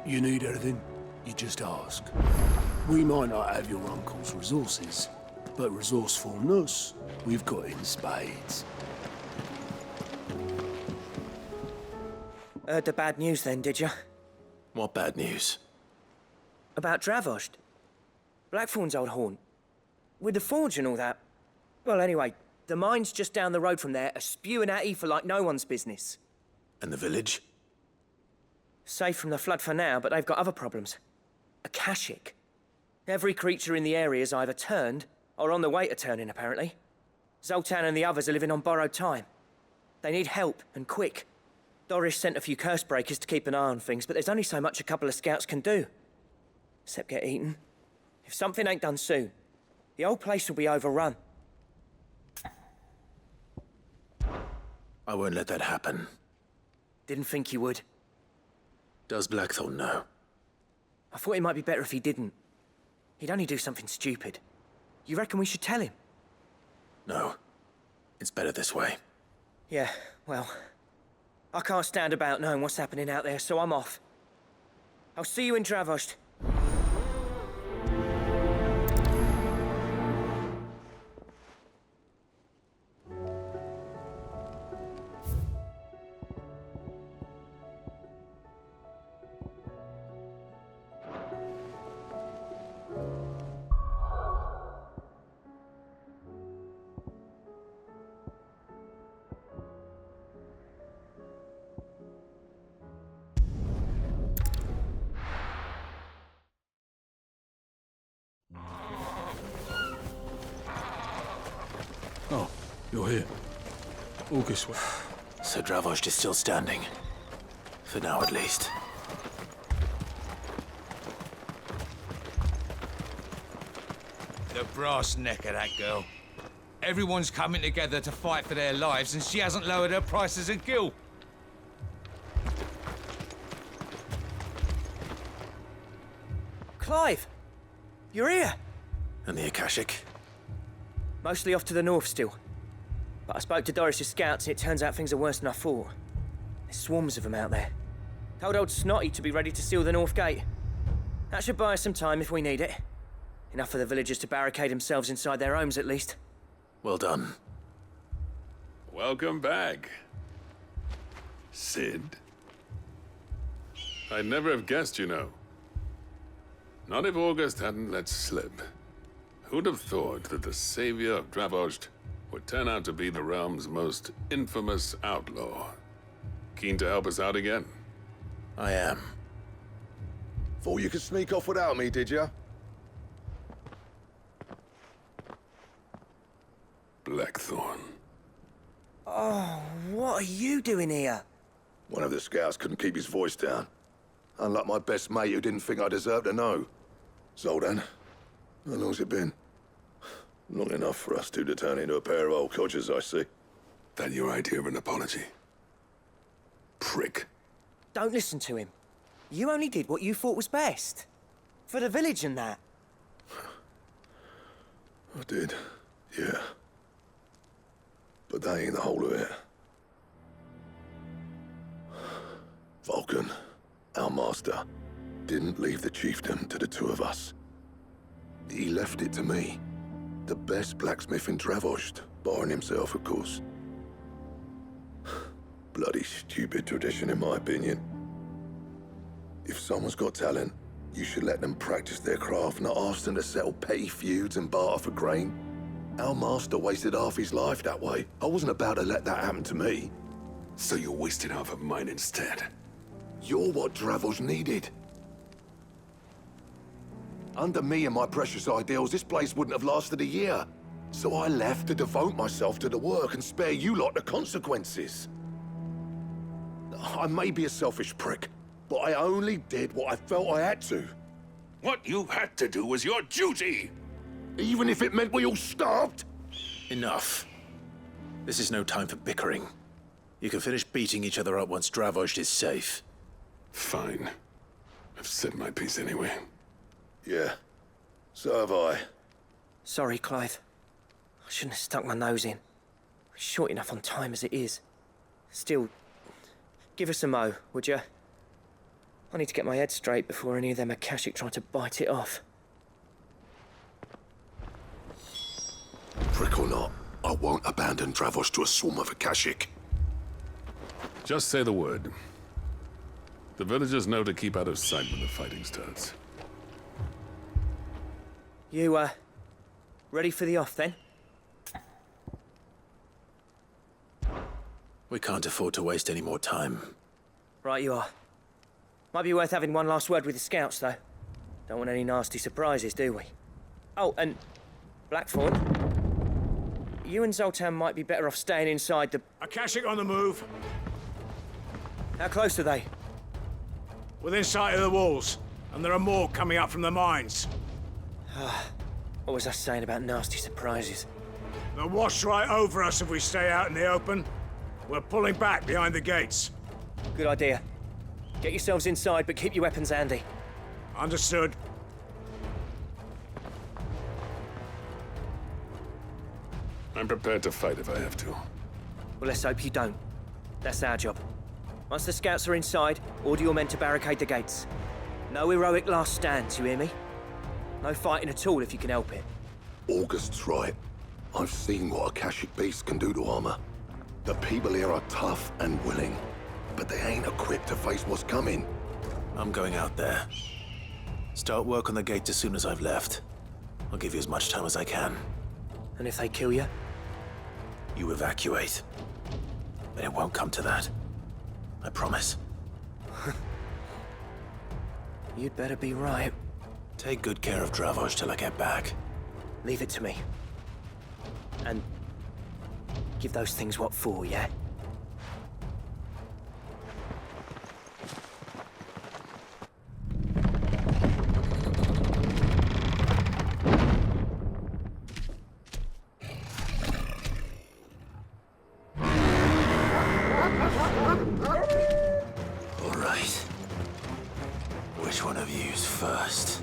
You need anything, you just ask. We might not have your uncle's resources, but resourcefulness, we've got in spades. Heard the bad news then, did you? What bad news? About Dravost. Blackthorn's old haunt. With the forge and all that. Well, anyway, the mines just down the road from there are spewing out ether like no one's business. And the village? Safe from the flood for now, but they've got other problems. Akashic. Every creature in the area is either turned, or on the way to turning, apparently. Zoltan and the others are living on borrowed time. They need help, and quick. Doris sent a few curse breakers to keep an eye on things, but there's only so much a couple of scouts can do. Except get eaten. If something ain't done soon, the old place will be overrun. I won't let that happen. Didn't think you would. Does Blackthorn know? I thought it might be better if he didn't. He'd only do something stupid. You reckon we should tell him? No. It's better this way. Yeah, well... I can't stand about knowing what's happening out there, so I'm off. I'll see you in Dravost. Oh, you're here. August. So Dravost is still standing. For now, at least. The brass neck of that girl. Everyone's coming together to fight for their lives, and she hasn't lowered her prices a gill. Clive! You're here! And the Akashic? Mostly off to the north still. But I spoke to Doris's scouts and it turns out things are worse than I thought. There's swarms of them out there. Told old Snotty to be ready to seal the north gate. That should buy us some time if we need it. Enough for the villagers to barricade themselves inside their homes at least. Well done. Welcome back, Cid. I'd never have guessed, you know. Not if August hadn't let slip. Who'd have thought that the savior of Dravost would turn out to be the realm's most infamous outlaw? Keen to help us out again? I am. Thought you could sneak off without me, did ya? Blackthorn. Oh, what are you doing here? One of the scouts couldn't keep his voice down. Unlike my best mate who didn't think I deserved to know. Zoltan, how long's it been? Long enough for us two to turn into a pair of old codgers, I see. That your idea of an apology? Prick. Don't listen to him. You only did what you thought was best. For the village and that. I did, yeah. But that ain't the whole of it. Vulcan, our master, didn't leave the chiefdom to the two of us. He left it to me. The best blacksmith in Dravost, barring himself, of course. Bloody stupid tradition, in my opinion. If someone's got talent, you should let them practice their craft, not ask them to settle petty feuds and barter for grain. Our master wasted half his life that way. I wasn't about to let that happen to me. So you wasted half of mine instead. You're what Dravost needed. Under me and my precious ideals, this place wouldn't have lasted a year. So I left to devote myself to the work and spare you lot the consequences. I may be a selfish prick, but I only did what I felt I had to. What you had to do was your duty! Even if it meant we all starved? Enough. This is no time for bickering. You can finish beating each other up once Dravost is safe. Fine. I've said my piece anyway. Yeah, so have I. Sorry, Clive. I shouldn't have stuck my nose in. We're short enough on time as it is. Still, give us a mo, would you? I need to get my head straight before any of them Akashic try to bite it off. Prick or not, I won't abandon Dravosh to a swarm of Akashic. Just say the word. The villagers know to keep out of sight when the fighting starts. You, ready for the off then? We can't afford to waste any more time. Right you are. Might be worth having one last word with the scouts, though. Don't want any nasty surprises, do we? Oh, and Blackthorn, you and Zoltan might be better off staying inside the... Akashic on the move. How close are they? Within sight of the walls. And there are more coming up from the mines. What was I saying about nasty surprises? They'll wash right over us if we stay out in the open. We're pulling back behind the gates. Good idea. Get yourselves inside, but keep your weapons handy. Understood. I'm prepared to fight if I have to. Well, let's hope you don't. That's our job. Once the scouts are inside, order your men to barricade the gates. No heroic last stands, you hear me? No fighting at all if you can help it. August's right. I've seen what Akashic beasts can do to armor. The people here are tough and willing, but they ain't equipped to face what's coming. I'm going out there. Start work on the gate as soon as I've left. I'll give you as much time as I can. And if they kill you? You evacuate. But it won't come to that. I promise. You'd better be right. Take good care of Dravosh till I get back. Leave it to me. And give those things what for, yeah? All right. Which one of you's first?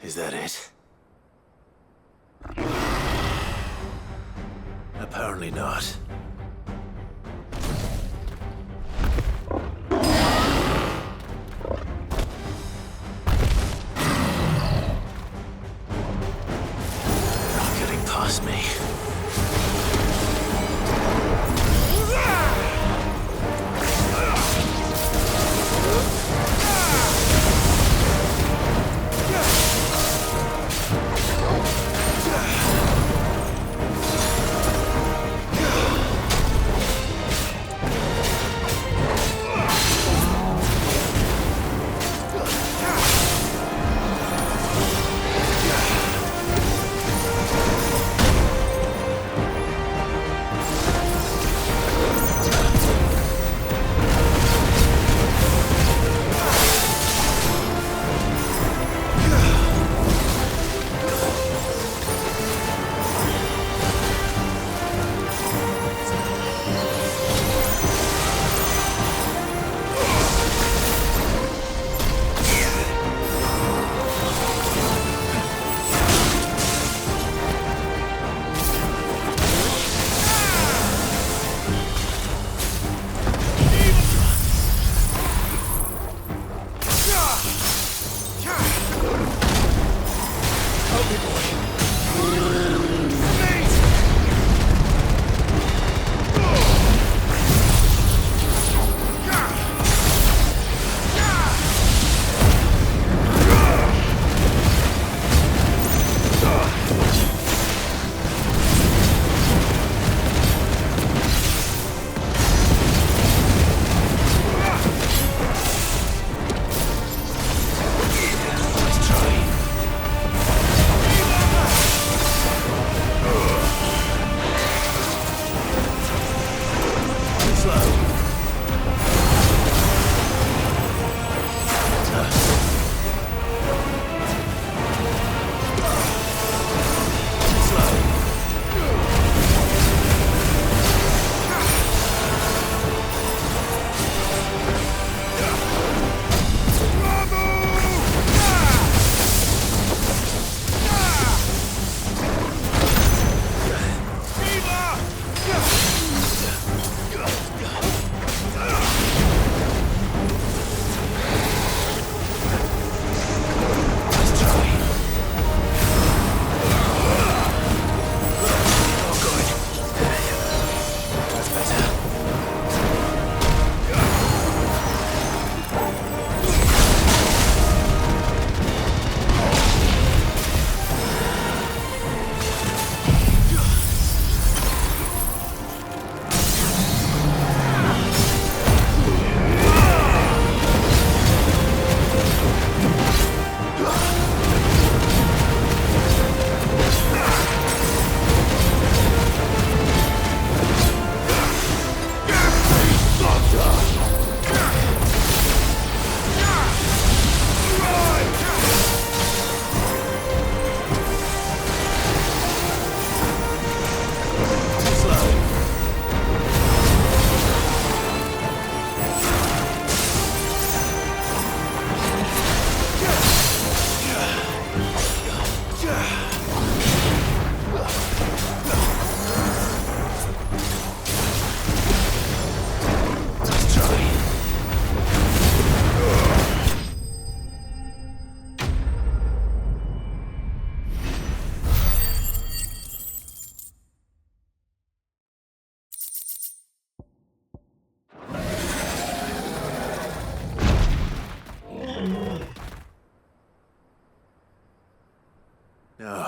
Is that it? Apparently not. Not getting past me.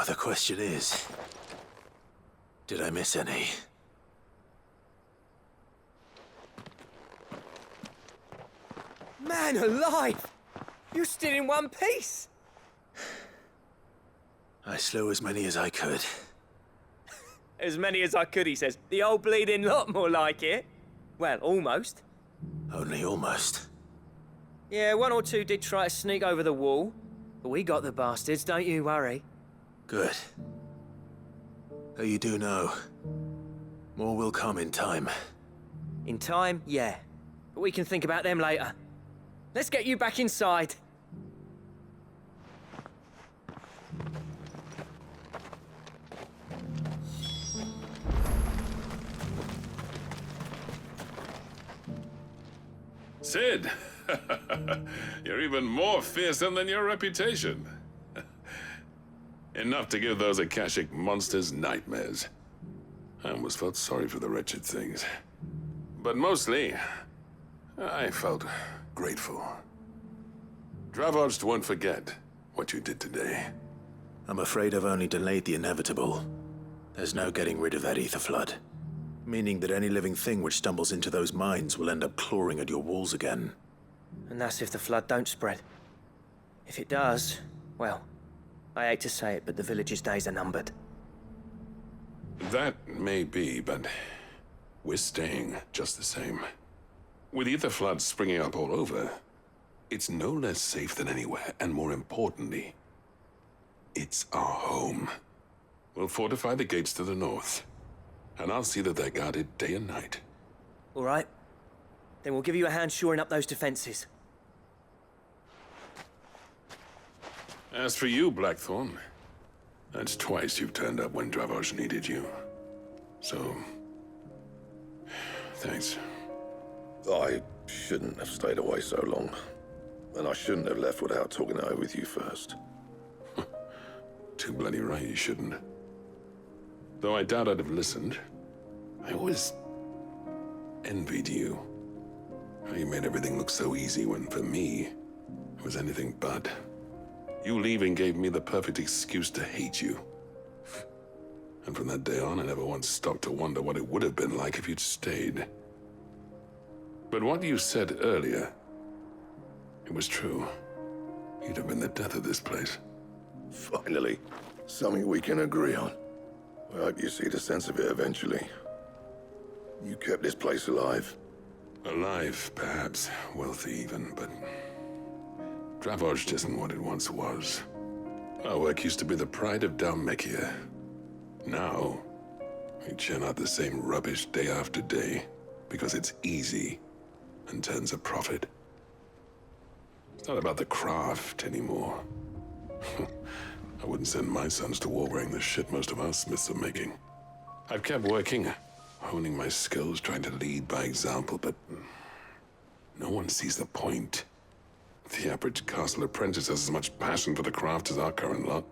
The question is, did I miss any? Man alive! You're still in one piece! I slew as many as I could. As many as I could, he says. The old bleeding lot, more like it. Well, almost. Only almost. Yeah, one or two did try to sneak over the wall. But we got the bastards, don't you worry. Good. Though you do know, more will come in time. In time, yeah. But we can think about them later. Let's get you back inside. Sid! You're even more fearsome than your reputation. Enough to give those Akashic monsters nightmares. I almost felt sorry for the wretched things. But mostly, I felt grateful. Dravoged won't forget what you did today. I'm afraid I've only delayed the inevitable. There's no getting rid of that ether flood. Meaning that any living thing which stumbles into those mines will end up clawing at your walls again. And that's if the flood don't spread. If it does, well, I hate to say it, but the village's days are numbered. That may be, but we're staying just the same. With ether floods springing up all over, it's no less safe than anywhere, and more importantly, it's our home. We'll fortify the gates to the north, and I'll see that they're guarded day and night. All right. Then we'll give you a hand shoring up those defenses. As for you, Blackthorn, that's twice you've turned up when Dravos needed you. So, thanks. I shouldn't have stayed away so long. And I shouldn't have left without talking it over with you first. Too bloody right you shouldn't. Though I doubt I'd have listened. I always envied you. How you made everything look so easy when, for me, it was anything but. You leaving gave me the perfect excuse to hate you. And from that day on, I never once stopped to wonder what it would have been like if you'd stayed. But what you said earlier, it was true. You'd have been the death of this place. Finally, something we can agree on. I hope you see the sense of it eventually. You kept this place alive. Alive, perhaps. Wealthy even, but... Dravoged isn't what it once was. Our work used to be the pride of Dhalmekia. Now, we churn out the same rubbish day after day, because it's easy and turns a profit. It's not about the craft anymore. I wouldn't send my sons to war wearing the shit most of our smiths are making. I've kept working, honing my skills, trying to lead by example, but no one sees the point. The average castle apprentice has as much passion for the craft as our current lot.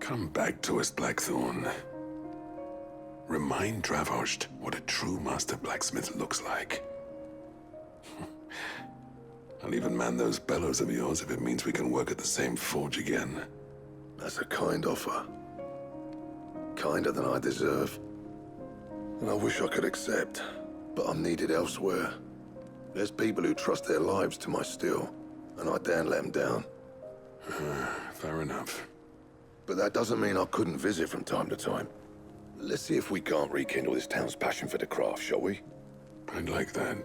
Come back to us, Blackthorn. Remind Dravoged what a true master blacksmith looks like. I'll even man those bellows of yours if it means we can work at the same forge again. That's a kind offer. Kinder than I deserve. And I wish I could accept, but I'm needed elsewhere. There's people who trust their lives to my steel, and I daren't let them down. Fair enough. But that doesn't mean I couldn't visit from time to time. Let's see if we can't rekindle this town's passion for the craft, shall we? I'd like that.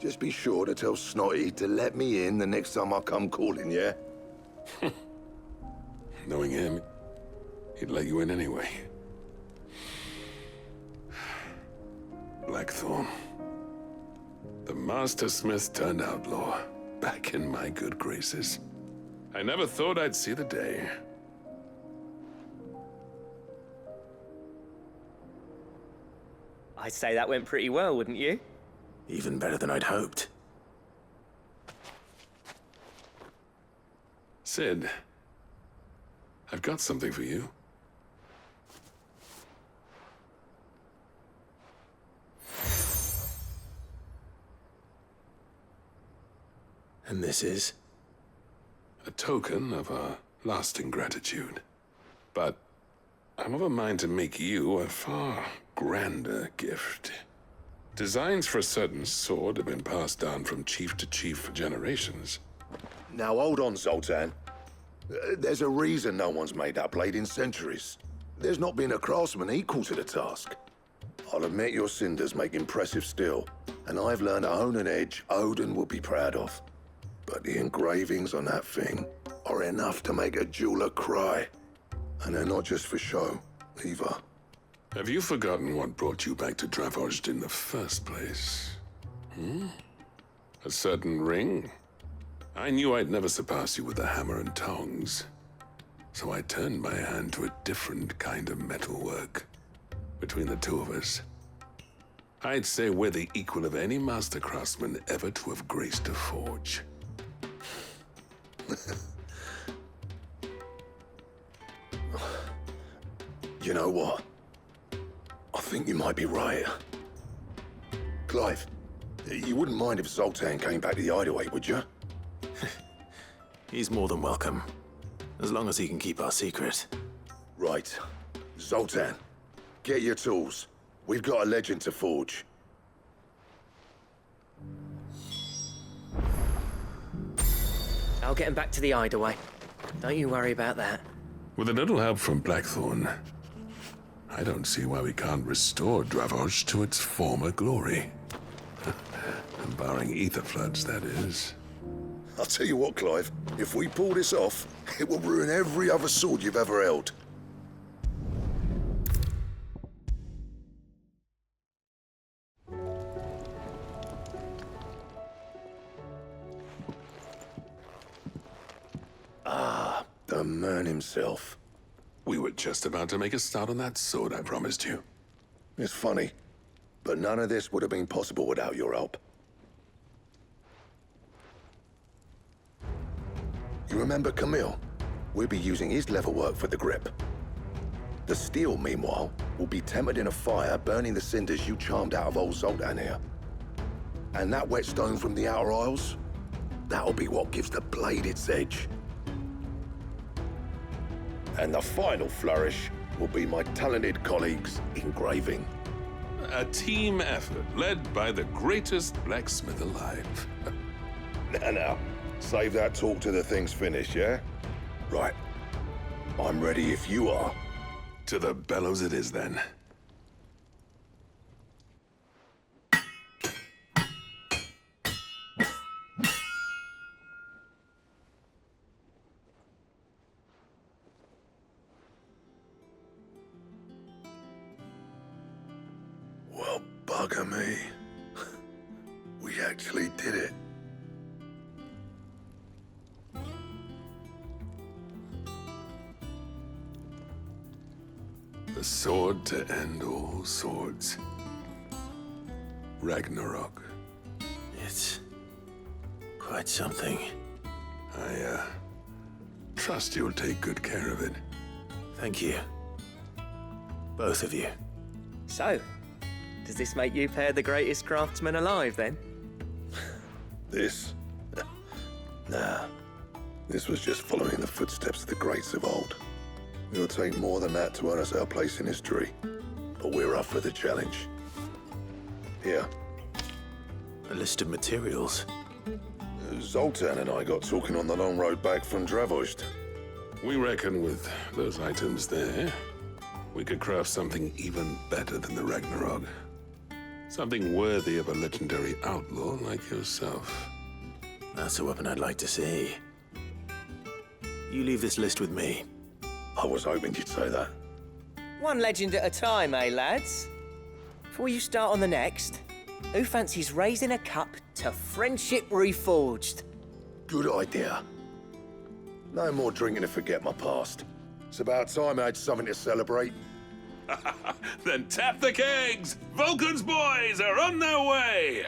Just be sure to tell Snotty to let me in the next time I come calling, yeah? Knowing him, he'd let you in anyway. Blackthorn. The Master Smith turned outlaw, back in my good graces. I never thought I'd see the day. I'd say that went pretty well, wouldn't you? Even better than I'd hoped. Sid, I've got something for you. And this is? A token of our lasting gratitude. But I'm of a mind to make you a far grander gift. Designs for a certain sword have been passed down from chief to chief for generations. Now hold on, Zoltan. There's a reason no one's made that blade in centuries. There's not been a craftsman equal to the task. I'll admit your cinders make impressive steel, and I've learned to hone an edge Odin will be proud of. But the engravings on that thing are enough to make a jeweler cry. And they're not just for show, either. Have you forgotten what brought you back to Dravozd in the first place? A certain ring? I knew I'd never surpass you with the hammer and tongs. So I turned my hand to a different kind of metalwork. Between the two of us, I'd say we're the equal of any master craftsman ever to have graced a forge. You know what? I think you might be right. Clive, you wouldn't mind if Zoltan came back to the Hideaway, would you? He's more than welcome, as long as he can keep our secret. Right. Zoltan, get your tools. We've got a legend to forge. I'll get him back to the Hideaway. Don't you worry about that. With a little help from Blackthorn, I don't see why we can't restore Dravozd to its former glory. Barring ether floods, that is. I'll tell you what, Clive. If we pull this off, it will ruin every other sword you've ever held. The man himself. We were just about to make a start on that sword I promised you. It's funny, but none of this would have been possible without your help. You remember Camille? We'll be using his leatherwork for the grip. The steel, meanwhile, will be tempered in a fire, burning the cinders you charmed out of old Zoltan here. And that whetstone from the Outer Isles, that'll be what gives the blade its edge. And the final flourish will be my talented colleagues' engraving. A team effort led by the greatest blacksmith alive. Now, save that talk till the thing's finished, yeah? Right. I'm ready if you are. To the bellows it is, then. Well, bugger me. We actually did it. The sword to end all swords. Ragnarok. It's quite something. I, trust you'll take good care of it. Thank you. Both of you. So, does this make you pair the greatest craftsman alive, then? This? Nah. This was just following the footsteps of the greats of old. It'll take more than that to earn us our place in history. But we're up for the challenge. Here. A list of materials. Zoltan and I got talking on the long road back from Dravozd. We reckon with those items there, we could craft something even better than the Ragnarok. Something worthy of a legendary outlaw like yourself. That's a weapon I'd like to see. You leave this list with me. I was hoping you'd say that. One legend at a time, eh, lads? Before you start on the next, who fancies raising a cup to Friendship Reforged? Good idea. No more drinking to forget my past. It's about time I had something to celebrate. Then tap the kegs! Vulcan's boys are on their way!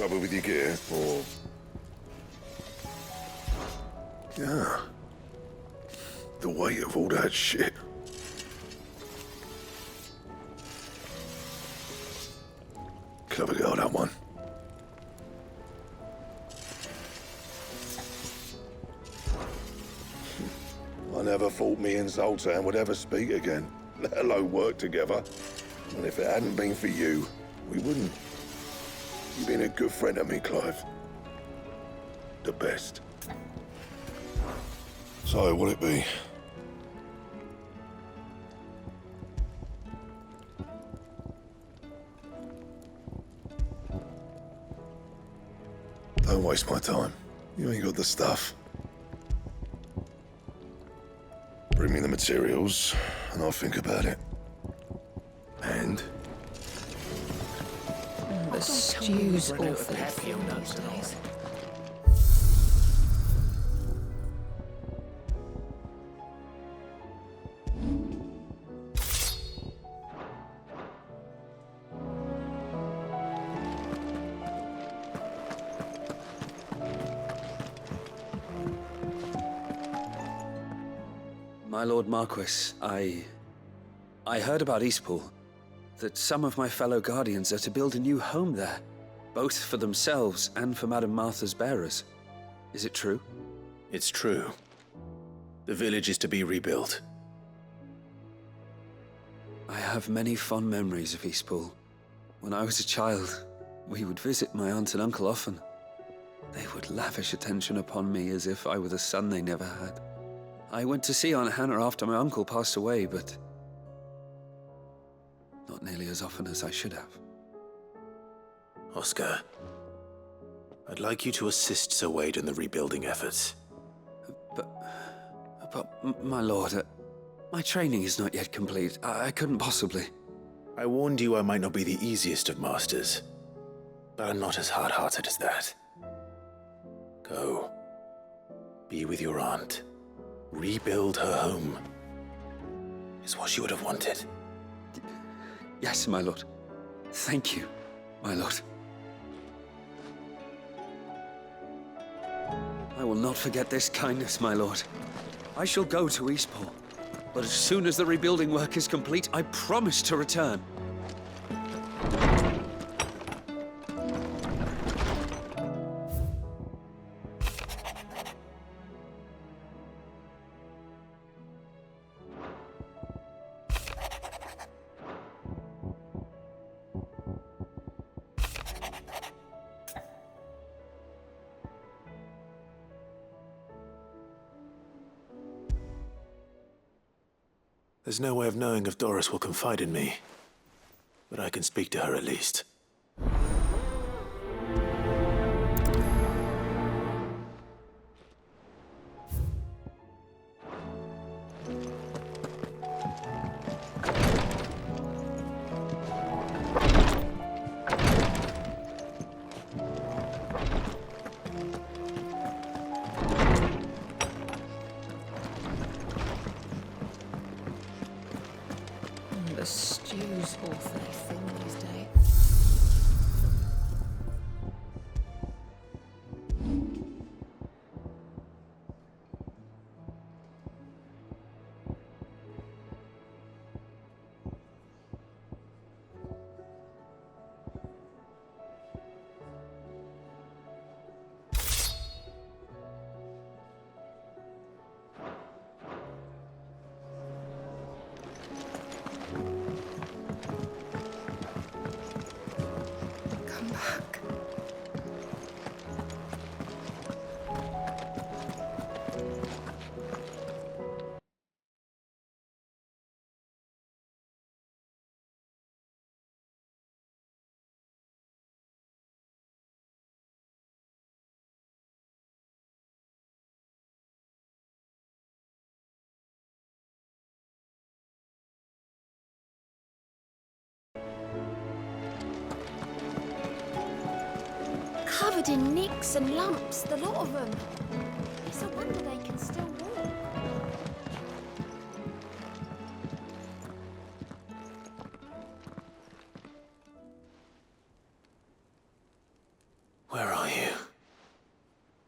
Trouble with your gear, or... Yeah. The weight of all that shit. Clever girl, that one. I never thought me and Zoltan would ever speak again, let alone work together. And if it hadn't been for you, we wouldn't. You've been a good friend to me, Clive. The best. So, what'll it be? Don't waste my time. You ain't got the stuff. Bring me the materials, and I'll think about it. And? The stew's awfully thin these days. My Lord Marquis, I heard about Eastpool. That some of my fellow Guardians are to build a new home there, both for themselves and for Madame Martha's bearers. Is it true? It's true. The village is to be rebuilt. I have many fond memories of Eastpool. When I was a child, we would visit my aunt and uncle often. They would lavish attention upon me as if I were the son they never had. I went to see Aunt Hannah after my uncle passed away, but not nearly as often as I should have. Oscar, I'd like you to assist Sir Wade in the rebuilding efforts. But my lord, my training is not yet complete. I couldn't possibly. I warned you I might not be the easiest of masters, but I'm not as hard-hearted as that. Go. Be with your aunt. Rebuild her home. Is what she would have wanted. Yes, my lord. Thank you, my lord. I will not forget this kindness, my lord. I shall go to Eastpool, but as soon as the rebuilding work is complete, I promise to return. There's no way of knowing if Doris will confide in me, but I can speak to her at least. The stew's awfully thin these days. Come back. Covered in nicks and lumps, the lot of them. It's a wonder they can still walk.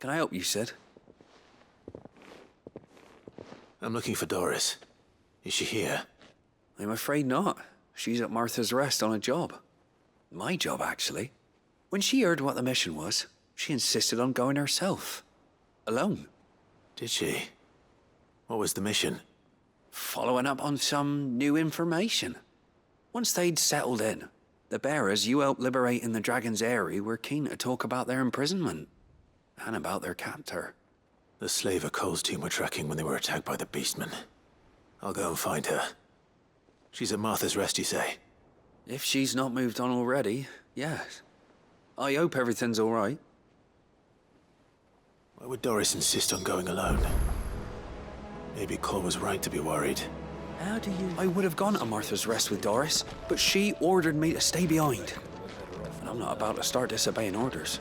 Can I help you, Sid? I'm looking for Doris. Is she here? I'm afraid not. She's at Martha's Rest on a job. My job, actually. When she heard what the mission was, she insisted on going herself. Alone. Did she? What was the mission? Following up on some new information. Once they'd settled in, the bearers you helped liberate in the Dragon's Eyrie were keen to talk about their imprisonment. And about their captor. The slaver Cole's team were tracking when they were attacked by the Beastmen. I'll go and find her. She's at Martha's Rest, you say? If she's not moved on already, yes. I hope everything's all right. Why would Doris insist on going alone? Maybe Cole was right to be worried. How do you... I would have gone to Martha's Rest with Doris, but she ordered me to stay behind. And I'm not about to start disobeying orders.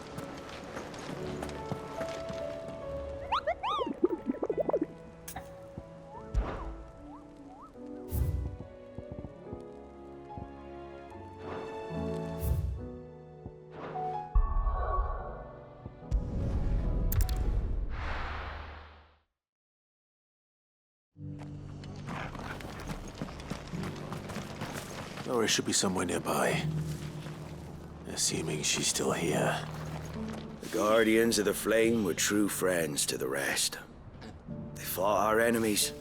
Doris should be somewhere nearby. Assuming she's still here. The Guardians of the Flame were true friends to the rest. They fought our enemies,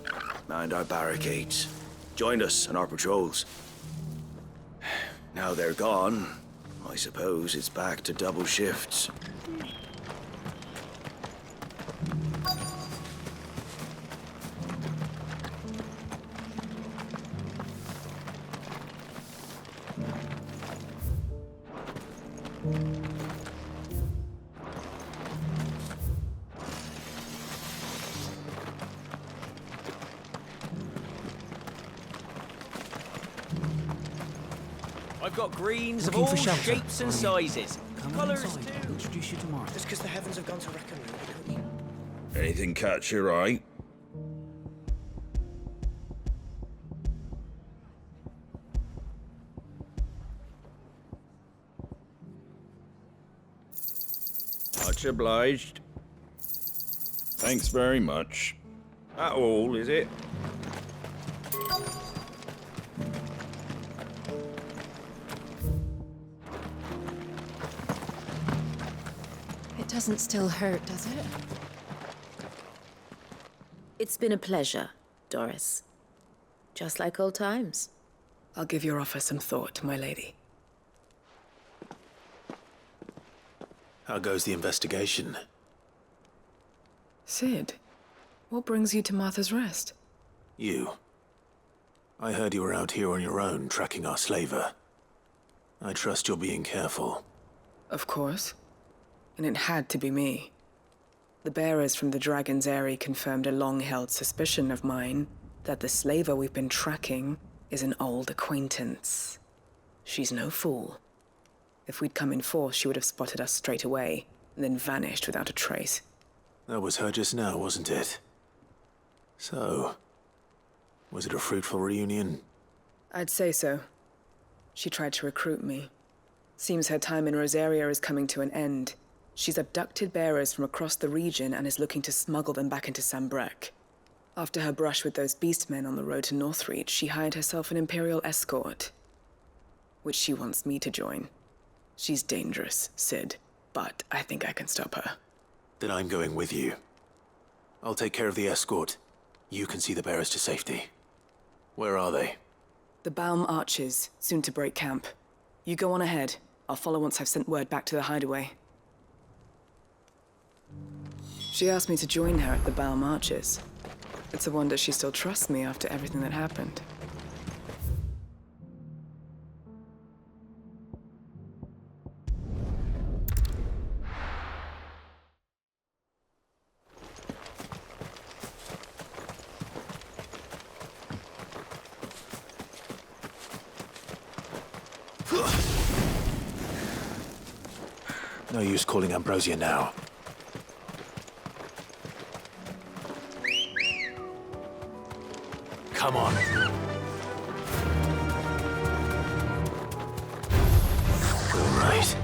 manned our barricades, joined us on our patrols. Now they're gone, I suppose it's back to double shifts. I've got greens of Looking all for shelter. shapes and sizes. Colours inside. too. I'll introduce you to Martha. Just because the heavens have gone to reckon me, couldn't you? Anything catch your eye? Much obliged. Thanks very much. That all, is it? It doesn't still hurt, does it? It's been a pleasure, Doris. Just like old times. I'll give your offer some thought, my lady. How goes the investigation? Sid, what brings you to Martha's Rest? You. I heard you were out here on your own, tracking our slaver. I trust you're being careful. Of course. And it had to be me. The bearers from the Dragon's Eyrie confirmed a long-held suspicion of mine that the slaver we've been tracking is an old acquaintance. She's no fool. If we'd come in force, she would have spotted us straight away, and then vanished without a trace. That was her just now, wasn't it? So, was it a fruitful reunion? I'd say so. She tried to recruit me. Seems her time in Rosaria is coming to an end. She's abducted bearers from across the region and is looking to smuggle them back into Sambrec. After her brush with those beastmen on the road to Northreach, she hired herself an Imperial escort, which she wants me to join. She's dangerous, Sid, but I think I can stop her. Then I'm going with you. I'll take care of the escort. You can see the bearers to safety. Where are they? The Baum Archers, soon to break camp. You go on ahead. I'll follow once I've sent word back to the hideaway. She asked me to join her at the Baum Archers. It's a wonder she still trusts me after everything that happened. No use calling Ambrosia now. Come on. All right.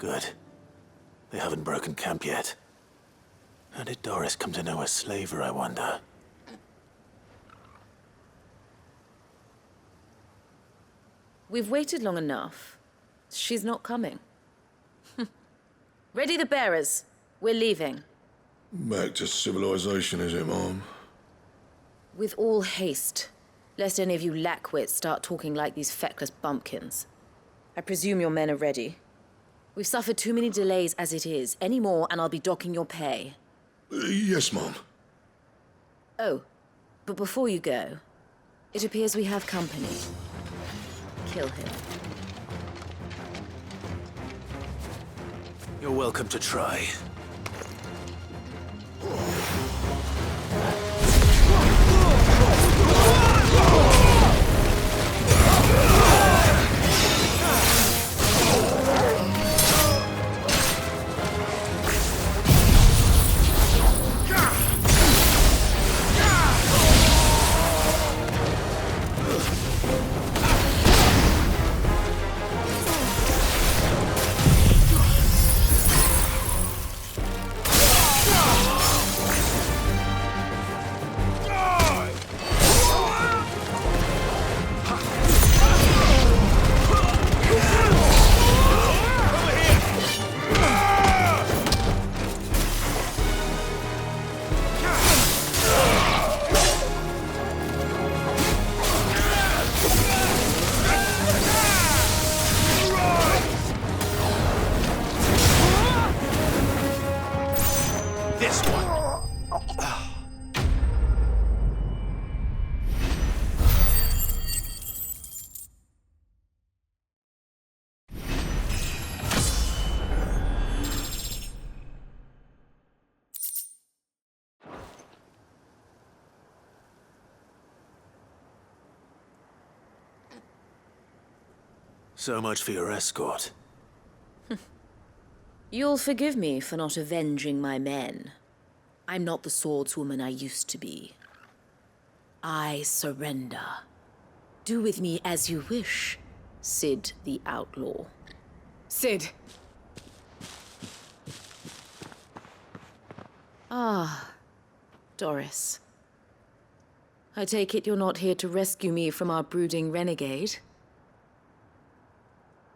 Good. They haven't broken camp yet. How did Doris come to know a slaver, I wonder? We've waited long enough. She's not coming. Ready the bearers. We're leaving. Back to civilization, is it, Mom? With all haste, lest any of you lackwits start talking like these feckless bumpkins. I presume your men are ready. We've suffered too many delays as it is. Any more, and I'll be docking your pay. Yes, Mom. Oh, but before you go, it appears we have company. Kill him. You're welcome to try. So much for your escort. You'll forgive me for not avenging my men. I'm not the swordswoman I used to be. I surrender. Do with me as you wish, Cid the Outlaw. Cid! Ah, Doris. I take it you're not here to rescue me from our brooding renegade?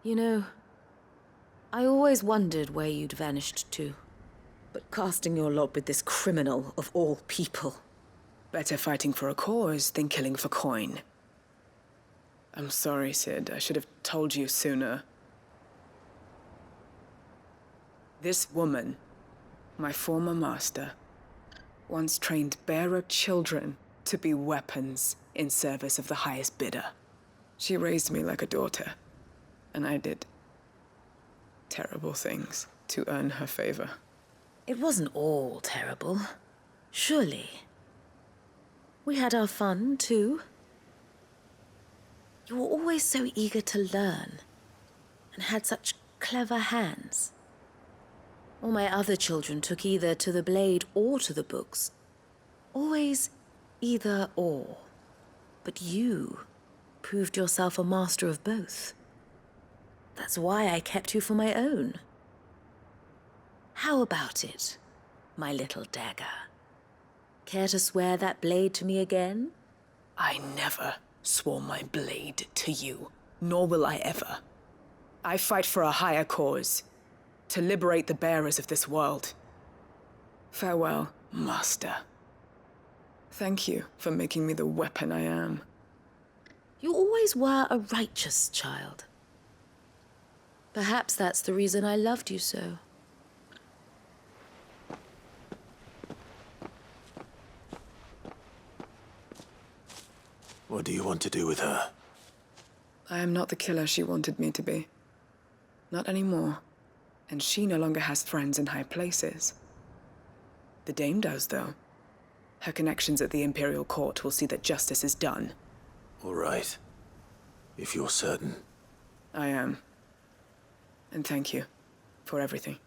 You know, I always wondered where you'd vanished to. But casting your lot with this criminal of all people. Better fighting for a cause than killing for coin. I'm sorry, Cid. I should have told you sooner. This woman, my former master, once trained bearer children to be weapons in service of the highest bidder. She raised me like a daughter. And I did terrible things to earn her favor. It wasn't all terrible, surely. We had our fun, too. You were always so eager to learn, and had such clever hands. All my other children took either to the blade or to the books. Always either or. But you proved yourself a master of both. That's why I kept you for my own. How about it, my little dagger? Care to swear that blade to me again? I never swore my blade to you, nor will I ever. I fight for a higher cause, to liberate the bearers of this world. Farewell, Master. Thank you for making me the weapon I am. You always were a righteous child. Perhaps that's the reason I loved you so. What do you want to do with her? I am not the killer she wanted me to be. Not anymore. And she no longer has friends in high places. The Dame does, though. Her connections at the Imperial Court will see that justice is done. All right. If you're certain. I am. And thank you for everything.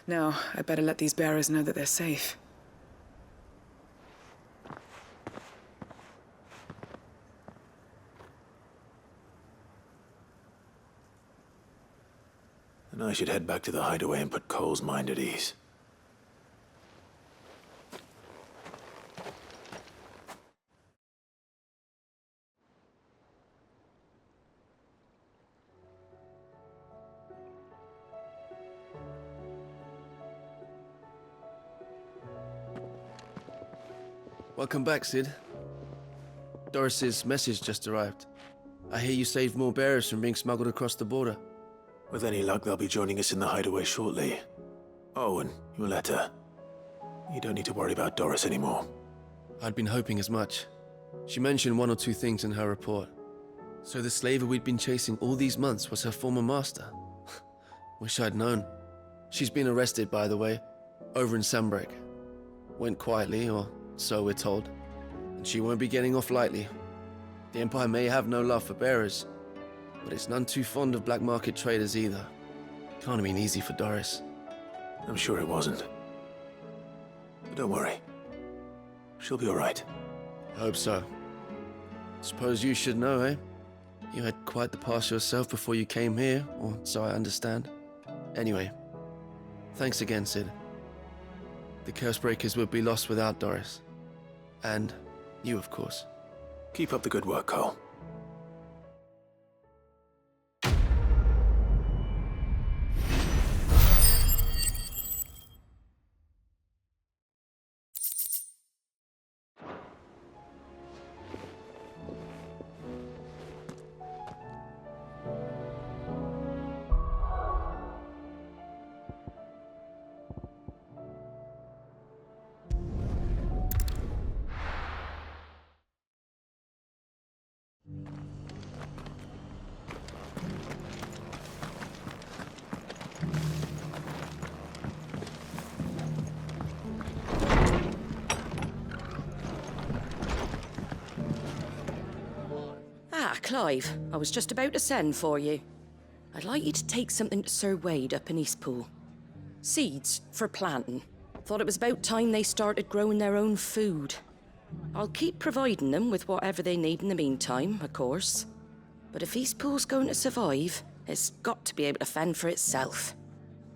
Now, I better let these bearers know that they're safe. And I should head back to the hideaway and put Cole's mind at ease. Welcome back, Sid. Doris's message just arrived. I hear you saved more bearers from being smuggled across the border. With any luck, they'll be joining us in the hideaway shortly. Oh, and your letter. You don't need to worry about Doris anymore. I'd been hoping as much. She mentioned one or two things in her report. So the slaver we'd been chasing all these months was her former master. Wish I'd known. She's been arrested, by the way, over in Sanbreque. Went quietly, or so we're told. And she won't be getting off lightly. The Empire may have no love for bearers, but it's none too fond of black market traders either. Can't have been easy for Doris. I'm sure it wasn't. But don't worry. She'll be all right. I hope so. Suppose you should know, eh? You had quite the past yourself before you came here, or so I understand. Anyway, thanks again, Sid. The Cursebreakers would be lost without Doris. And you, of course. Keep up the good work, Cole. Clive, I was just about to send for you. I'd like you to take something to Sir Wade up in Eastpool. Seeds for planting. Thought it was about time they started growing their own food. I'll keep providing them with whatever they need in the meantime, of course. But if Eastpool's going to survive, it's got to be able to fend for itself.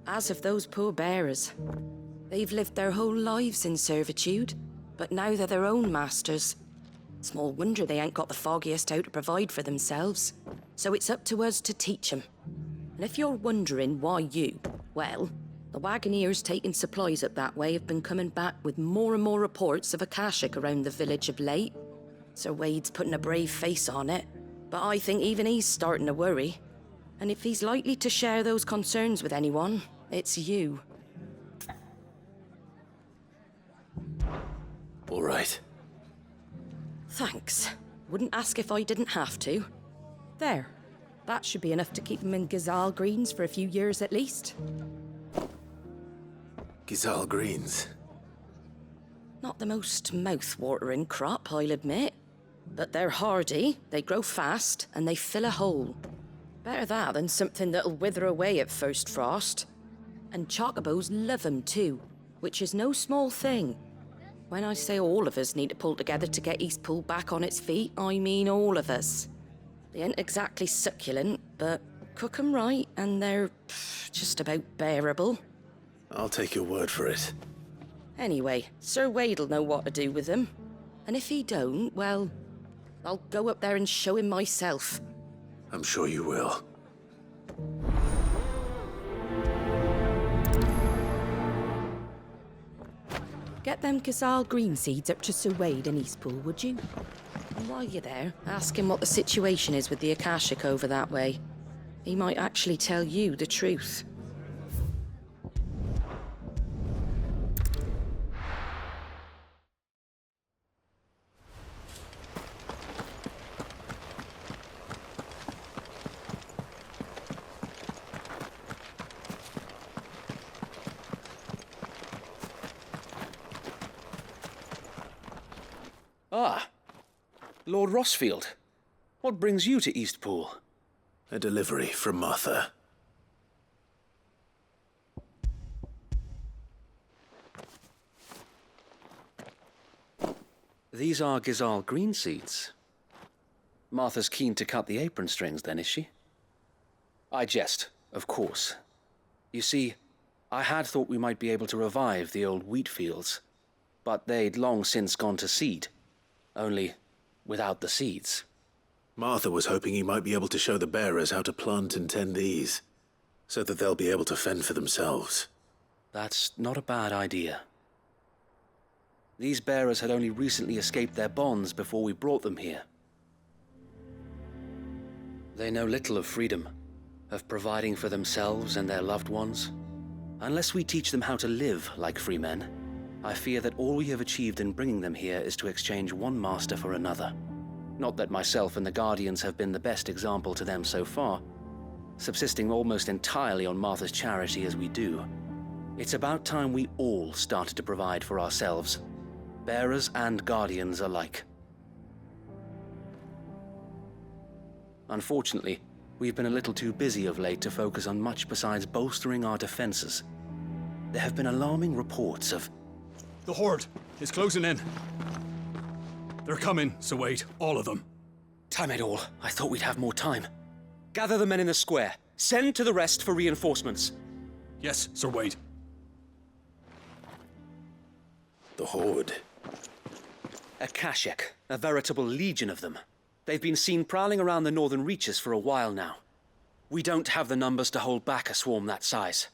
As of those poor bearers. They've lived their whole lives in servitude, but now they're their own masters. Small wonder they ain't got the foggiest how to provide for themselves. So it's up to us to teach them. And if you're wondering why you, well, the Wagoneers taking supplies up that way have been coming back with more and more reports of Akashic around the village of late. Sir Wade's putting a brave face on it, but I think even he's starting to worry. And if he's likely to share those concerns with anyone, it's you. All right. Thanks. Wouldn't ask if I didn't have to. There. That should be enough to keep him in Ghazal Greens for a few years at least. Ghazal Greens. Not the most mouth-watering crop, I'll admit. But they're hardy, they grow fast, and they fill a hole. Better that than something that'll wither away at first frost. And chocobos love 'em too, which is no small thing. When I say all of us need to pull together to get Eastpool back on its feet, I mean all of us. They ain't exactly succulent, but cook 'em right and they're just about bearable. I'll take your word for it. Anyway, Sir Wade'll know what to do with them. And if he don't, well, I'll go up there and show him myself. I'm sure you will. Get them Ghazal green seeds up to Sir Wade in Eastpool, would you? And while you're there, ask him what the situation is with the Akashic over that way. He might actually tell you the truth. Ah, Lord Rossfield. What brings you to Eastpool? A delivery from Martha. These are Ghazal green seeds. Martha's keen to cut the apron strings then, is she? I jest, of course. You see, I had thought we might be able to revive the old wheat fields, but they'd long since gone to seed. Only without the seeds. Martha was hoping you might be able to show the bearers how to plant and tend these, so that they'll be able to fend for themselves. That's not a bad idea. These bearers had only recently escaped their bonds before we brought them here. They know little of freedom, of providing for themselves and their loved ones. Unless we teach them how to live like free men, I fear that all we have achieved in bringing them here is to exchange one master for another. Not that myself and the Guardians have been the best example to them so far, subsisting almost entirely on Martha's charity as we do. It's about time we all started to provide for ourselves, bearers and Guardians alike. Unfortunately, we've been a little too busy of late to focus on much besides bolstering our defenses. There have been alarming reports of... The Horde is closing in. They're coming, Sir Wade, all of them. Damn it all, I thought we'd have more time. Gather the men in the square. Send to the rest for reinforcements. Yes, Sir Wade. The Horde. A Kashek, a veritable legion of them. They've been seen prowling around the northern reaches for a while now. We don't have the numbers to hold back a swarm that size.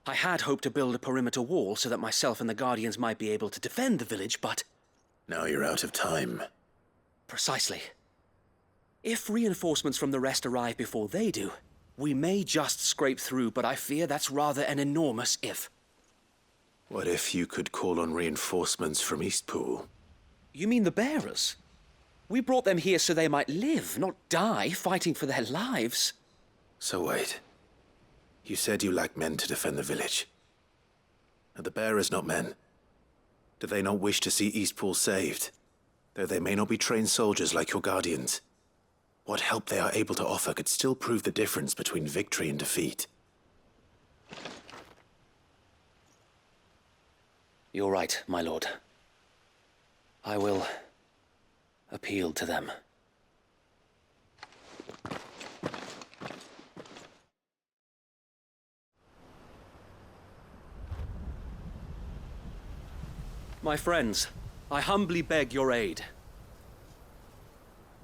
I had hoped to build a perimeter wall so that myself and the Guardians might be able to defend the village, but... Now you're out of time. Precisely. If reinforcements from the rest arrive before they do, we may just scrape through, but I fear that's rather an enormous if. What if you could call on reinforcements from Eastpool? You mean the bearers? We brought them here so they might live, not die, fighting for their lives. So wait. You said you lack men to defend the village. Are the bearers not men? Do they not wish to see Eastpool saved? Though they may not be trained soldiers like your Guardians. What help they are able to offer could still prove the difference between victory and defeat. You're right, my lord. I will appeal to them. My friends, I humbly beg your aid.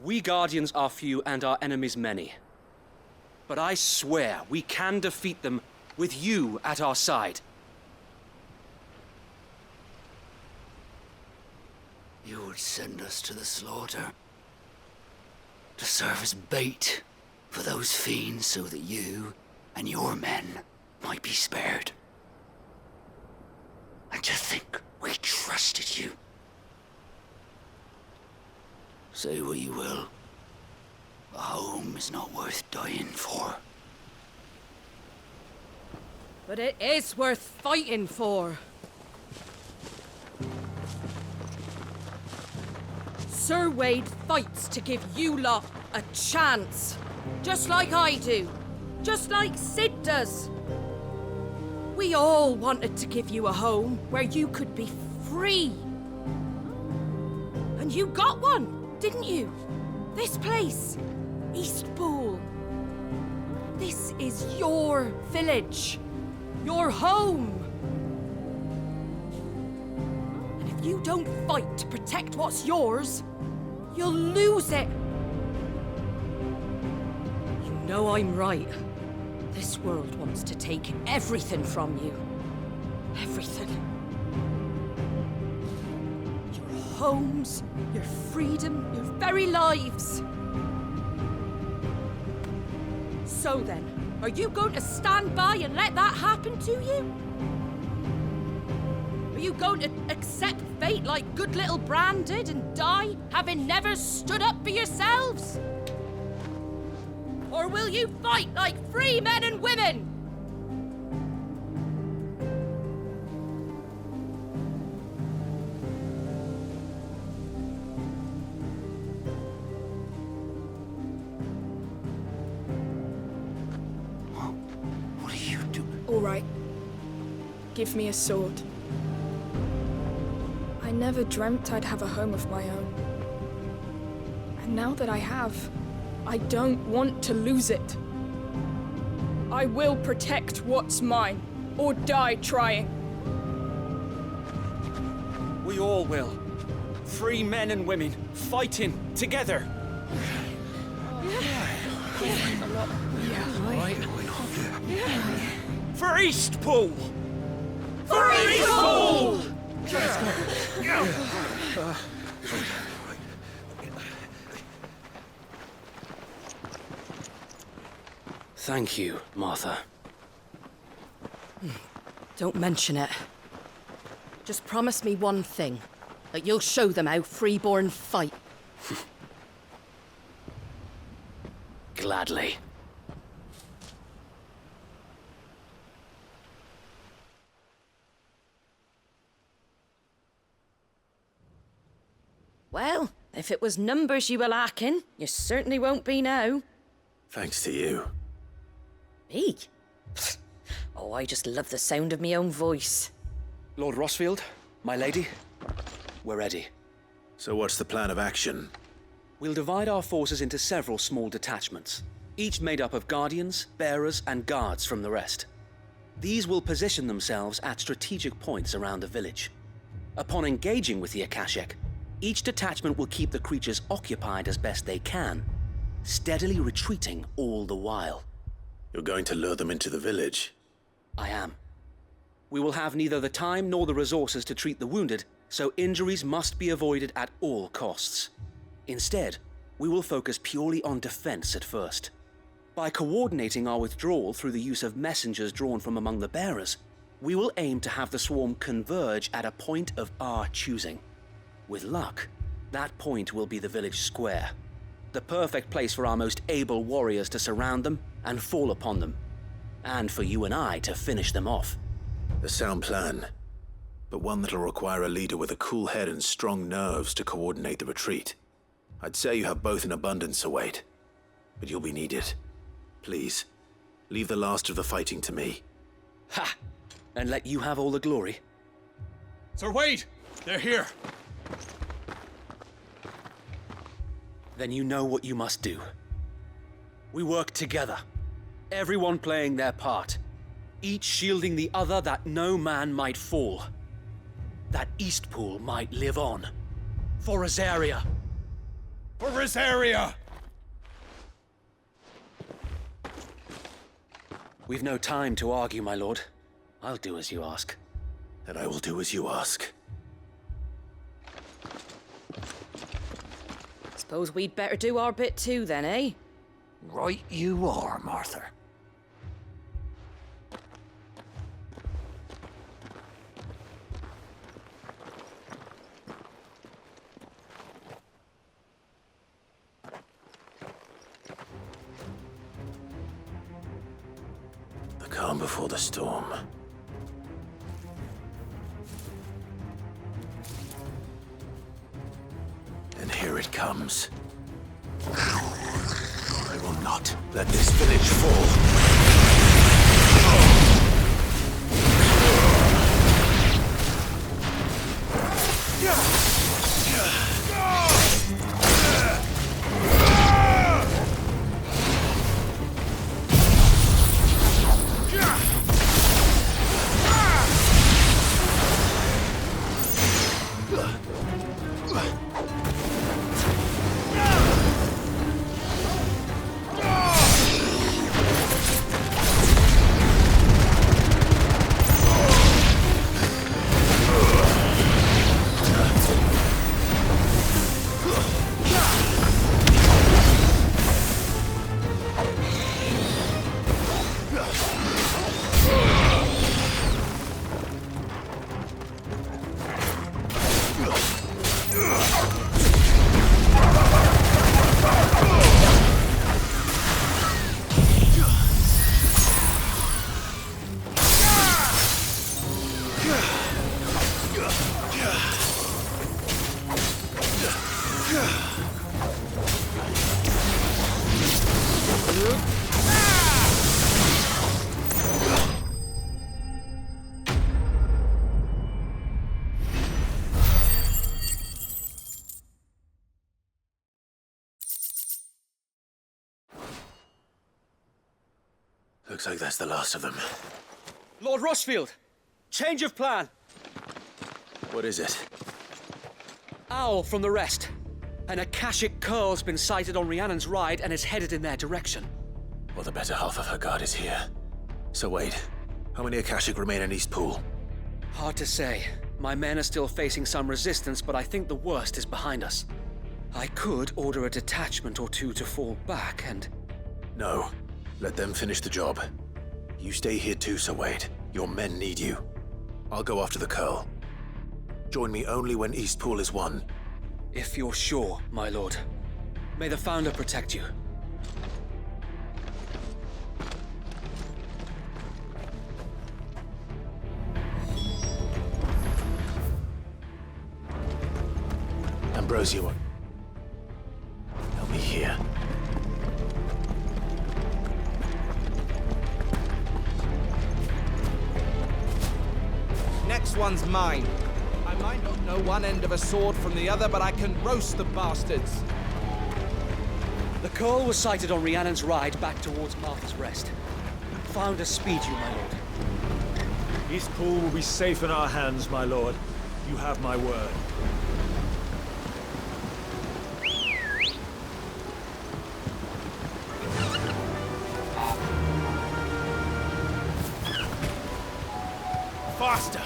We Guardians are few and our enemies many. But I swear we can defeat them with you at our side. You would send us to the slaughter, to serve as bait for those fiends so that you and your men might be spared. And to think we trusted you. Say what you will, a home is not worth dying for. But it is worth fighting for. Sir Wade fights to give you lot a chance. Just like I do. Just like Sid does. We all wanted to give you a home where you could be free. And you got one, didn't you? This place, Eastpool. This is your village. Your home. And if you don't fight to protect what's yours, you'll lose it. You know I'm right. This world wants to take everything from you. Everything. Your homes, your freedom, your very lives. So then, are you going to stand by and let that happen to you? Are you going to accept fate like good little Bran did and die, having never stood up for yourselves? Or will you fight like free men and women? What are you doing? All right. Give me a sword. I never dreamt I'd have a home of my own. And now that I have, I don't want to lose it. I will protect what's mine, or die trying. We all will. Free men and women, fighting together. For Eastpool! For Eastpool! Thank you, Martha. Don't mention it. Just promise me one thing. That you'll show them how freeborn fight. Gladly. Well, if it was numbers you were lacking, you certainly won't be now. Thanks to you. Me? Oh, I just love the sound of my own voice. Lord Rossfield, my lady, we're ready. So what's the plan of action? We'll divide our forces into several small detachments, each made up of guardians, bearers, and guards from the rest. These will position themselves at strategic points around the village. Upon engaging with the Akashic, each detachment will keep the creatures occupied as best they can, steadily retreating all the while. You're going to lure them into the village? I am. We will have neither the time nor the resources to treat the wounded, so injuries must be avoided at all costs. Instead, we will focus purely on defense at first. By coordinating our withdrawal through the use of messengers drawn from among the bearers, we will aim to have the swarm converge at a point of our choosing. With luck, that point will be the village square, the perfect place for our most able warriors to surround them and fall upon them, and for you and I to finish them off. A sound plan, but one that'll require a leader with a cool head and strong nerves to coordinate the retreat. I'd say you have both in abundance, Sir Wade, but you'll be needed. Please, leave the last of the fighting to me. Ha! And let you have all the glory. Sir Wade! They're here! Then you know what you must do. We work together, everyone playing their part, each shielding the other that no man might fall, that Eastpool might live on. For Rosaria! For Rosaria! We've no time to argue, my lord. I'll do as you ask. And I will do as you ask. Suppose we'd better do our bit too then, eh? Right you are, Martha. The calm before the storm. And here it comes. I will not let this village fall. Looks like that's the last of them. Lord Rosfield! Change of plan! What is it? Owl from the rest. An Akashic Curl's been sighted on Rhiannon's Ride and is headed in their direction. Well, the better half of her guard is here. So wait, how many Akashic remain in Eastpool? Hard to say. My men are still facing some resistance, but I think the worst is behind us. I could order a detachment or two to fall back and... No. Let them finish the job. You stay here too, Sir Wade. Your men need you. I'll go after the Curl. Join me only when Eastpool is won. If you're sure, my lord. May the Founder protect you. Ambrosio, help me here. Next one's mine. I might not know one end of a sword from the other, but I can roast the bastards. The Curl was sighted on Rhiannon's Ride back towards Martha's Rest. Founder speed you, my lord. Eastpool will be safe in our hands, my lord. You have my word. Faster!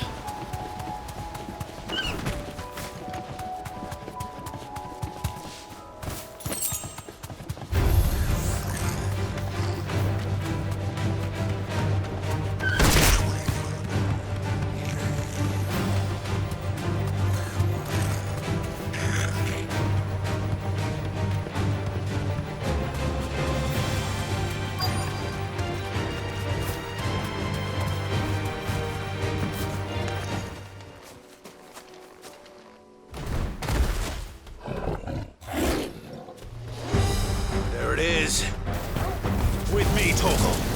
With me, Torgal.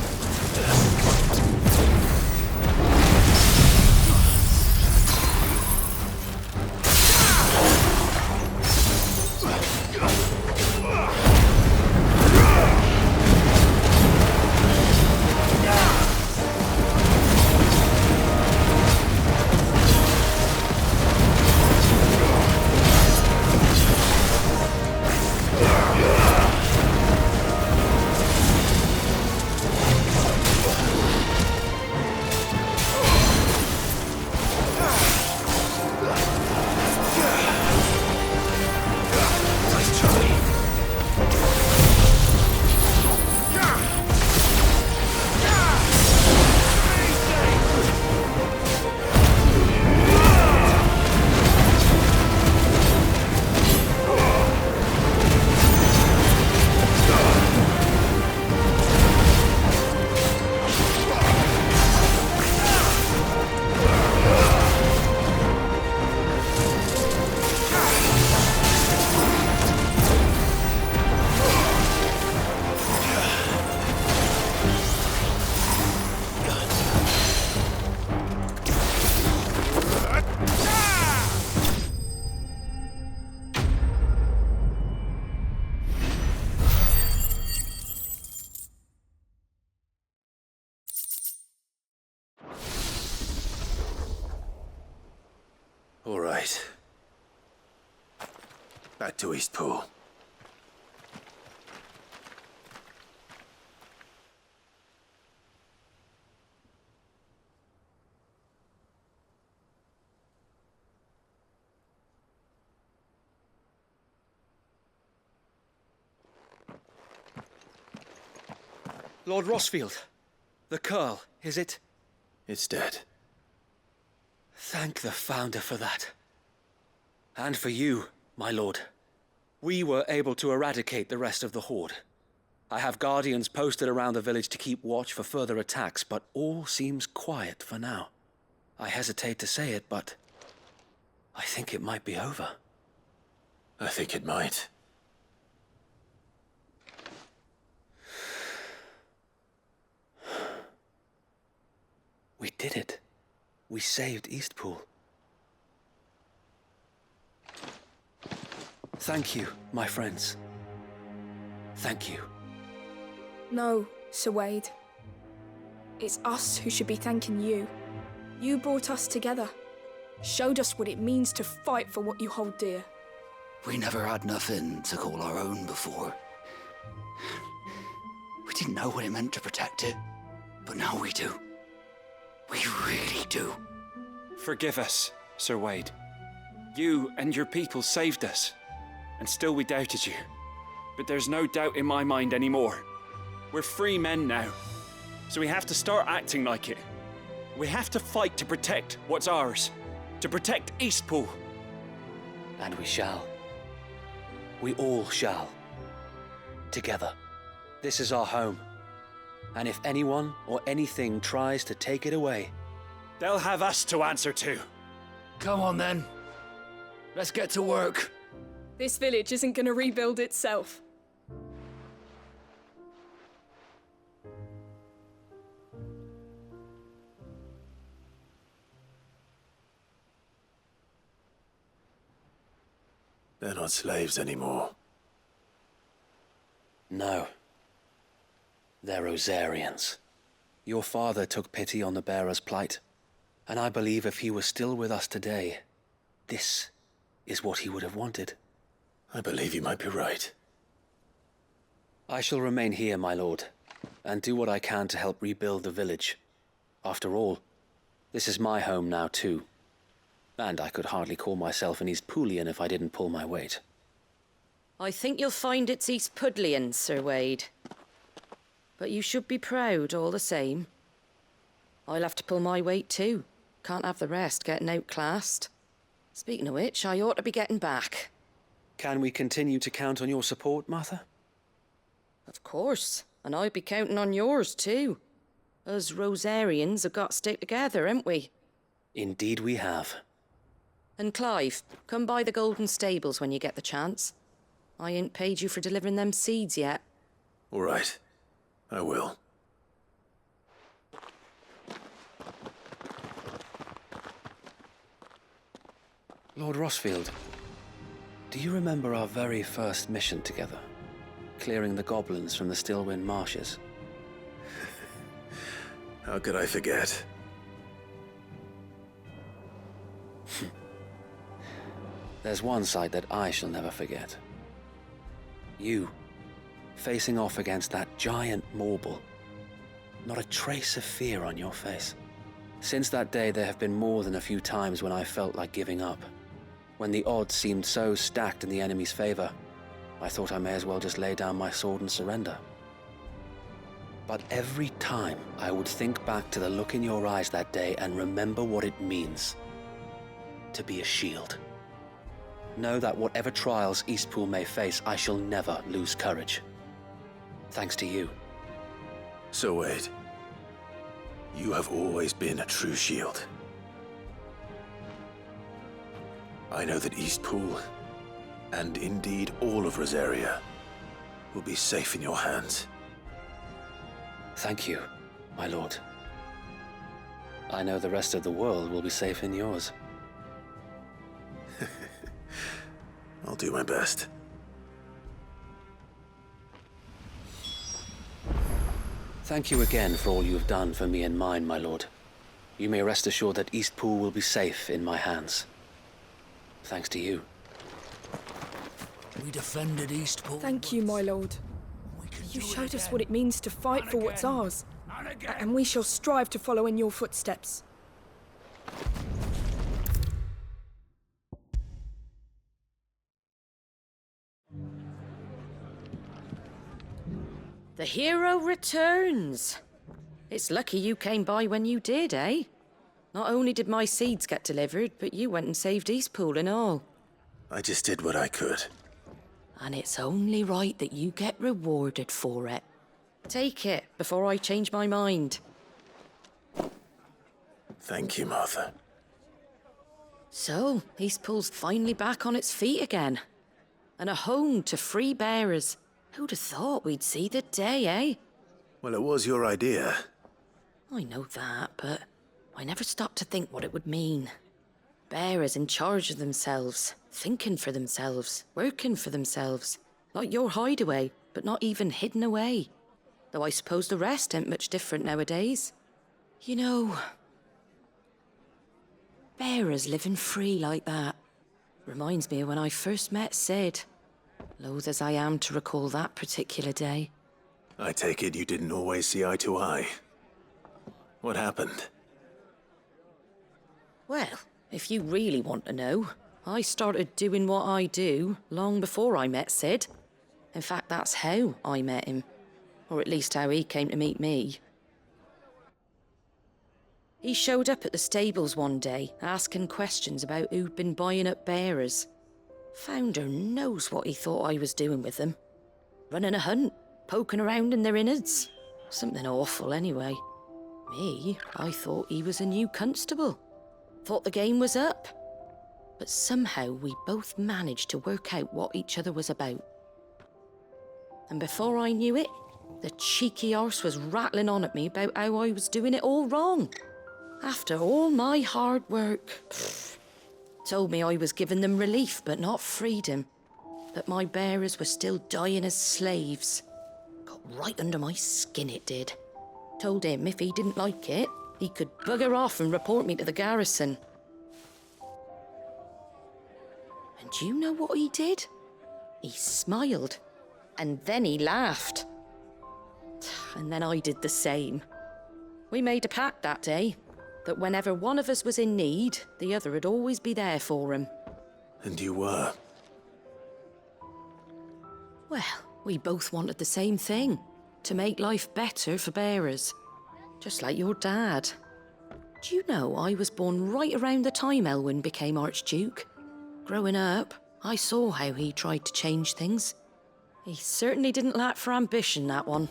All right. Back to Eastpool. Lord Rosfield, the Curl, is it? It's dead. Thank the Founder for that. And for you, my lord. We were able to eradicate the rest of the Horde. I have guardians posted around the village to keep watch for further attacks, but all seems quiet for now. I hesitate to say it, but I think it might be over. I think it might. We did it. We saved Eastpool. Thank you, my friends. Thank you. No, Sir Wade. It's us who should be thanking you. You brought us together. Showed us what it means to fight for what you hold dear. We never had nothing to call our own before. We didn't know what it meant to protect it, but now we do. We really do. Forgive us, Sir Wade. You and your people saved us, and still we doubted you. But there's no doubt in my mind anymore. We're free men now, so we have to start acting like it. We have to fight to protect what's ours, to protect Eastpool. And we shall. We all shall. Together. This is our home. And if anyone or anything tries to take it away, they'll have us to answer to. Come on then. Let's get to work. This village isn't gonna rebuild itself. They're not slaves anymore. no. They're Rosarians. Your father took pity on the bearer's plight, and I believe if he was still with us today, this is what he would have wanted. I believe you might be right. I shall remain here, my lord, and do what I can to help rebuild the village. After all, this is my home now too, and I could hardly call myself an Eastpoolian if I didn't pull my weight. I think you'll find it's Eastpudlian, Sir Wade. But you should be proud all the same. I'll have to pull my weight too. Can't have the rest getting outclassed. Speaking of which, I ought to be getting back. Can we continue to count on your support, Martha? Of course, and I'll be counting on yours too. Us Rosarians have got to stick together, haven't we? Indeed we have. And Clive, come by the Golden Stables when you get the chance. I ain't paid you for delivering them seeds yet. All right. I will. Lord Rosfield, do you remember our very first mission together? Clearing the goblins from the Stillwind Marshes? How could I forget? There's one sight that I shall never forget. You, facing off against that giant Morble. Not a trace of fear on your face. Since that day, there have been more than a few times when I felt like giving up. When the odds seemed so stacked in the enemy's favor, I thought I may as well just lay down my sword and surrender. But every time I would think back to the look in your eyes that day and remember what it means to be a shield. Know that whatever trials Eastpool may face, I shall never lose courage. Thanks to you. So Wade, you have always been a true shield. I know that Eastpool, and indeed all of Rosaria, will be safe in your hands. Thank you, my lord. I know the rest of the world will be safe in yours. I'll do my best. Thank you again for all you have done for me and mine, my lord. You may rest assured that Eastpool will be safe in my hands. Thanks to you. We defended Eastpool. Thank you, my lord. You showed us what it means to fight for what's ours, and we shall strive to follow in your footsteps. The hero returns. It's lucky you came by when you did, eh? Not only did my seeds get delivered, but you went and saved Eastpool and all. I just did what I could. And it's only right that you get rewarded for it. Take it before I change my mind. Thank you, Martha. So, Eastpool's finally back on its feet again. And a home to free bearers. Who'd have thought we'd see the day, eh? Well, it was your idea. I know that, but I never stopped to think what it would mean. Bearers in charge of themselves, thinking for themselves, working for themselves. Like your hideaway, but not even hidden away. Though I suppose the rest ain't much different nowadays. You know, bearers living free like that reminds me of when I first met Sid. Loath as I am to recall that particular day. I take it you didn't always see eye to eye. What happened? Well, if you really want to know, I started doing what I do long before I met Sid. In fact, that's how I met him. Or at least how he came to meet me. He showed up at the stables one day, asking questions about who'd been buying up bearers. Founder knows what he thought I was doing with them. Running a hunt, poking around in their innards. Something awful, anyway. Me, I thought he was a new constable. Thought the game was up. But somehow we both managed to work out what each other was about. And before I knew it, the cheeky arse was rattling on at me about how I was doing it all wrong. After all my hard work. Told me I was giving them relief, but not freedom. That my bearers were still dying as slaves. Got right under my skin, it did. Told him if he didn't like it, he could bugger off and report me to the garrison. And do you know what he did? He smiled. And then he laughed. And then I did the same. We made a pact that day, that whenever one of us was in need, the other would always be there for him. And you were? Well, we both wanted the same thing. To make life better for bearers. Just like your dad. Do you know I was born right around the time Elwyn became Archduke? Growing up, I saw how he tried to change things. He certainly didn't lack for ambition, that one.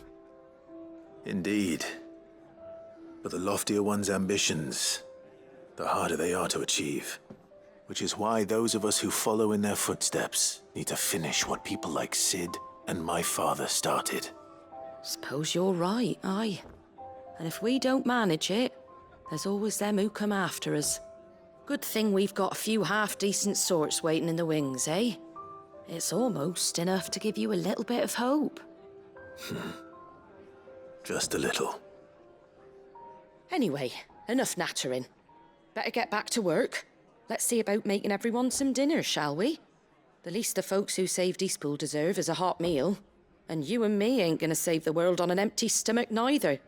Indeed. But the loftier one's ambitions, the harder they are to achieve. Which is why those of us who follow in their footsteps need to finish what people like Sid and my father started. Suppose you're right, aye. And if we don't manage it, there's always them who come after us. Good thing we've got a few half-decent sorts waiting in the wings, eh? It's almost enough to give you a little bit of hope. Just a little. Anyway, enough nattering. Better get back to work. Let's see about making everyone some dinner, shall we? The least the folks who saved Eastpool deserve is a hot meal. And you and me ain't gonna save the world on an empty stomach neither.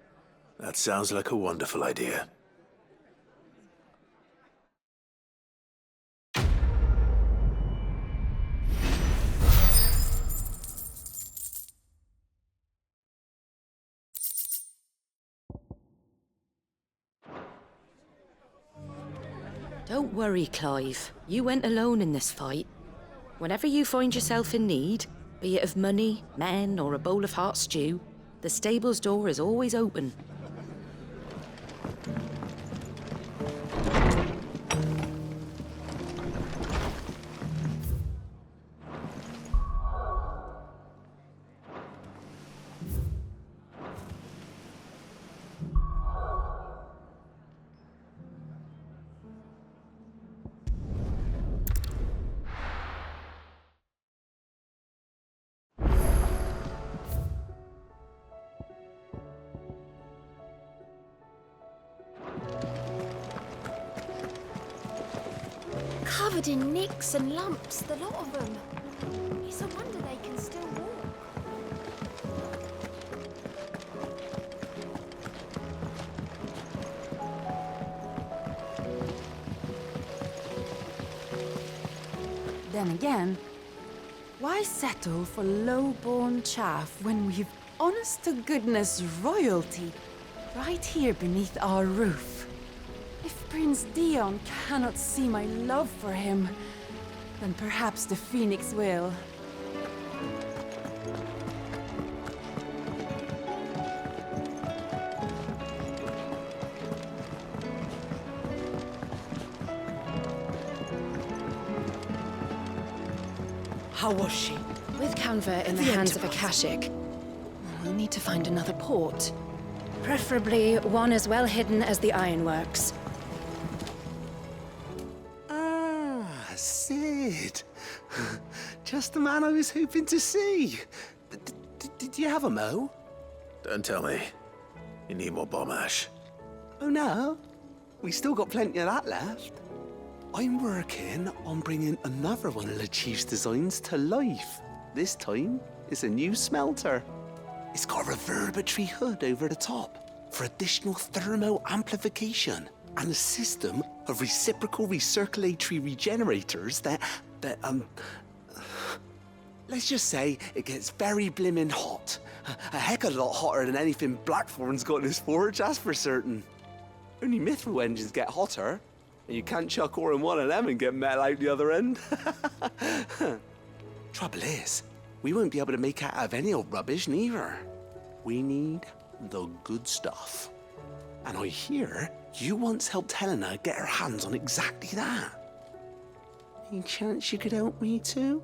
That sounds like a wonderful idea. Don't worry, Clive. You went alone in this fight. Whenever you find yourself in need, be it of money, men, or a bowl of hot stew, the stable's door is always open. Covered in nicks and lumps, the lot of them. It's a wonder they can still walk. Then again, why settle for low-born chaff when we've honest-to-goodness royalty right here beneath our roof? If Prince Dion cannot see my love for him, then perhaps the Phoenix will. How was she? With Canva in the hands of Akashic. We'll need to find another port. Preferably one as well hidden as the ironworks. Sid. Just the man I was hoping to see. Did you have a mo? Don't tell me. You need more bomb ash. Oh no, we still got plenty of that left. I'm working on bringing another one of the Chief's designs to life. This time, it's a new smelter. It's got a reverberatory hood over the top for additional thermo amplification and a system of reciprocal recirculatory regenerators that let's just say it gets very blimmin' hot. A heck of a lot hotter than anything Blackthorn's got in his forge, that's for certain. Only mithril engines get hotter, and you can't chuck ore in one of them and get metal out the other end. Trouble is, we won't be able to make out of any old rubbish neither. We need the good stuff. And I hear you once helped Helena get her hands on exactly that. Any chance you could help me too?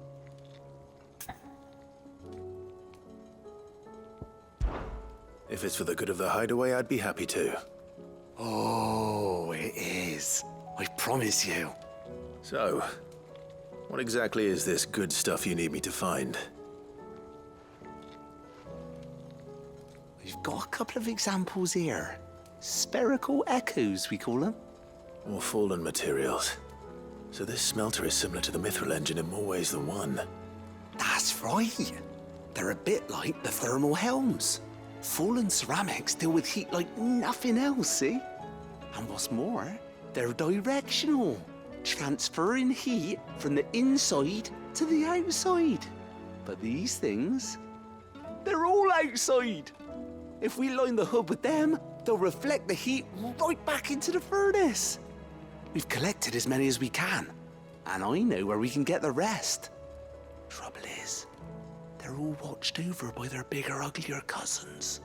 If it's for the good of the hideaway, I'd be happy to. Oh, it is. I promise you. So, what exactly is this good stuff you need me to find? We've got a couple of examples here. Spherical echoes, we call them. More fallen materials. So this smelter is similar to the mithril engine in more ways than one. That's right. They're a bit like the thermal helms. Fallen ceramics deal with heat like nothing else, see? And what's more, they're directional, transferring heat from the inside to the outside. But these things, they're all outside. If we line the hood with them, they'll reflect the heat right back into the furnace. We've collected as many as we can, and I know where we can get the rest. Trouble is, they're all watched over by their bigger, uglier cousins.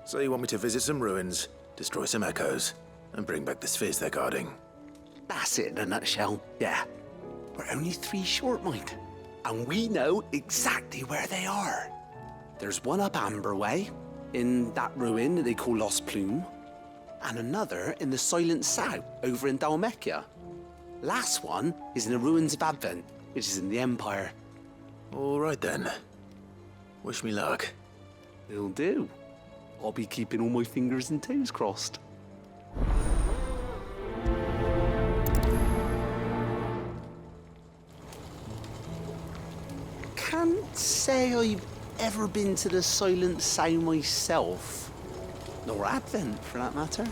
So you want me to visit some ruins, destroy some echoes, and bring back the spheres they're guarding? That's it in a nutshell, yeah. We're only 3 short, mind, and we know exactly where they are. There's one up Amber Way, in that ruin that they call Lost Plume, and another in the Silent South, over in Dalmekia. Last one is in the ruins of Advent, which is in the Empire. All right then. Wish me luck. Will do. I'll be keeping all my fingers and toes crossed. Can't say I've ever been to the Silent Sound myself. Nor Advent, for that matter.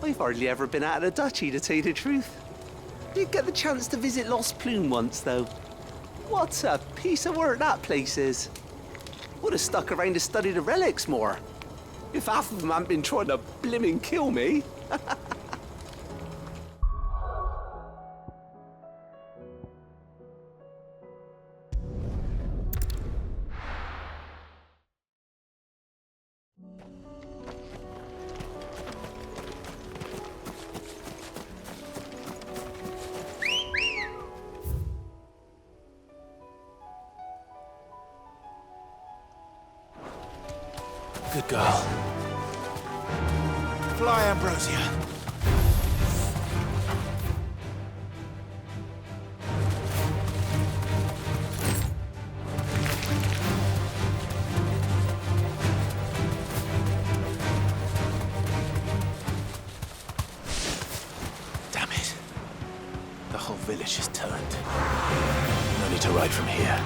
I've hardly ever been out of the duchy, to tell you the truth. Did get the chance to visit Lost Plume once, though. What a piece of work that place is. Would have stuck around to study the relics more. If half of them hadn't been trying to blimmin' kill me. Good girl. Fly, Ambrosia. Damn it. The whole village is turned. No need to ride from here.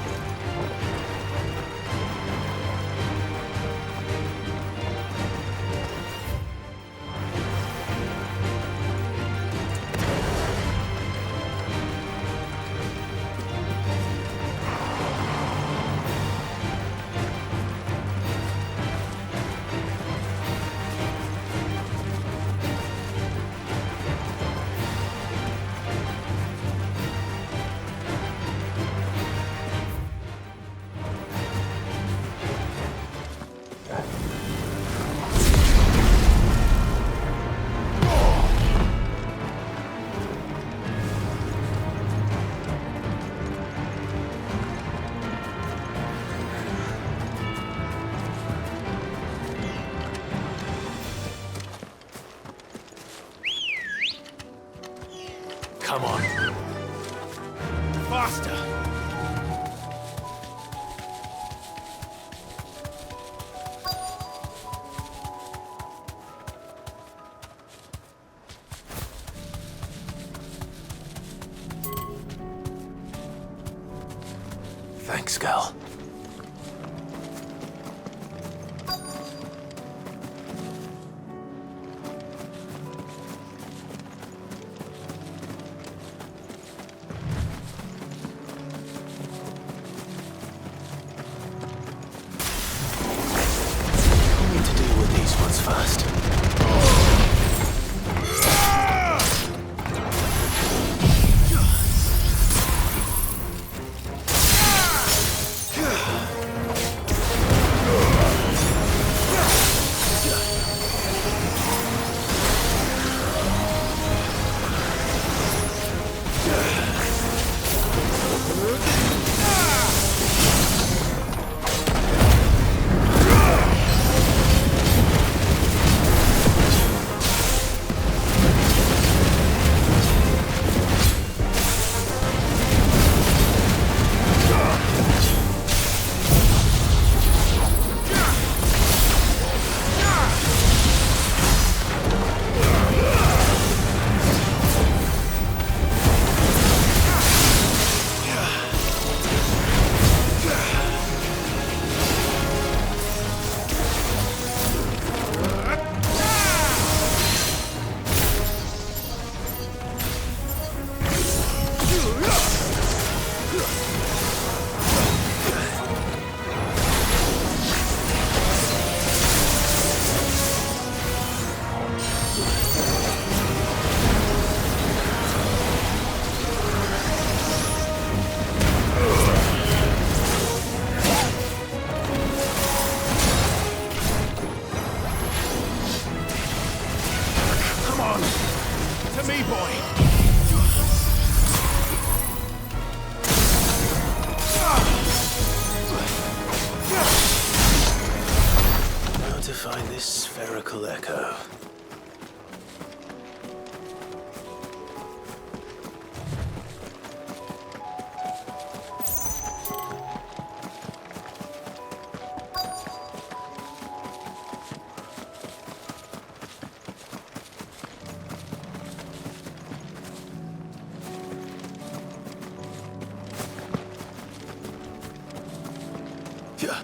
Thanks, Gal. We need to deal with these ones first. Find this spherical echo. Yeah.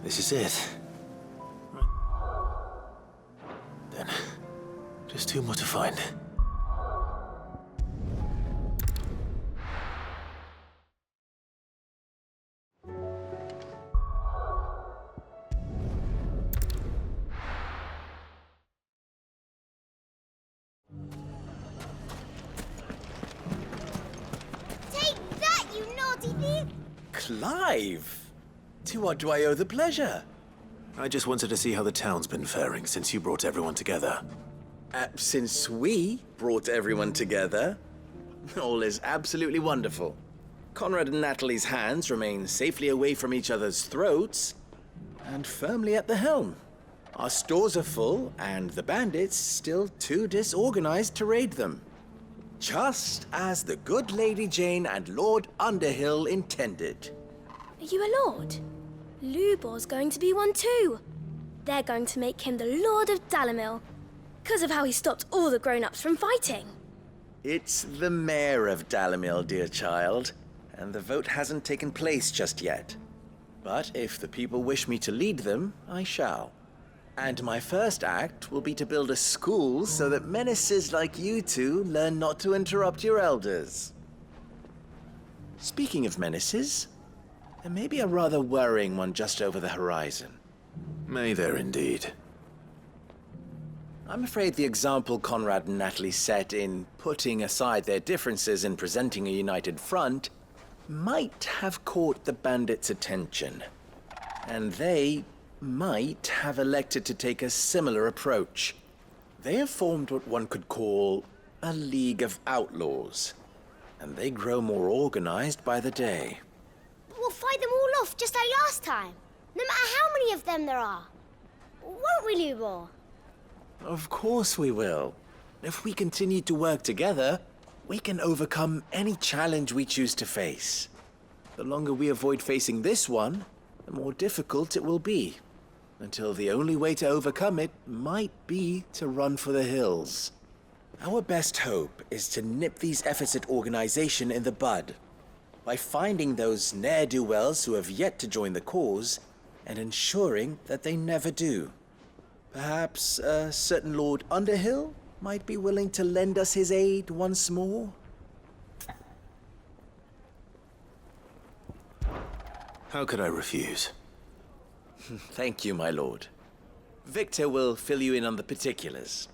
This is it. Right. Then, just two more to find. Take that, you naughty thief! Clive! To what do I owe the pleasure? I just wanted to see how the town's been faring since you brought everyone together. Since we brought everyone together, all is absolutely wonderful. Conrad and Natalie's hands remain safely away from each other's throats and firmly at the helm. Our stores are full, and the bandits still too disorganized to raid them. Just as the good Lady Jane and Lord Underhill intended. Are you a lord? Lubor's going to be one too. They're going to make him the Lord of Dalimil, because of how he stopped all the grown-ups from fighting. It's the mayor of Dalimil, dear child, and the vote hasn't taken place just yet. But if the people wish me to lead them, I shall. And my first act will be to build a school so that menaces like you two learn not to interrupt your elders. Speaking of menaces, there may be a rather worrying one just over the horizon. May there indeed. I'm afraid the example Conrad and Natalie set in putting aside their differences and presenting a united front might have caught the bandits' attention. And they might have elected to take a similar approach. They have formed what one could call a League of Outlaws, and they grow more organized by the day. We'll fight them all off just like last time, no matter how many of them there are. Won't we, Lubor? Of course we will. If we continue to work together, we can overcome any challenge we choose to face. The longer we avoid facing this one, the more difficult it will be. Until the only way to overcome it might be to run for the hills. Our best hope is to nip these efforts at organization in the bud by finding those ne'er-do-wells who have yet to join the cause and ensuring that they never do. Perhaps a certain Lord Underhill might be willing to lend us his aid once more? How could I refuse? Thank you, my lord. Victor will fill you in on the particulars.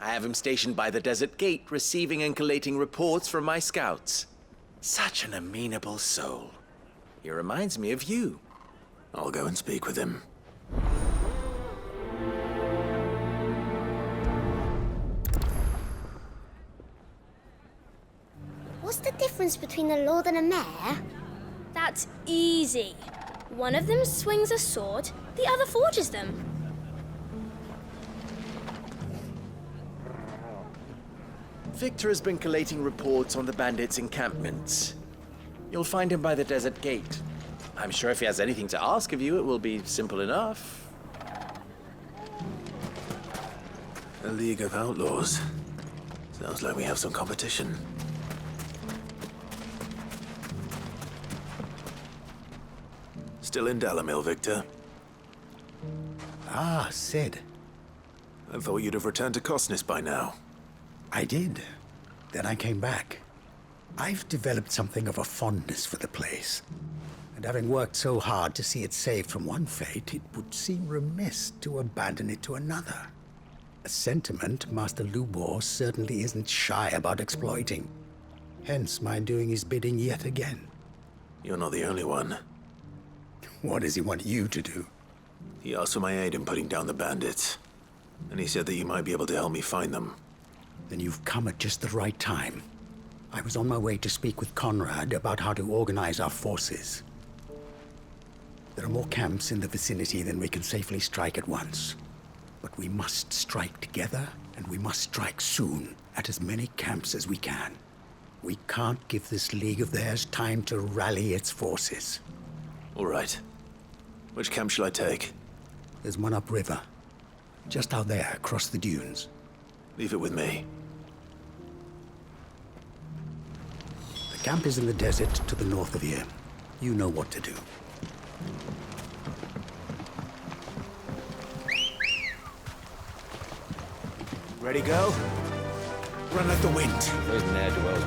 I have him stationed by the Desert Gate, receiving and collating reports from my scouts. Such an amenable soul. He reminds me of you. I'll go and speak with him. What's the difference between a lord and a mayor? That's easy. One of them swings a sword, the other forges them. Victor has been collating reports on the bandits' encampments. You'll find him by the Desert Gate. I'm sure if he has anything to ask of you, it will be simple enough. A League of Outlaws. Sounds like we have some competition. Still in Dalimil, Victor? Ah, Cid. I thought you'd have returned to Cosnis by now. I did. Then I came back. I've developed something of a fondness for the place. And having worked so hard to see it saved from one fate, it would seem remiss to abandon it to another. A sentiment Master Lubor certainly isn't shy about exploiting. Hence my doing his bidding yet again. You're not the only one. What does he want you to do? He asked for my aid in putting down the bandits. And he said that you might be able to help me find them. Then you've come at just the right time. I was on my way to speak with Conrad about how to organize our forces. There are more camps in the vicinity than we can safely strike at once. But we must strike together, and we must strike soon at as many camps as we can. We can't give this league of theirs time to rally its forces. All right. Which camp shall I take? There's one upriver. Just out there, across the dunes. Leave it with me. The camp is in the desert to the north of here. You know what to do. Ready, go? Run like the wind. Those ne'er-do-wells.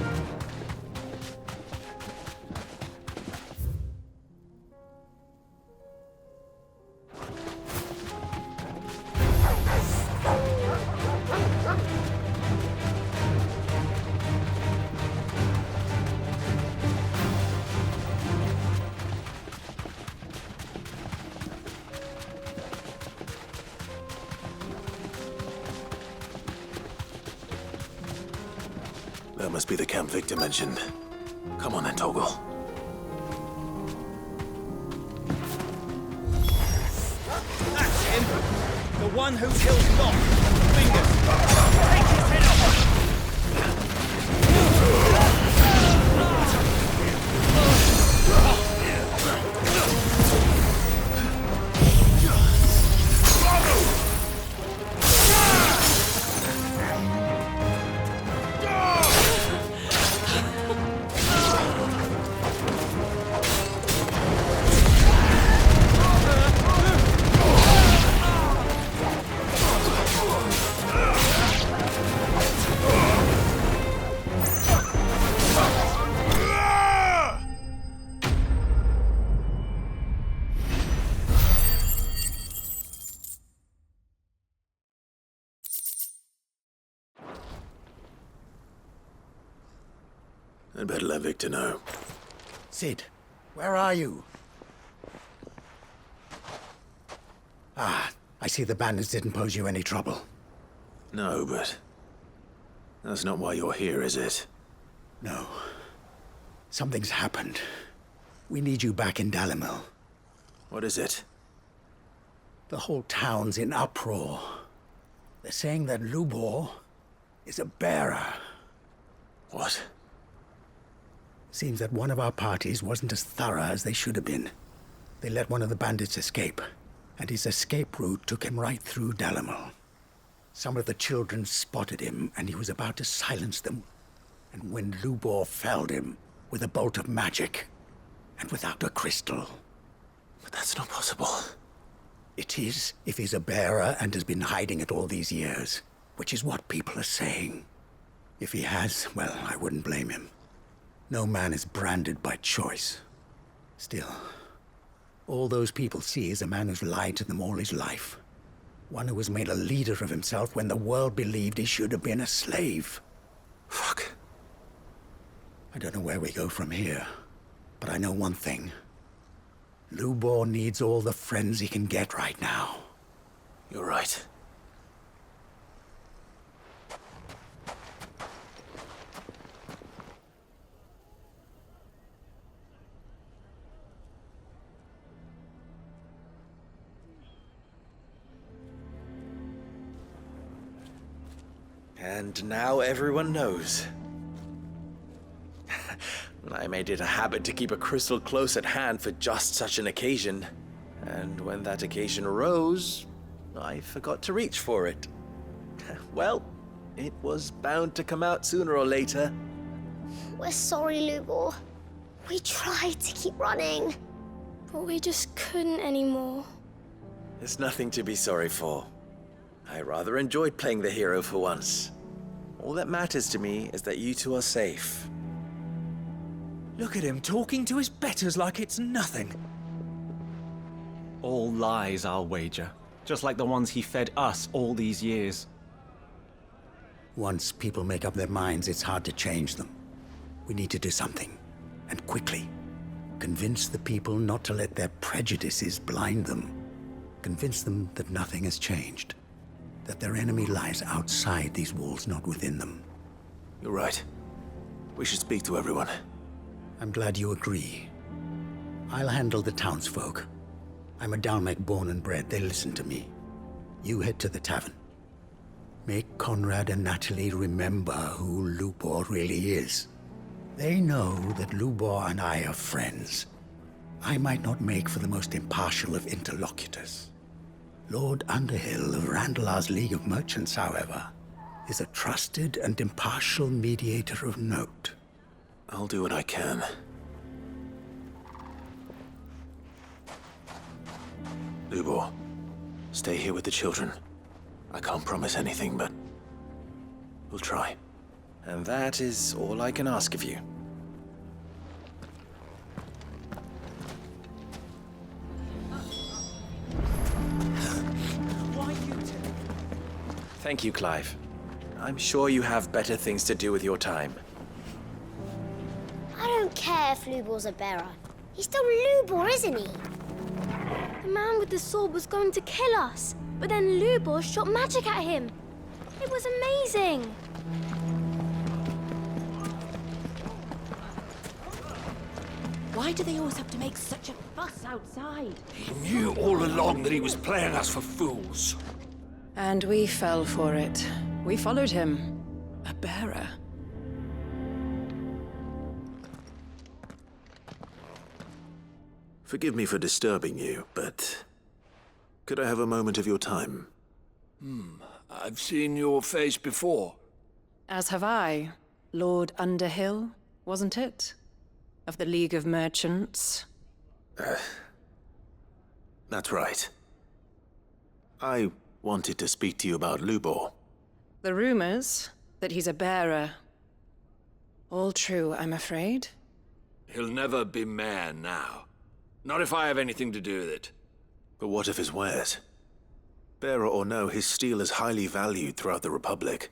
That must be the camp Victor mentioned. Come on then, Toggle. That's him! The one who kills not! Fingers! Take his head off! I'd better let Victor know. Cid, where are you? Ah, I see the bandits didn't pose you any trouble. No, but that's not why you're here, is it? No. Something's happened. We need you back in Dalimil. What is it? The whole town's in uproar. They're saying that Lubor is a bearer. What? Seems that one of our parties wasn't as thorough as they should have been. They let one of the bandits escape, and his escape route took him right through Dalimil. Some of the children spotted him, and he was about to silence them. And when Lubor felled him with a bolt of magic, and without a crystal. But that's not possible. It is, if he's a bearer and has been hiding it all these years, which is what people are saying. If he has, well, I wouldn't blame him. No man is branded by choice. Still, all those people see is a man who's lied to them all his life. One who was made a leader of himself when the world believed he should have been a slave. Fuck. I don't know where we go from here, but I know one thing. Lubor needs all the friends he can get right now. You're right. And now everyone knows. I made it a habit to keep a crystal close at hand for just such an occasion. And when that occasion arose, I forgot to reach for it. Well, it was bound to come out sooner or later. We're sorry, Lubor. We tried to keep running, but we just couldn't anymore. There's nothing to be sorry for. I rather enjoyed playing the hero for once. All that matters to me is that you two are safe. Look at him talking to his betters like it's nothing. All lies, I'll wager. Just like the ones he fed us all these years. Once people make up their minds, it's hard to change them. We need to do something, and quickly. Convince the people not to let their prejudices blind them. Convince them that nothing has changed. That their enemy lies outside these walls, not within them. You're right. We should speak to everyone. I'm glad you agree. I'll handle the townsfolk. I'm a Dalmec born and bred. They listen to me. You head to the tavern. Make Conrad and Natalie remember who Lubor really is. They know that Lubor and I are friends. I might not make for the most impartial of interlocutors. Lord Underhill of Randalar's League of Merchants, however, is a trusted and impartial mediator of note. I'll do what I can. Lubor, stay here with the children. I can't promise anything, but we'll try. And that is all I can ask of you. Thank you, Clive. I'm sure you have better things to do with your time. I don't care if Lubor's a bearer. He's still Lubor, isn't he? The man with the sword was going to kill us, but then Lubor shot magic at him. It was amazing. Why do they always have to make such a fuss outside? He knew all along that he was playing us for fools. And we fell for it. We followed him. A bearer. Forgive me for disturbing you, but could I have a moment of your time? I've seen your face before. As have I. Lord Underhill, wasn't it? Of the League of Merchants. That's right. I wanted to speak to you about Lubor. The rumors that he's a bearer. All true, I'm afraid. He'll never be mayor now. Not if I have anything to do with it. But what of his wares? Bearer or no, his steel is highly valued throughout the Republic.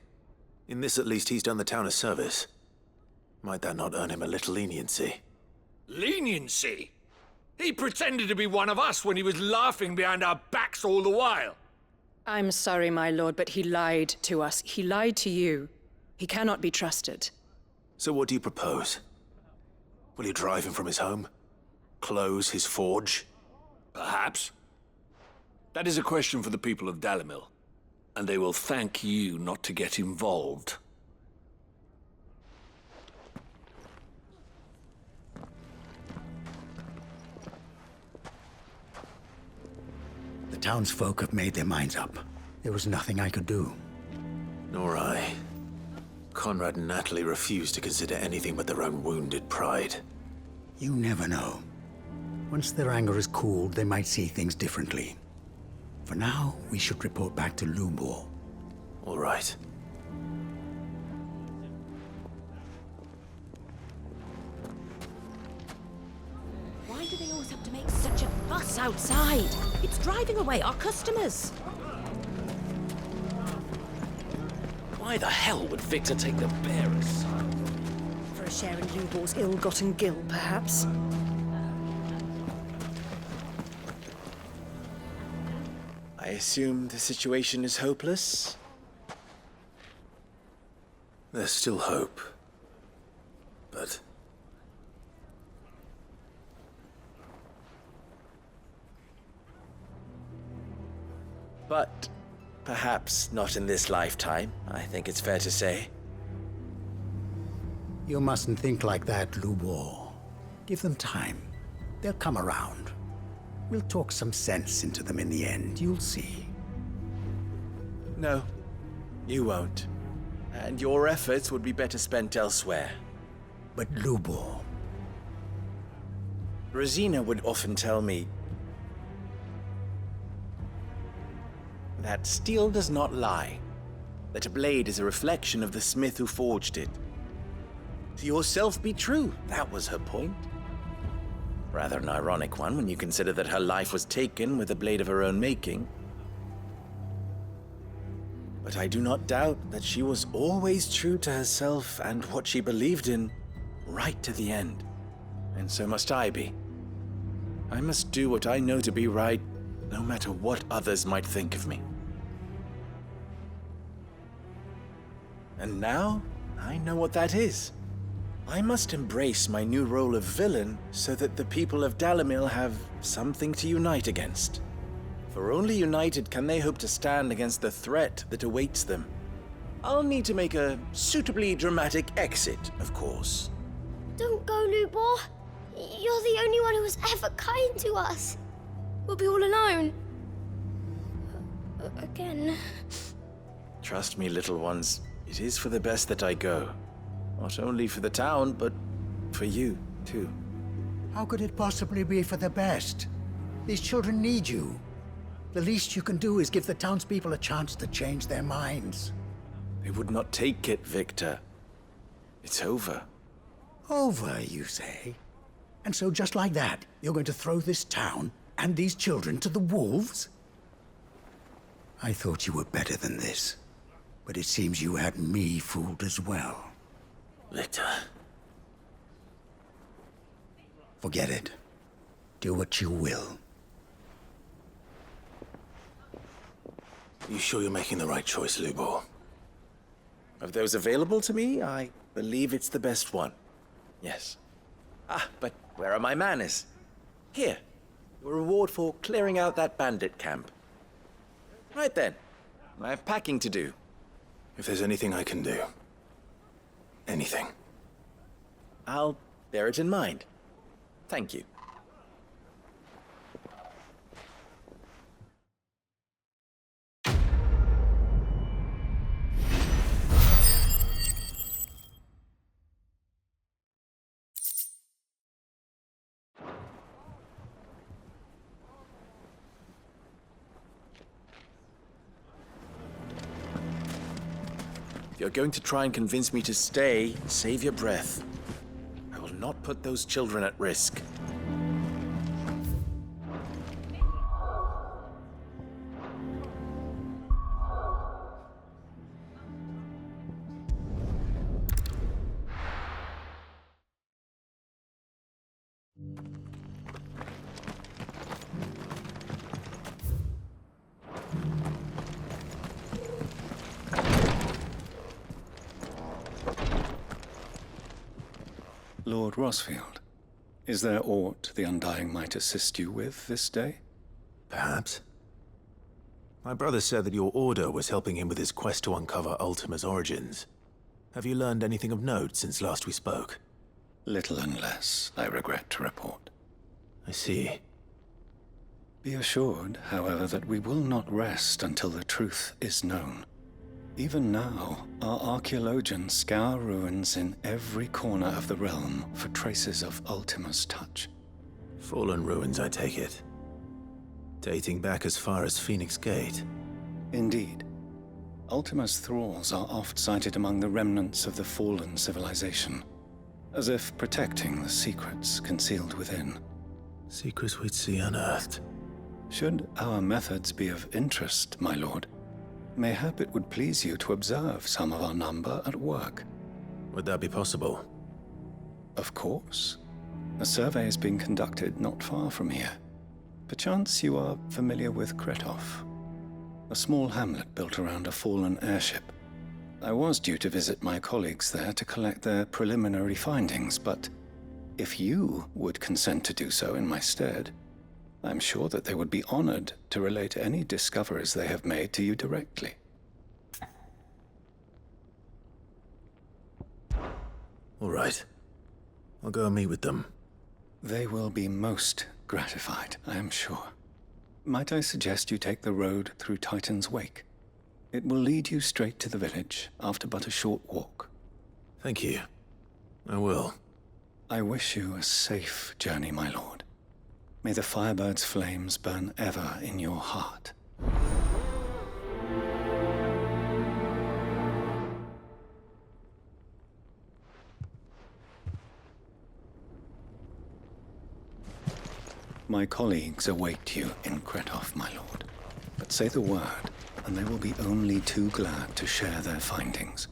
In this at least, he's done the town a service. Might that not earn him a little leniency? Leniency? He pretended to be one of us when he was laughing behind our backs all the while. I'm sorry, my lord, but he lied to us. He lied to you. He cannot be trusted. So what do you propose? Will you drive him from his home? Close his forge? Perhaps. That is a question for the people of Dalimil. and they will thank you not to get involved. The townsfolk have made their minds up. There was nothing I could do. Nor I. Conrad and Natalie refused to consider anything but their own wounded pride. You never know. Once their anger is cooled, they might see things differently. For now, we should report back to Lubor. All right. Why do they always have to make such a fuss outside? It's driving away our customers. Why the hell would Victor take the bearer's side? For a share in Lubor's ill-gotten gil, perhaps. I assume the situation is hopeless? There's still hope. But... But perhaps not in this lifetime, I think it's fair to say. You mustn't think like that, Lubor. Give them time. They'll come around. We'll talk some sense into them in the end, you'll see. No, you won't. And your efforts would be better spent elsewhere. But Lubor... Rosina would often tell me that steel does not lie, that a blade is a reflection of the smith who forged it. To yourself be true, that was her point. Rather an ironic one when you consider that her life was taken with a blade of her own making. But I do not doubt that she was always true to herself and what she believed in, right to the end. And so must I be. I must do what I know to be right, no matter what others might think of me. And now, I know what that is. I must embrace my new role of villain so that the people of Dalimil have something to unite against. For only united can they hope to stand against the threat that awaits them. I'll need to make a suitably dramatic exit, of course. Don't go, Lubor. You're the only one who was ever kind to us. We'll be all alone. Again. Trust me, little ones. It is for the best that I go. Not only for the town, but for you, too. How could it possibly be for the best? These children need you. The least you can do is give the townspeople a chance to change their minds. They would not take it, Victor. It's over. Over, you say? And so just like that, you're going to throw this town and these children to the wolves? I thought you were better than this. But it seems you had me fooled as well. Victor. Forget it. Do what you will. You sure you're making the right choice, Lubor? Of those available to me, I believe it's the best one. Yes. Ah, but where are my manners? Here. Your reward for clearing out that bandit camp. Right then. I have packing to do. If there's anything I can do. Anything. I'll bear it in mind. Thank you. If you're going to try and convince me to stay, save your breath. I will not put those children at risk. Lord Rosfield, is there aught the Undying might assist you with this day? Perhaps. My brother said that your order was helping him with his quest to uncover Ultima's origins. Have you learned anything of note since last we spoke? Little unless, I regret to report. I see. Be assured, however, that we will not rest until the truth is known. Even now, our archaeologians scour ruins in every corner of the realm for traces of Ultima's touch. Fallen ruins, I take it. Dating back as far as Phoenix Gate. Indeed. Ultima's thralls are oft sighted among the remnants of the fallen civilization, as if protecting the secrets concealed within. Secrets we'd see unearthed. Should our methods be of interest, my lord, mayhap it would please you to observe some of our number at work. Would that be possible? Of course. A survey is being conducted not far from here. Perchance you are familiar with Kretov, a small hamlet built around a fallen airship. I was due to visit my colleagues there to collect their preliminary findings, but if you would consent to do so in my stead, I'm sure that they would be honored to relate any discoveries they have made to you directly. All right. I'll go and meet with them. They will be most gratified, I am sure. Might I suggest you take the road through Titan's Wake? It will lead you straight to the village after but a short walk. Thank you. I will. I wish you a safe journey, my lord. May the Firebird's flames burn ever in your heart. My colleagues await you in Kretov, my lord. But say the word, and they will be only too glad to share their findings.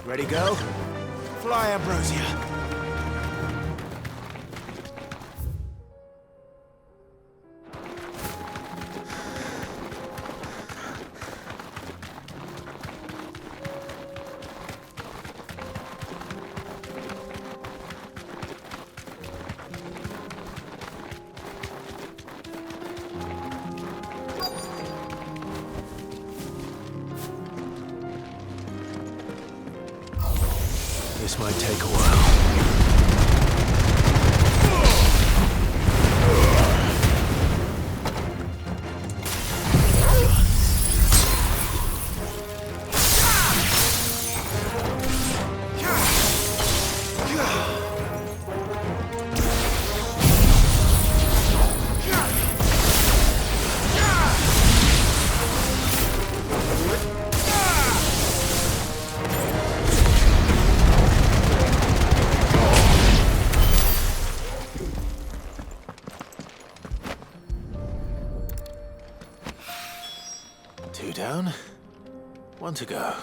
Ready, go? Fly, Ambrosia. This might take a while. Two down, one to go.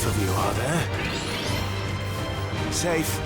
enough of you, are there? Safe.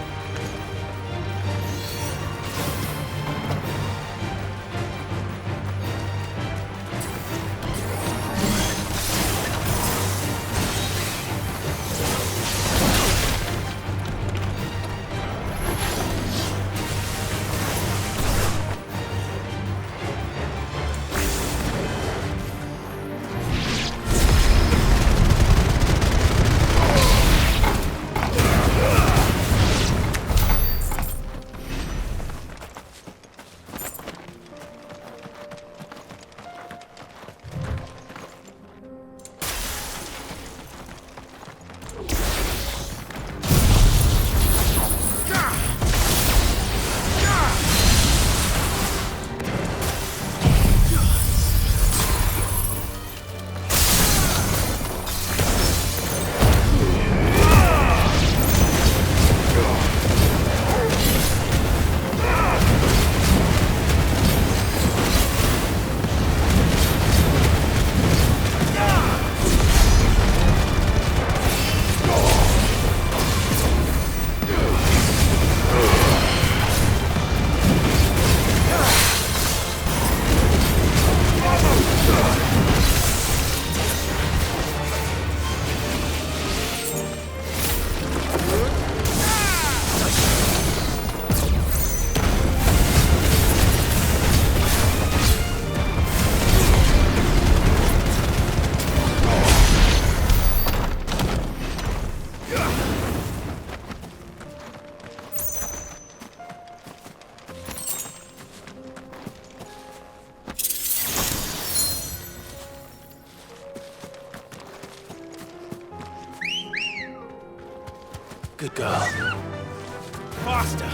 Good girl. Faster!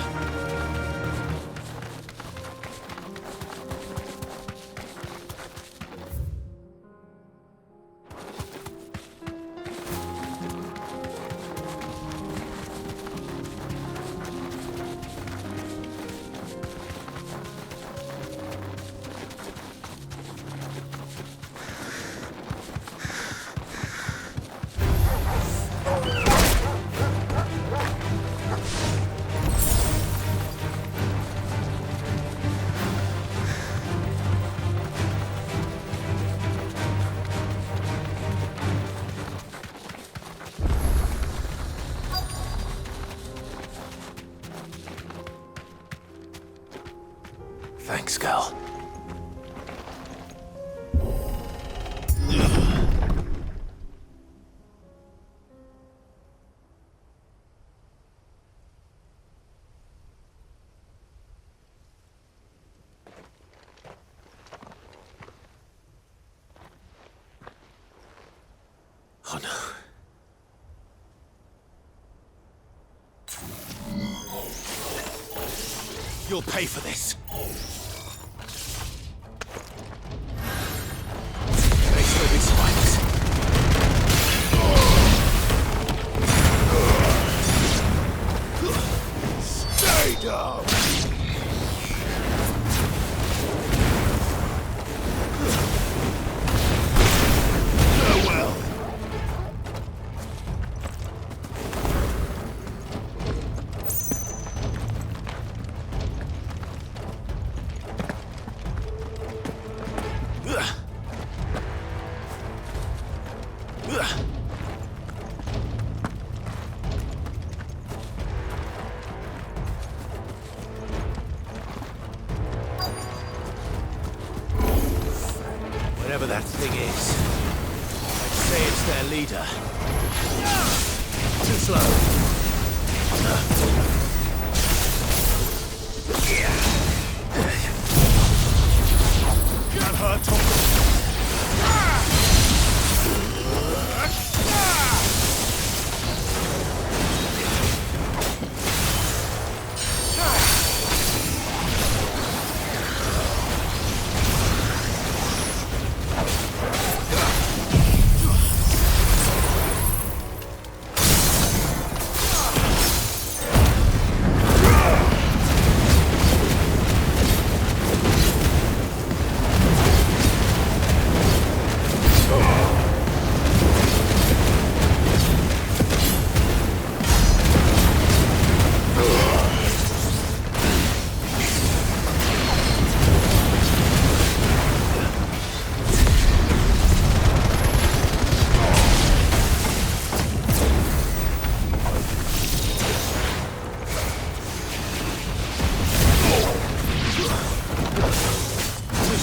Thanks, girl. Oh no. You'll pay for this. Face the big spikes. Stay down. Farewell. Whatever that thing is, I'd say it's their leader. Too slow. Got her, Tom.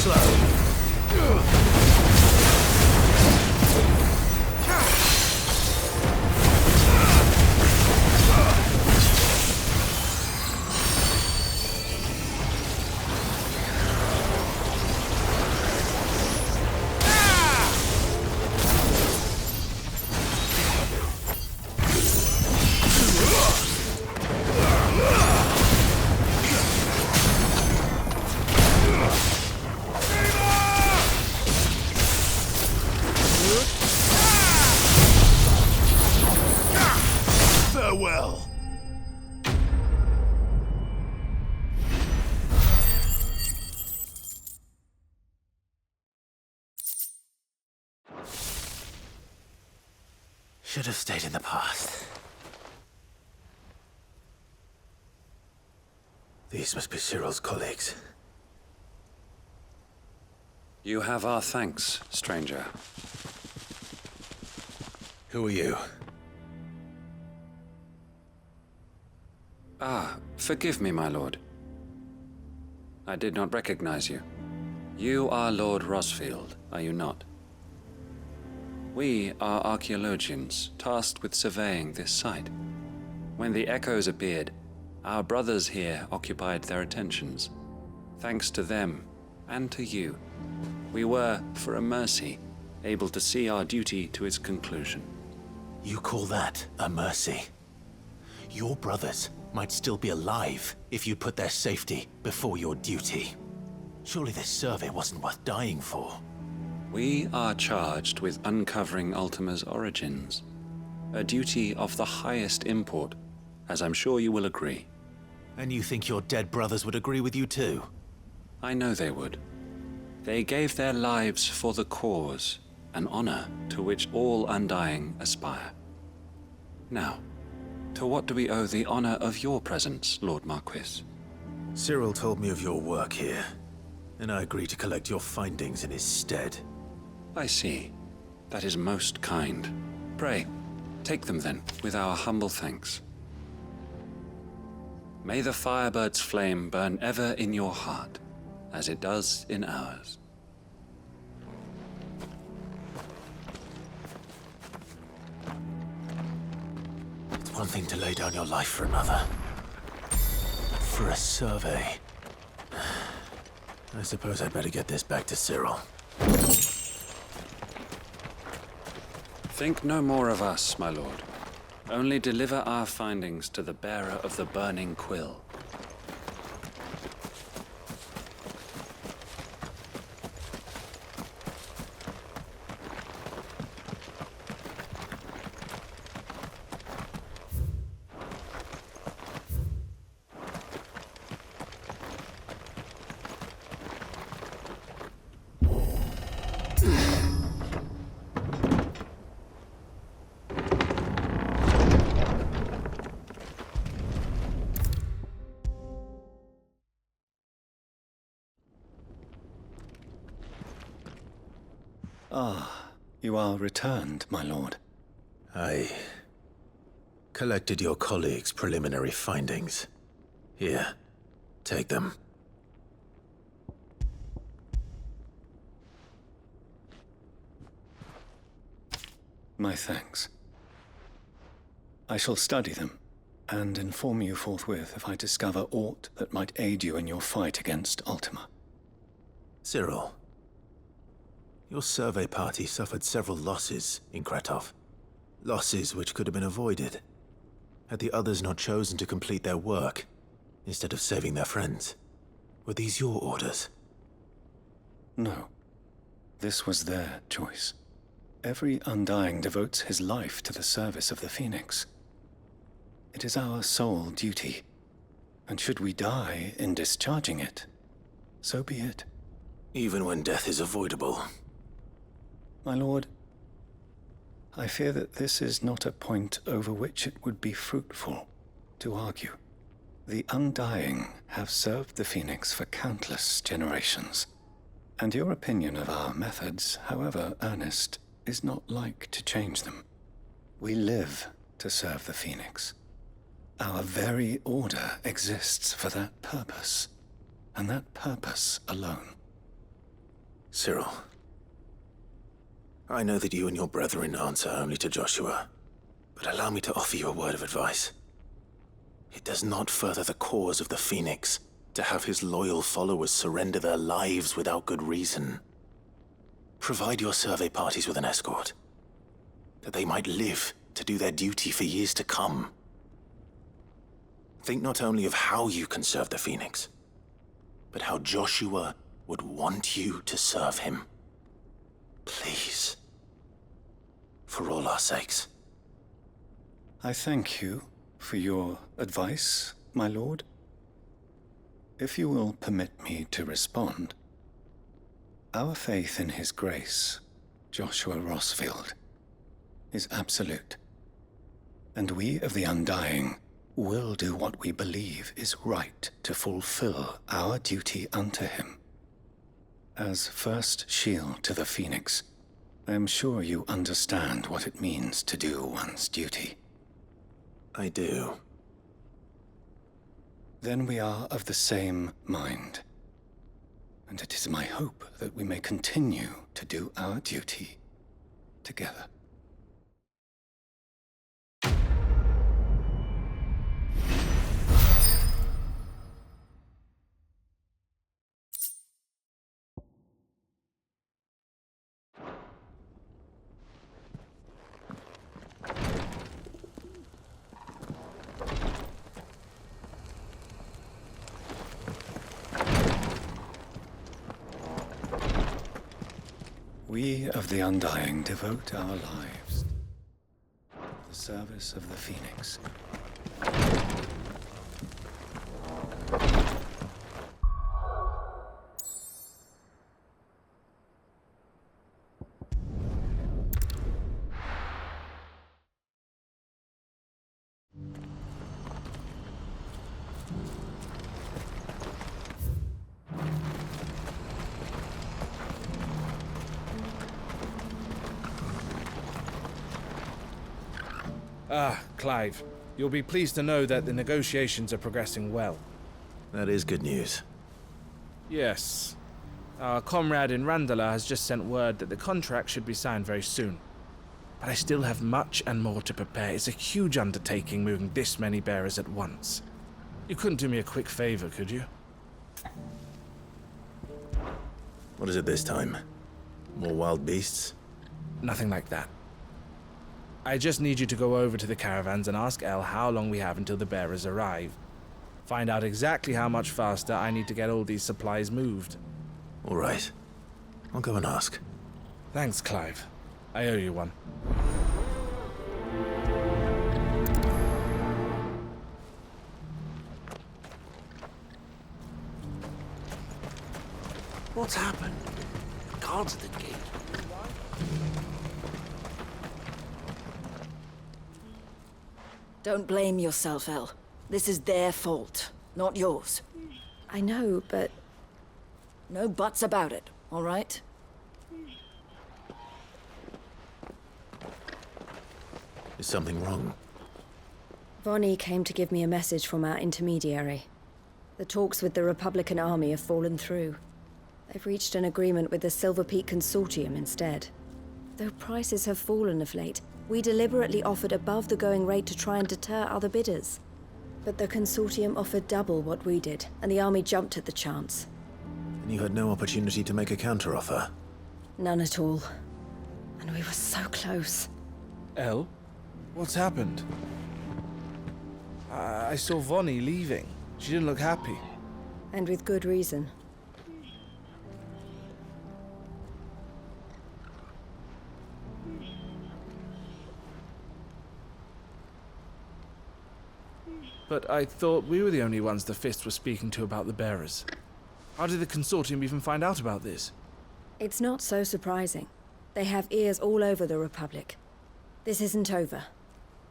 slow. Farewell. Should have stayed in the past. These must be Cyril's colleagues. You have our thanks, stranger. Who are you? Ah, forgive me, my lord. I did not recognize you. You are Lord Rosfield, are you not? We are archaeologians, tasked with surveying this site. When the echoes appeared, our brothers here occupied their attentions. Thanks to them, and to you, we were, for a mercy, able to see our duty to its conclusion. You call that a mercy? Your brothers might still be alive if you put their safety before your duty. Surely this survey wasn't worth dying for. We are charged with uncovering Ultima's origins. A duty of the highest import, as I'm sure you will agree. And you think your dead brothers would agree with you too? I know they would. They gave their lives for the cause, an honor to which all Undying aspire. Now, to what do we owe the honor of your presence, Lord Marquis? Cyril told me of your work here, and I agreed to collect your findings in his stead. I see. That is most kind. Pray, take them then, with our humble thanks. May the Firebird's flame burn ever in your heart, as it does in ours. It's one thing to lay down your life for another. But for a survey... I suppose I'd better get this back to Cyril. Think no more of us, my lord. Only deliver our findings to the bearer of the burning quill. Ah, you are returned, my lord. I collected your colleagues' preliminary findings. Here, take them. My thanks. I shall study them, and inform you forthwith if I discover aught that might aid you in your fight against Ultima. Cyril, your survey party suffered several losses in Kretov. Losses which could have been avoided, had the others not chosen to complete their work, instead of saving their friends. Were these your orders? No. This was their choice. Every Undying devotes his life to the service of the Phoenix. It is our sole duty, and should we die in discharging it, so be it. Even when death is avoidable. My lord, I fear that this is not a point over which it would be fruitful to argue. The Undying have served the Phoenix for countless generations, and your opinion of our methods, however earnest, is not like to change them. We live to serve the Phoenix. Our very order exists for that purpose, and that purpose alone. Cyril, I know that you and your brethren answer only to Joshua, but allow me to offer you a word of advice. It does not further the cause of the Phoenix to have his loyal followers surrender their lives without good reason. Provide your survey parties with an escort, that they might live to do their duty for years to come. Think not only of how you can serve the Phoenix, but how Joshua would want you to serve him. Please. For all our sakes. I thank you for your advice, my lord. If you will permit me to respond, our faith in his grace, Joshua Rossfield, is absolute. And we of the Undying will do what we believe is right to fulfill our duty unto him. As first shield to the Phoenix, I am sure you understand what it means to do one's duty. I do. Then we are of the same mind. And it is my hope that we may continue to do our duty together. We of the Undying devote our lives to the service of the Phoenix. Clive, you'll be pleased to know that the negotiations are progressing well. That is good news. Yes. Our comrade in Randalar has just sent word that the contract should be signed very soon. But I still have much and more to prepare. It's a huge undertaking moving this many bearers at once. You couldn't do me a quick favor, could you? What is it this time? More wild beasts? Nothing like that. I just need you to go over to the caravans and ask El how long we have until the bearers arrive. Find out exactly how much faster I need to get all these supplies moved. All right. I'll go and ask. Thanks, Clive. I owe you one. What's happened? Guards at the gate. Don't blame yourself, El. This is their fault, not yours. I know, but... No buts about it, all right? Is something wrong? Vonnie came to give me a message from our intermediary. The talks with the Republican Army have fallen through. They've reached an agreement with the Silver Peak Consortium instead. Though prices have fallen of late, we deliberately offered above the going rate to try and deter other bidders. But the Consortium offered double what we did, and the Army jumped at the chance. And you had no opportunity to make a counteroffer? None at all. And we were so close. El? What's happened? I saw Vonnie leaving. She didn't look happy. And with good reason. But I thought we were the only ones the Fist was speaking to about the bearers. How did the Consortium even find out about this? It's not so surprising. They have ears all over the Republic. This isn't over.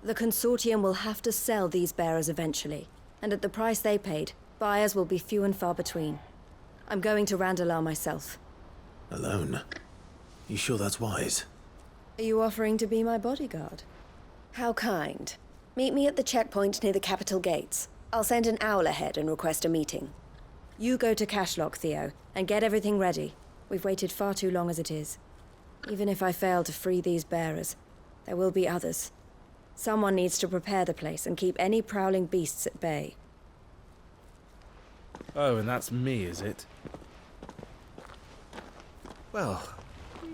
The Consortium will have to sell these bearers eventually, and at the price they paid, buyers will be few and far between. I'm going to Randalar myself. Alone? You sure that's wise? Are you offering to be my bodyguard? How kind. Meet me at the checkpoint near the capital gates. I'll send an owl ahead and request a meeting. You go to Cashlock, Theo, and get everything ready. We've waited far too long as it is. Even if I fail to free these bearers, there will be others. Someone needs to prepare the place and keep any prowling beasts at bay. Oh, and that's me, is it? Well,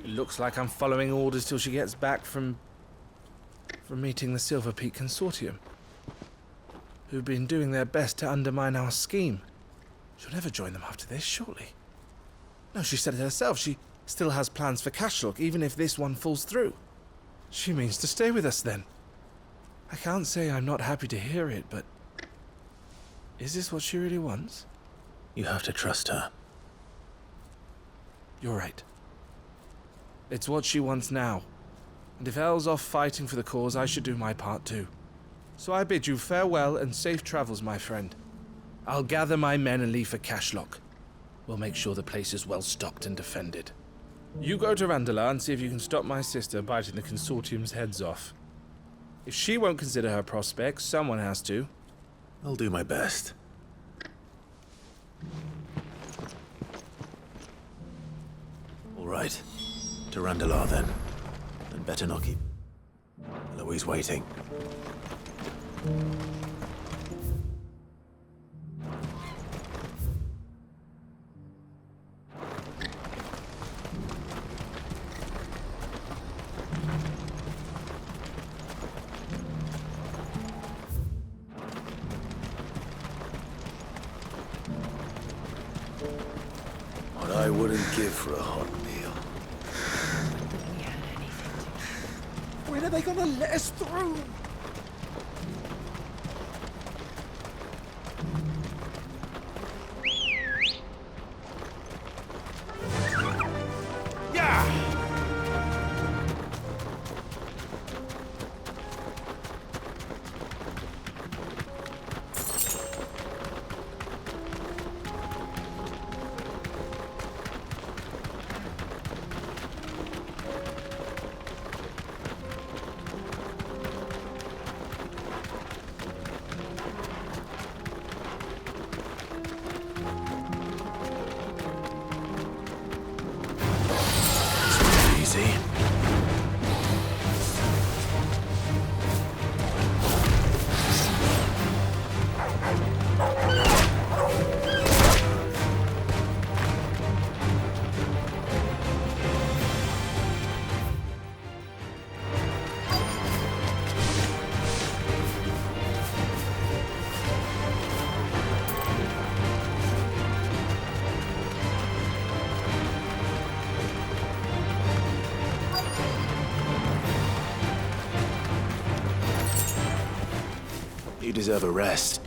it looks like I'm following orders till she gets back from meeting the Silver Peak Consortium, who've been doing their best to undermine our scheme. She'll never join them after this, surely. No, she said it herself. She still has plans for Cashlock, even if this one falls through. She means to stay with us, then. I can't say I'm not happy to hear it, but... is this what she really wants? You have to trust her. You're right. It's what she wants now. And if Elle's off fighting for the cause, I should do my part too. So I bid you farewell and safe travels, my friend. I'll gather my men and leave for Cashlock. We'll make sure the place is well stocked and defended. You go to Randalar and see if you can stop my sister biting the Consortium's heads off. If she won't consider her prospects, someone has to. I'll do my best. All right. To Randalar, then. And better not keep Eloise waiting. What I wouldn't give for a hot meal. When are they gonna let us through? You deserve a rest.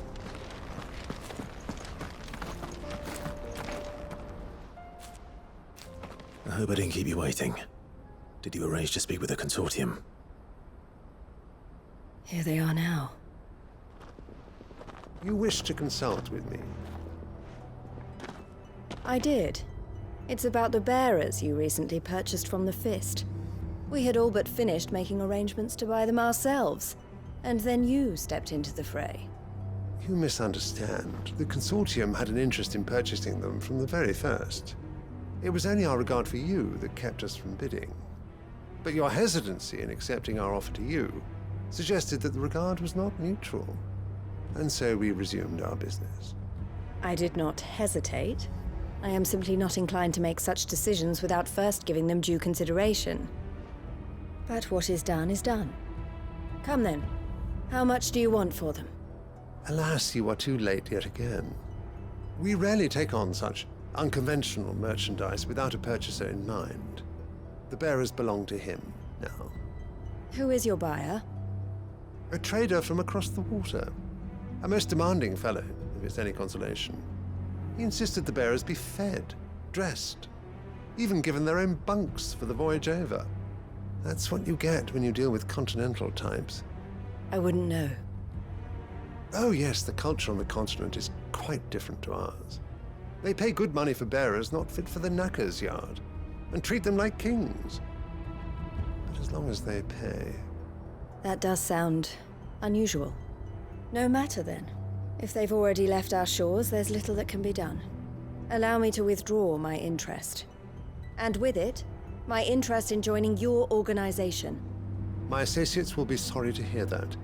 I hope I didn't keep you waiting. Did you arrange to speak with the Consortium? Here they are now. You wish to consult with me? I did. It's about the bearers you recently purchased from the Fist. We had all but finished making arrangements to buy them ourselves. And then you stepped into the fray. You misunderstand. The Consortium had an interest in purchasing them from the very first. It was only our regard for you that kept us from bidding. But your hesitancy in accepting our offer to you suggested that the regard was not mutual. And so we resumed our business. I did not hesitate. I am simply not inclined to make such decisions without first giving them due consideration. But what is done is done. Come then. How much do you want for them? Alas, you are too late yet again. We rarely take on such unconventional merchandise without a purchaser in mind. The bearers belong to him now. Who is your buyer? A trader from across the water. A most demanding fellow, if it's any consolation. He insisted the bearers be fed, dressed, even given their own bunks for the voyage over. That's what you get when you deal with continental types. I wouldn't know. Oh yes, the culture on the continent is quite different to ours. They pay good money for bearers not fit for the knacker's yard, and treat them like kings. But as long as they pay... That does sound unusual. No matter then. If they've already left our shores, there's little that can be done. Allow me to withdraw my interest. And with it, my interest in joining your organization. My associates will be sorry to hear that.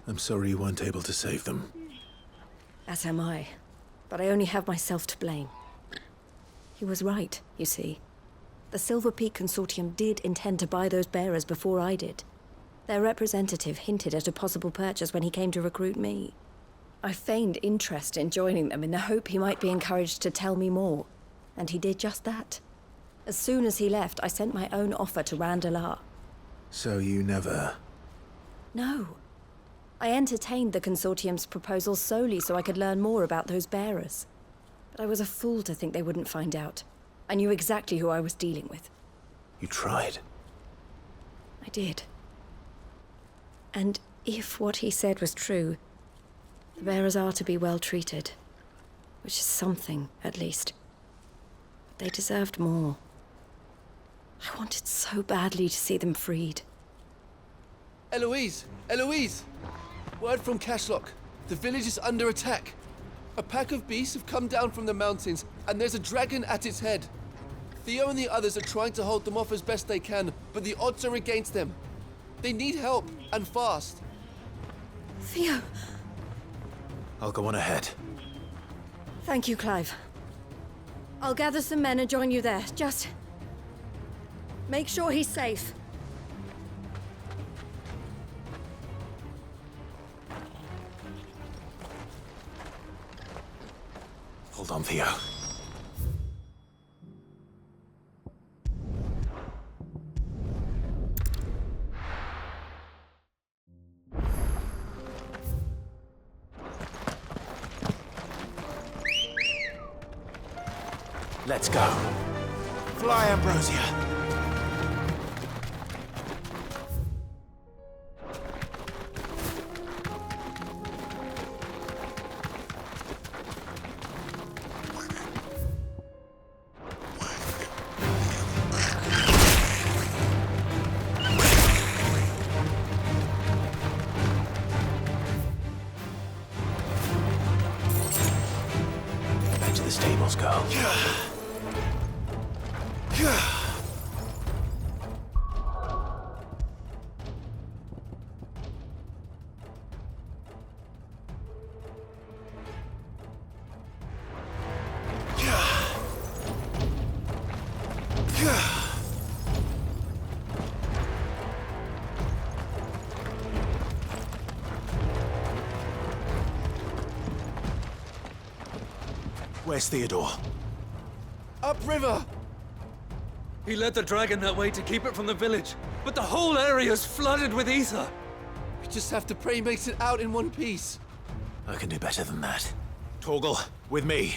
I'm sorry you weren't able to save them. As am I. But I only have myself to blame. He was right, you see. The Silver Peak Consortium did intend to buy those bearers before I did. Their representative hinted at a possible purchase when he came to recruit me. I feigned interest in joining them in the hope he might be encouraged to tell me more, and he did just that. As soon as he left, I sent my own offer to Randalar. So you never... No. I entertained the Consortium's proposal solely so I could learn more about those bearers. But I was a fool to think they wouldn't find out. I knew exactly who I was dealing with. You tried. I did. And if what he said was true, the bearers are to be well treated. Which is something, at least. But they deserved more. I wanted so badly to see them freed. Eloise! Eloise! Word from Cashlock. The village is under attack. A pack of beasts have come down from the mountains, and there's a dragon at its head. Theo and the others are trying to hold them off as best they can, but the odds are against them. They need help, and fast. Theo! I'll go on ahead. Thank you, Clive. I'll gather some men and join you there. Just... make sure he's safe. Hold on, Theo. Let's go. Fly, Ambrosia. Back to the stables, girl. Where's Theodore? Upriver! He led the dragon that way to keep it from the village, but the whole area's flooded with ether. We just have to pray he makes it out in one piece. I can do better than that. Torgal, with me.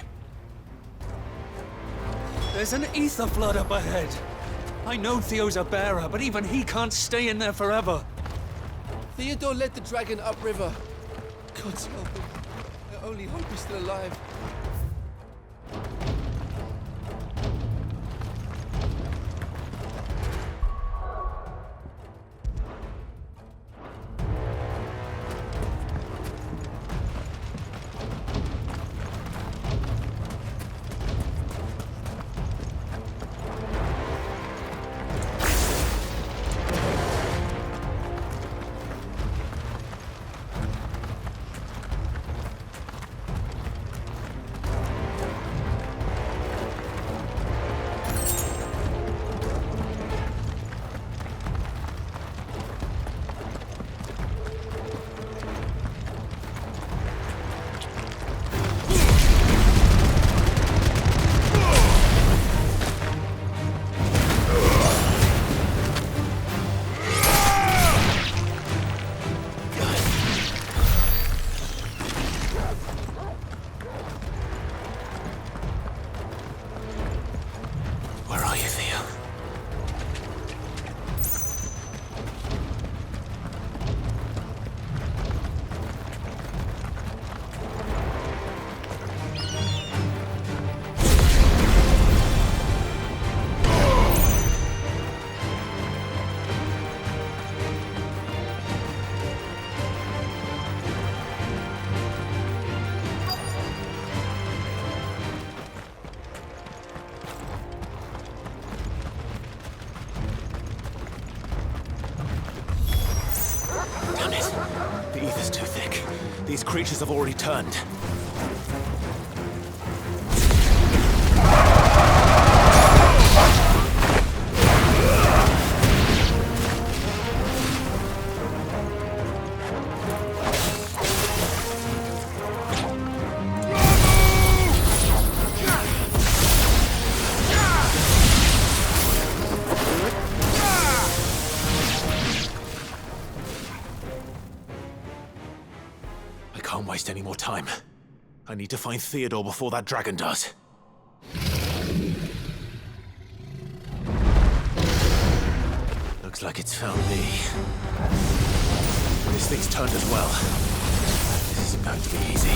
There's an ether flood up ahead. I know Theo's a bearer, but even he can't stay in there forever. Theodore led the dragon upriver. God's help him. I only hope he's still alive. These creatures have already turned. I can't waste any more time. I need to find Theodore before that dragon does. Looks like it's found me. This thing's turned as well. This isn't going to be easy.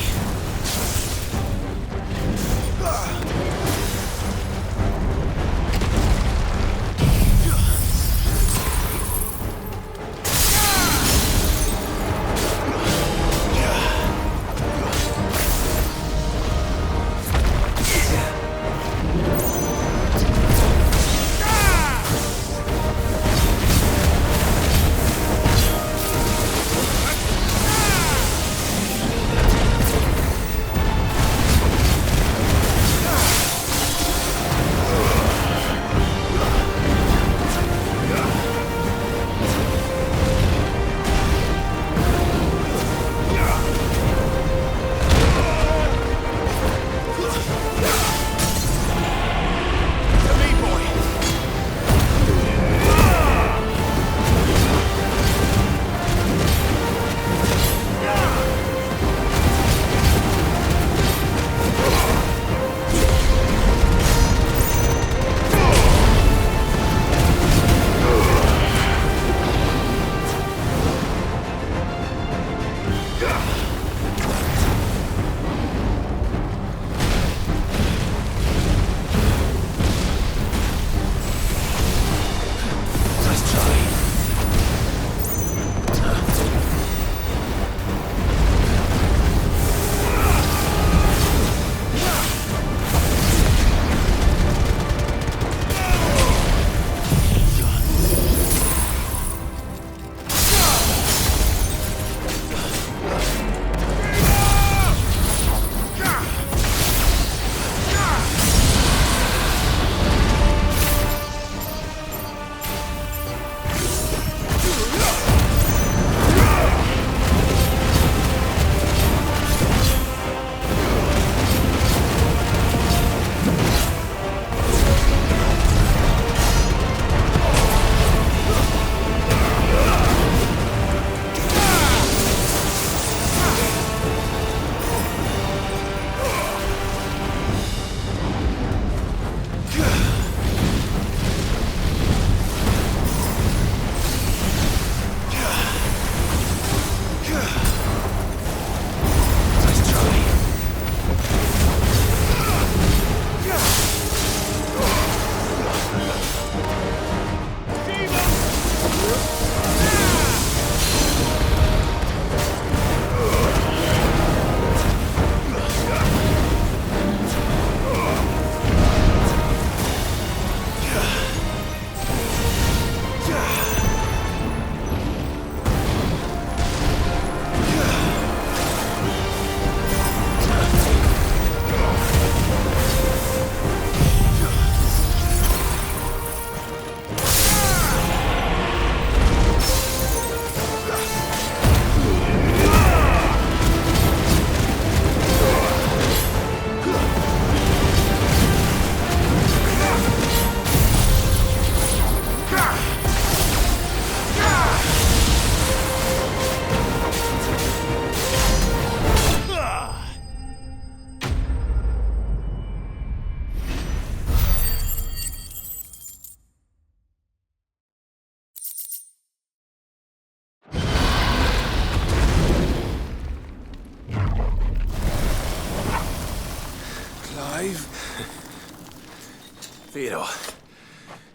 Theodore,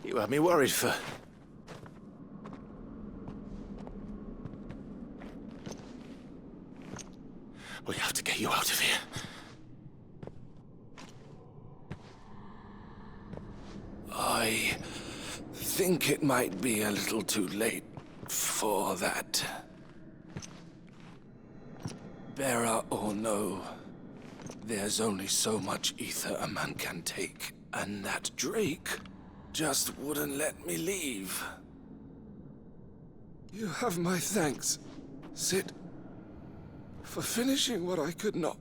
you had me worried for... We have to get you out of here. I think it might be a little too late for that. Bearer or no, there's only so much ether a man can take, and that Drake just wouldn't let me leave. You have my thanks, Cid, for finishing what I could not.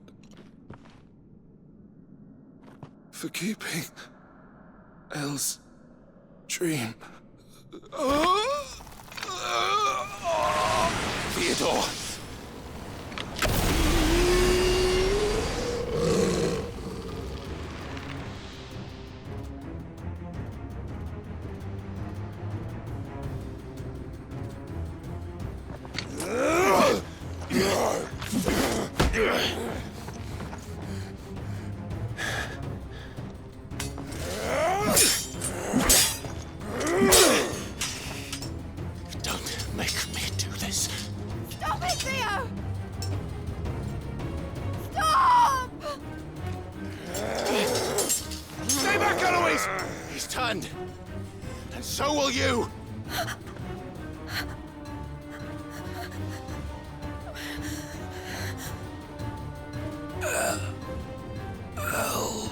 For keeping Elle's dream. Theodore! Don't make me do this. Stop it, Theo! Stop! Stay back, Eloise! He's turned. And so will you! Elle.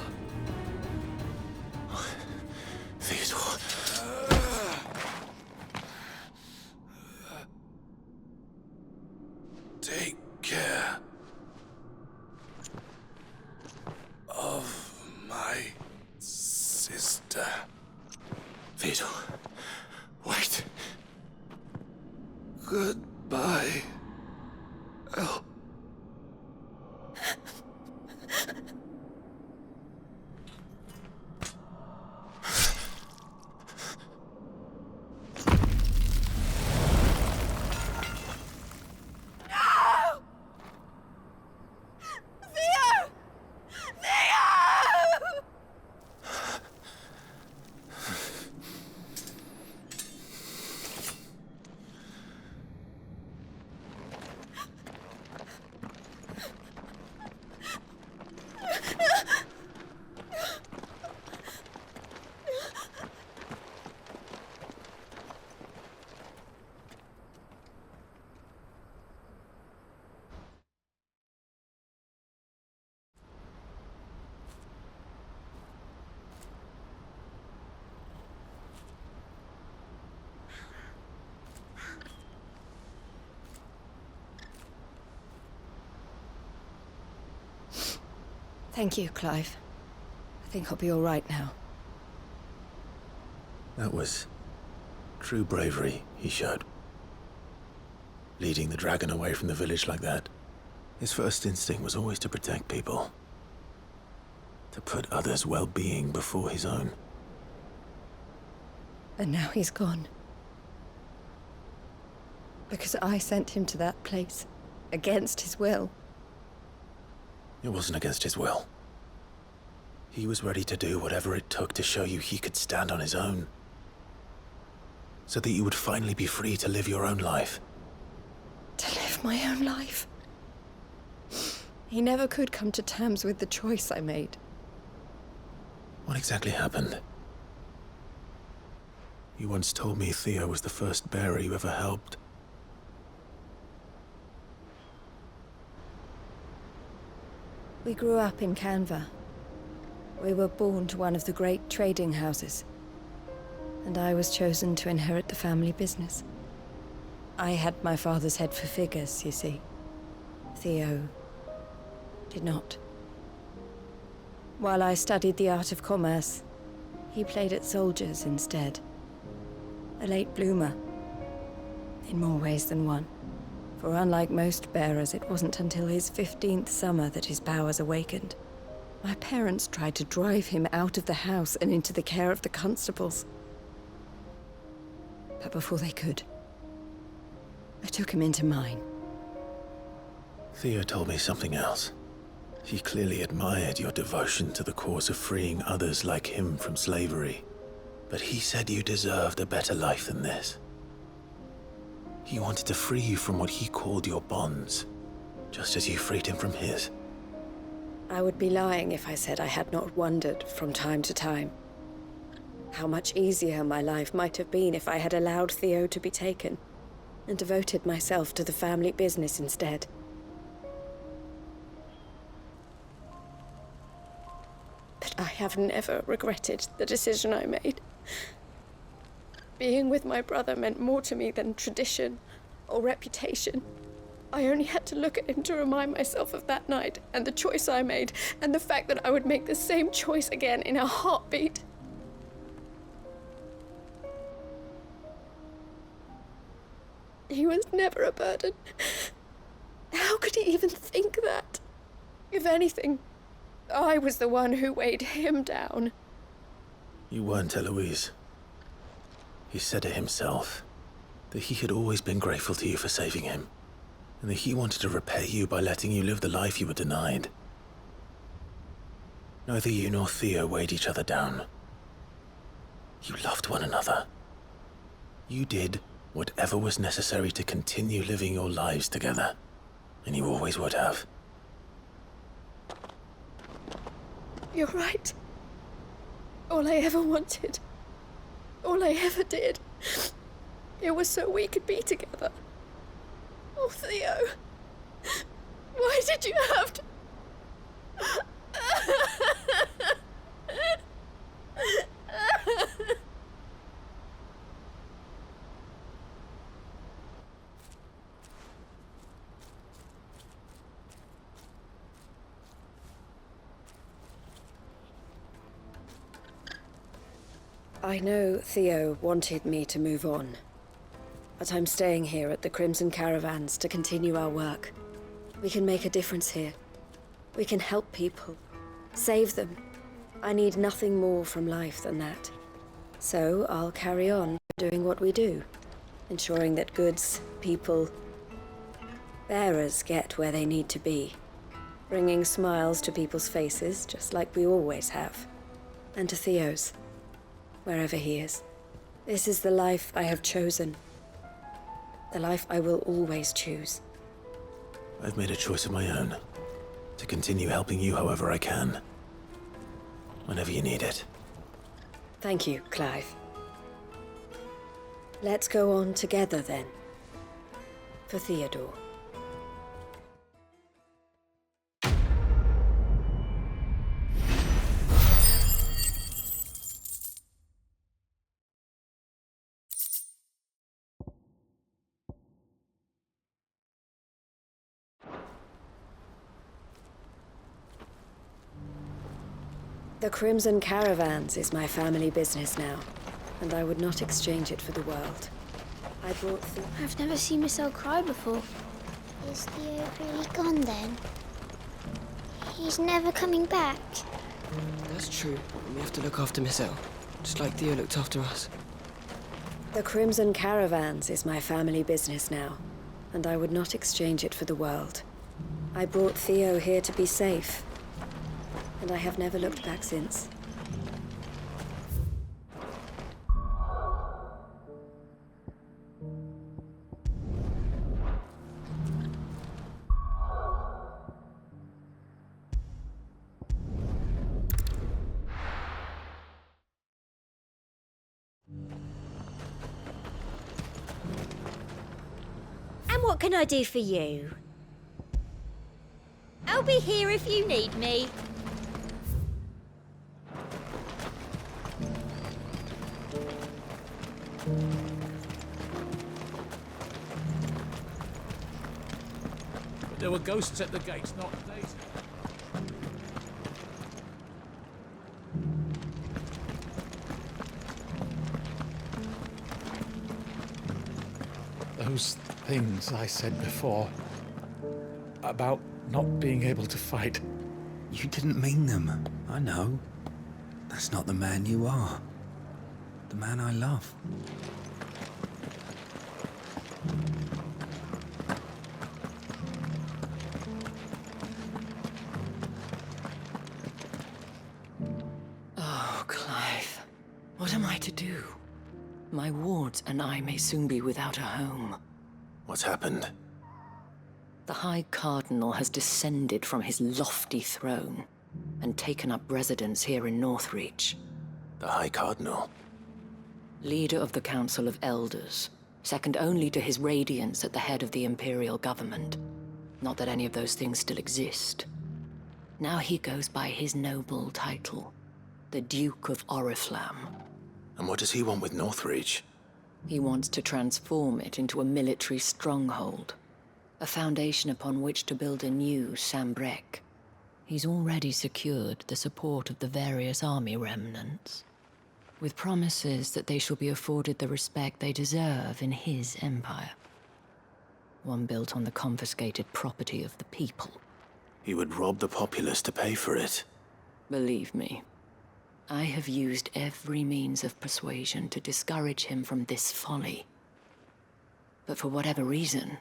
Theodore. Take care of my sister. Theodore, wait. Goodbye, Elle. Thank you, Clive. I think I'll be all right now. That was true bravery he showed. Leading the dragon away from the village like that. His first instinct was always to protect people. To put others' well-being before his own. And now he's gone. Because I sent him to that place, against his will. It wasn't against his will. He was ready to do whatever it took to show you he could stand on his own. So that you would finally be free to live your own life. To live my own life? He never could come to terms with the choice I made. What exactly happened? You once told me Theo was the first bearer you ever helped. We grew up in Canva. We were born to one of the great trading houses. And I was chosen to inherit the family business. I had my father's head for figures, you see. Theo did not. While I studied the art of commerce, he played at soldiers instead. A late bloomer. In more ways than one. For unlike most bearers, it wasn't until his 15th summer that his powers awakened. My parents tried to drive him out of the house and into the care of the constables. But before they could, I took him into mine. Theo told me something else. He clearly admired your devotion to the cause of freeing others like him from slavery. But he said you deserved a better life than this. He wanted to free you from what he called your bonds, just as you freed him from his. I would be lying if I said I had not wondered from time to time how much easier my life might have been if I had allowed Theo to be taken and devoted myself to the family business instead. I have never regretted the decision I made. Being with my brother meant more to me than tradition or reputation. I only had to look at him to remind myself of that night and the choice I made, and the fact that I would make the same choice again in a heartbeat. He was never a burden. How could he even think that? If anything, I was the one who weighed him down. You weren't, Eloise. He said it himself, that he had always been grateful to you for saving him, and that he wanted to repay you by letting you live the life you were denied. Neither you nor Theo weighed each other down. You loved one another. You did whatever was necessary to continue living your lives together, and you always would have. You're right. All I ever wanted, all I ever did, it was so we could be together. Oh, Theo, why did you have to... I know Theo wanted me to move on, but I'm staying here at the Crimson Caravans to continue our work. We can make a difference here. We can help people, save them. I need nothing more from life than that. So I'll carry on doing what we do, ensuring that goods, people, bearers get where they need to be, bringing smiles to people's faces just like we always have, and to Theo's. Wherever he is. This is the life I have chosen. The life I will always choose. I've made a choice of my own, to continue helping you however I can. Whenever you need it. Thank you, Clive. Let's go on together then. For Theodore. The Crimson Caravans is my family business now, and I would not exchange it for the world. I brought I've never seen Miss L cry before. Is Theo really gone then? He's never coming back. That's true. We have to look after Miss L, just like Theo looked after us. The Crimson Caravans is my family business now, and I would not exchange it for the world. I brought Theo here to be safe, and I have never looked back since. And what can I do for you? I'll be here if you need me. But there were ghosts at the gates, not Daisy. Those things I said before about not being able to fight. You didn't mean them. I know. That's not the man you are. The man I love. Oh, Clive. What am I to do? My wards and I may soon be without a home. What's happened? The High Cardinal has descended from his lofty throne and taken up residence here in Northreach. The High Cardinal? Leader of the Council of Elders, second only to his Radiance at the head of the Imperial government. Not that any of those things still exist. Now he goes by his noble title, the Duke of Oriflamme. And what does he want with Northreach? He wants to transform it into a military stronghold, a foundation upon which to build a new Sanbreque. He's already secured the support of the various army remnants, with promises that they shall be afforded the respect they deserve in his empire. One built on the confiscated property of the people. He would rob the populace to pay for it. Believe me, I have used every means of persuasion to discourage him from this folly. But for whatever reason,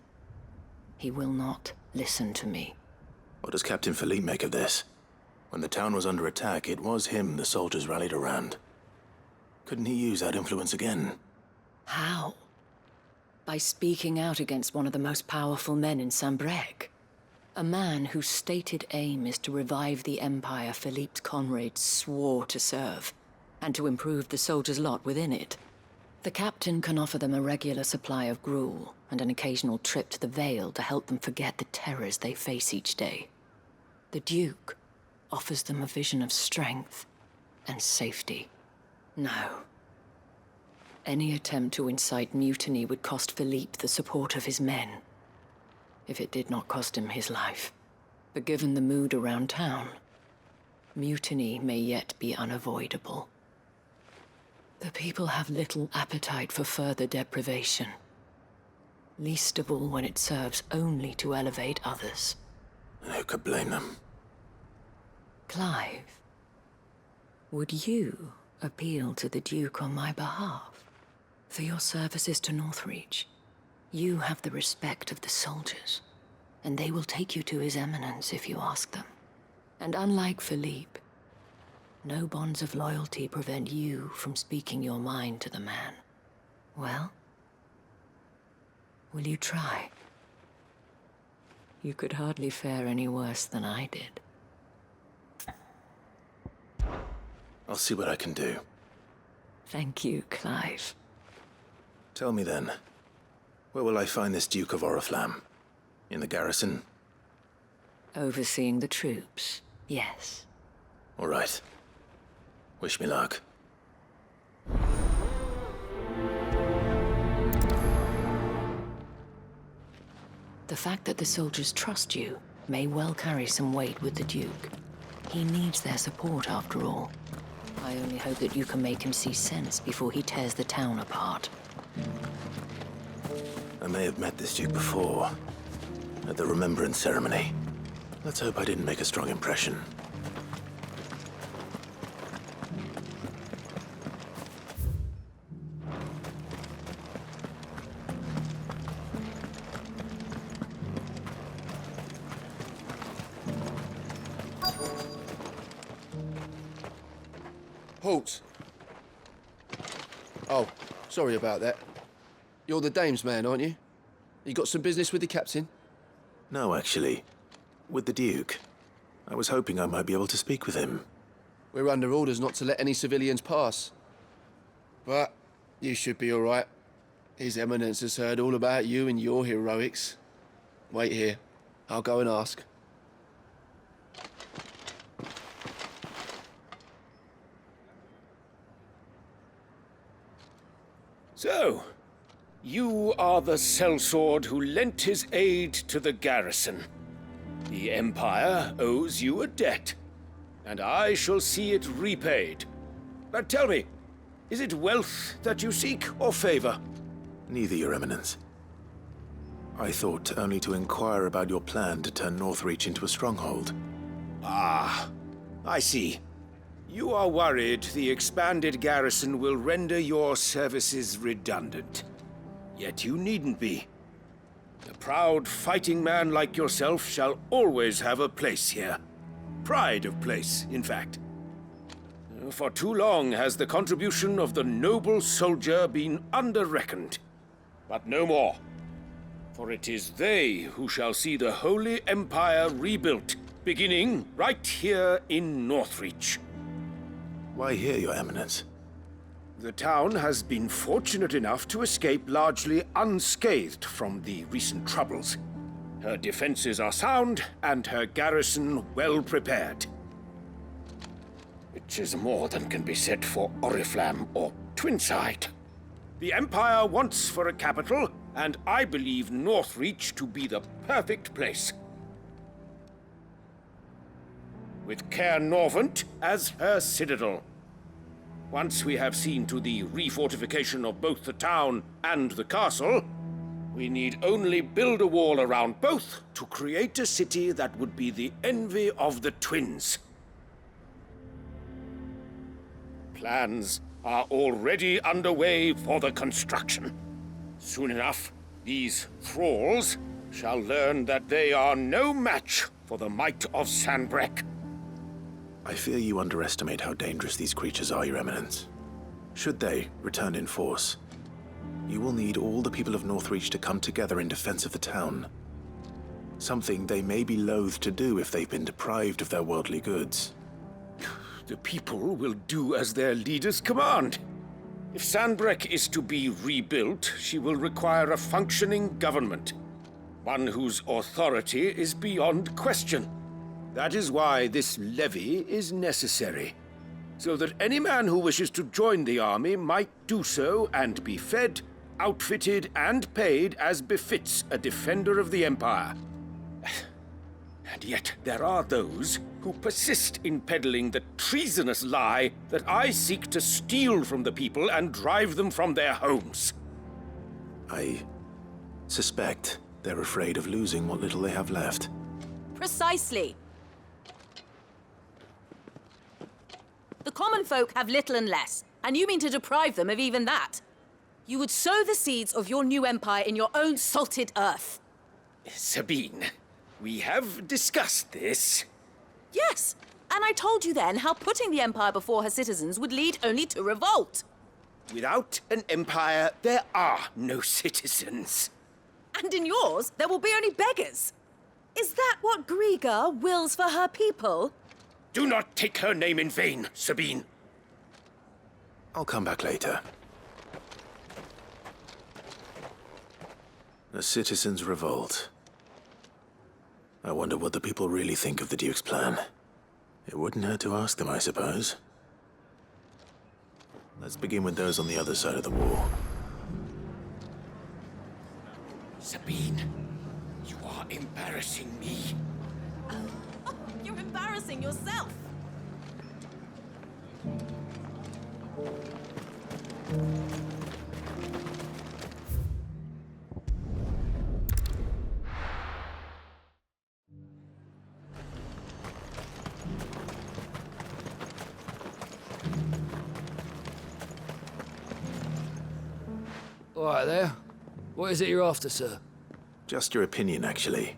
he will not listen to me. What does Captain Philippe make of this? When the town was under attack, it was him the soldiers rallied around. Couldn't he use that influence again? How? By speaking out against one of the most powerful men in Sanbreque. A man whose stated aim is to revive the empire Philippe's comrades swore to serve, and to improve the soldiers' lot within it. The captain can offer them a regular supply of gruel, and an occasional trip to the Vale to help them forget the terrors they face each day. The Duke offers them a vision of strength and safety. No. Any attempt to incite mutiny would cost Philippe the support of his men, if it did not cost him his life. But given the mood around town, mutiny may yet be unavoidable. The people have little appetite for further deprivation, least of all when it serves only to elevate others. And who could blame them? Clive, would you appeal to the Duke on my behalf? For your services to Northreach, you have the respect of the soldiers, and they will take you to His Eminence if you ask them. And unlike Philippe, no bonds of loyalty prevent you from speaking your mind to the man. Well, will you try? You could hardly fare any worse than I did. I'll see what I can do. Thank you, Clive. Tell me then, where will I find this Duke of Oriflamme? In the garrison? Overseeing the troops, yes. All right. Wish me luck. The fact that the soldiers trust you may well carry some weight with the Duke. He needs their support, after all. I only hope that you can make him see sense before he tears the town apart. I may have met this Duke before, at the Remembrance ceremony. Let's hope I didn't make a strong impression. Halt! Oh, sorry about that. You're the dame's man, aren't you? You got some business with the captain? No, actually. With the Duke. I was hoping I might be able to speak with him. We're under orders not to let any civilians pass. But you should be all right. His Eminence has heard all about you and your heroics. Wait here. I'll go and ask. So, you are the sellsword who lent his aid to the garrison. The Empire owes you a debt, and I shall see it repaid. But tell me, is it wealth that you seek, or favor? Neither, Your Eminence. I thought only to inquire about your plan to turn Northreach into a stronghold. Ah, I see. You are worried the expanded garrison will render your services redundant. Yet you needn't be. A proud fighting man like yourself shall always have a place here. Pride of place, in fact. For too long has the contribution of the noble soldier been under-reckoned. But no more. For it is they who shall see the Holy Empire rebuilt, beginning right here in Northreach. Why here, Your Eminence? The town has been fortunate enough to escape largely unscathed from the recent troubles. Her defenses are sound, and her garrison well prepared. It is more than can be said for Oriflamme or Twinside. The Empire wants for a capital, and I believe Northreach to be the perfect place. With Caer Norvent as her citadel. Once we have seen to the refortification of both the town and the castle, we need only build a wall around both to create a city that would be the envy of the twins. Plans are already underway for the construction. Soon enough, these thralls shall learn that they are no match for the might of Sanbreque. I fear you underestimate how dangerous these creatures are, Your Eminence. Should they return in force, you will need all the people of Northreach to come together in defense of the town. Something they may be loath to do if they've been deprived of their worldly goods. The people will do as their leaders command. If Sanbreque is to be rebuilt, she will require a functioning government. One whose authority is beyond question. That is why this levy is necessary, so that any man who wishes to join the army might do so and be fed, outfitted, and paid as befits a defender of the Empire. And yet there are those who persist in peddling the treasonous lie that I seek to steal from the people and drive them from their homes. I suspect they're afraid of losing what little they have left. Precisely. The common folk have little and less, and you mean to deprive them of even that. You would sow the seeds of your new empire in your own salted earth. Sabine, we have discussed this. Yes, and I told you then how putting the empire before her citizens would lead only to revolt. Without an empire, there are no citizens. And in yours, there will be only beggars. Is that what Griga wills for her people? Do not take her name in vain, Sabine. I'll come back later. A citizens' revolt. I wonder what the people really think of the Duke's plan. It wouldn't hurt to ask them, I suppose. Let's begin with those on the other side of the wall. Sabine, you are embarrassing me. You're embarrassing yourself. All right there. What is it you're after, sir? Just your opinion, actually.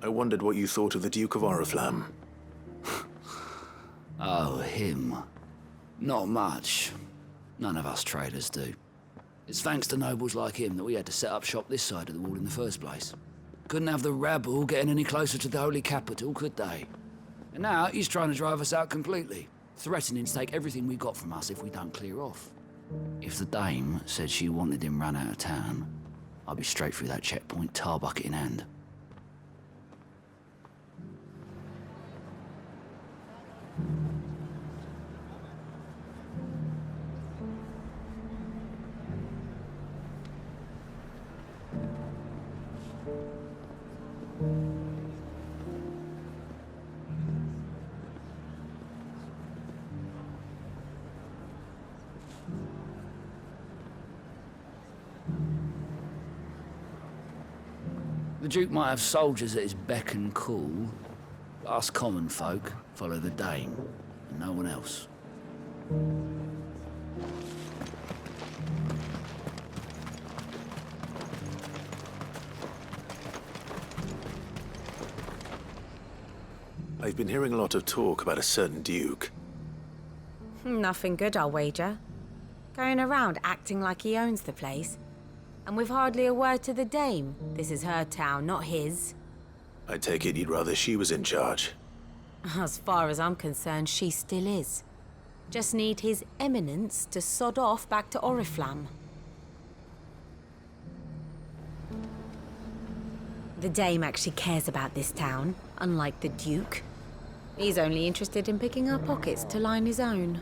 I wondered what you thought of the Duke of Oriflamme. Oh, him. Not much. None of us traders do. It's thanks to nobles like him that we had to set up shop this side of the wall in the first place. Couldn't have the rabble getting any closer to the holy capital, could they? And now he's trying to drive us out completely, threatening to take everything we got from us if we don't clear off. If the dame said she wanted him run out of town, I'd be straight through that checkpoint, tar bucket in hand. The Duke might have soldiers at his beck and call, but us common folk follow the dame, and no one else. I've been hearing a lot of talk about a certain Duke. Nothing good, I'll wager. Going around acting like he owns the place. And with hardly a word to the dame. This is her town, not his. I take it you'd rather she was in charge. As far as I'm concerned, she still is. Just need his eminence to sod off back to Oriflamme. The dame actually cares about this town, unlike the Duke. He's only interested in picking our pockets to line his own.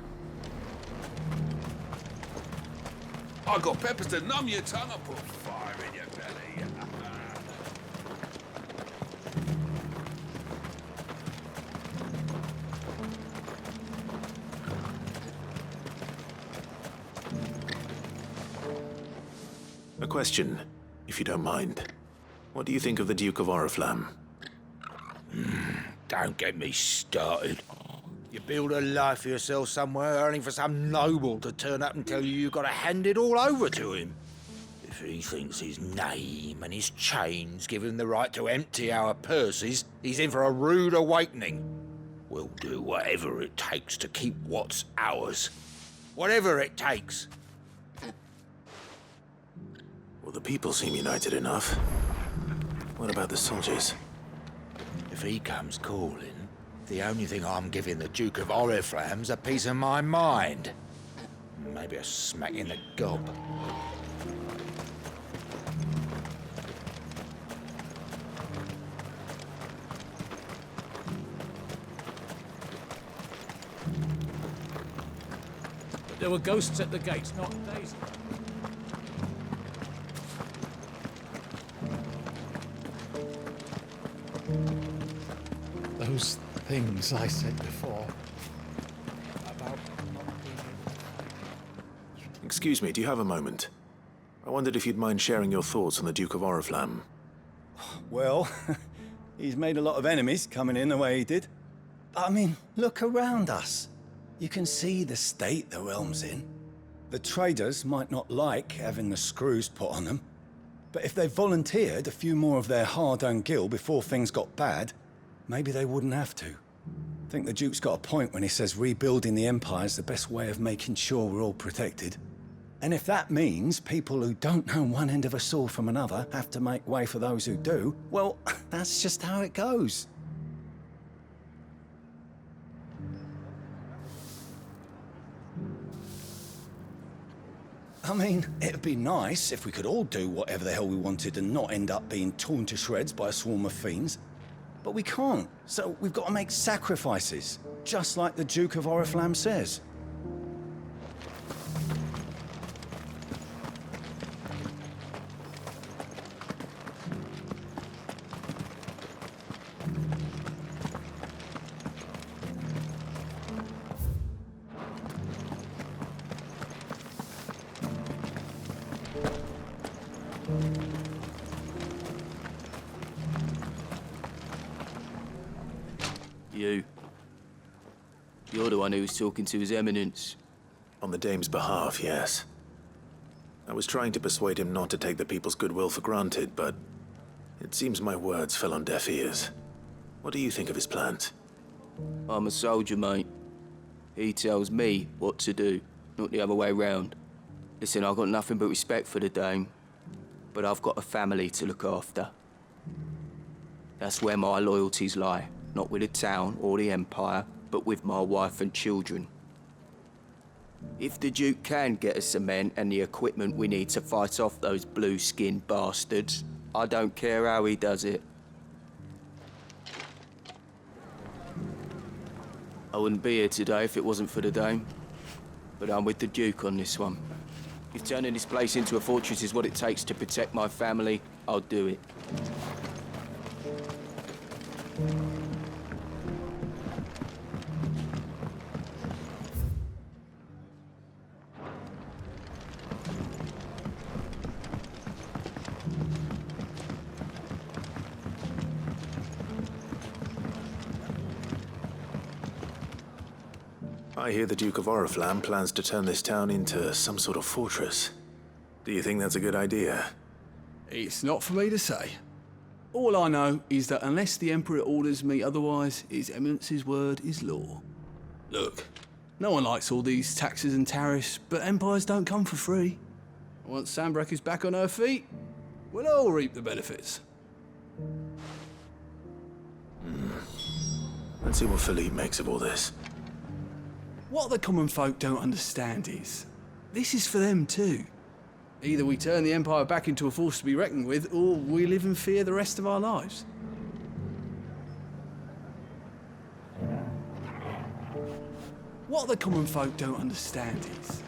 I got peppers to numb your tongue and put fire in your belly. A question, if you don't mind. What do you think of the Duke of Oriflamme? Don't get me started. You build a life for yourself somewhere, earning for some noble to turn up and tell you you've got to hand it all over to him. If he thinks his name and his chains give him the right to empty our purses, he's in for a rude awakening. We'll do whatever it takes to keep what's ours. Whatever it takes. Well, the people seem united enough. What about the soldiers? If he comes calling, the only thing I'm giving the Duke of Oriflamme's a piece of my mind. Maybe a smack in the gob. But there were ghosts at the gates, not Daisy. Those things I said before about Excuse me, do you have a moment? I wondered if you'd mind sharing your thoughts on the Duke of Oriflamme. Well, he's made a lot of enemies coming in the way he did. I mean, look around us. You can see the state the realm's in. The traders might not like having the screws put on them, but if they volunteered a few more of their hard-earned gil before things got bad, maybe they wouldn't have to. I think the Duke's got a point when he says rebuilding the Empire's the best way of making sure we're all protected. And if that means people who don't know one end of a sword from another have to make way for those who do, well, that's just how it goes. I mean, it'd be nice if we could all do whatever the hell we wanted and not end up being torn to shreds by a swarm of fiends. But we can't, so we've got to make sacrifices, just like the Duke of Oriflamme says. You're the one who was talking to His Eminence. On the Dame's behalf, yes. I was trying to persuade him not to take the people's goodwill for granted, but it seems my words fell on deaf ears. What do you think of his plans? I'm a soldier, mate. He tells me what to do, not the other way round. Listen, I've got nothing but respect for the Dame, but I've got a family to look after. That's where my loyalties lie, not with the town or the Empire, but with my wife and children. If the Duke can get us cement and the equipment we need to fight off those blue-skinned bastards, I don't care how he does it. I wouldn't be here today if it wasn't for the Dame, but I'm with the Duke on this one. If turning this place into a fortress is what it takes to protect my family, I'll do it. I hear the Duke of Oriflamme plans to turn this town into some sort of fortress. Do you think that's a good idea? It's not for me to say. All I know is that unless the Emperor orders me otherwise, His Eminence's word is law. Look, no one likes all these taxes and tariffs, but empires don't come for free. Once Sanbreque is back on her feet, we'll all reap the benefits. Let's see what Philippe makes of all this. What the common folk don't understand is, this is for them too. Either we turn the Empire back into a force to be reckoned with, or we live in fear the rest of our lives. What the common folk don't understand is,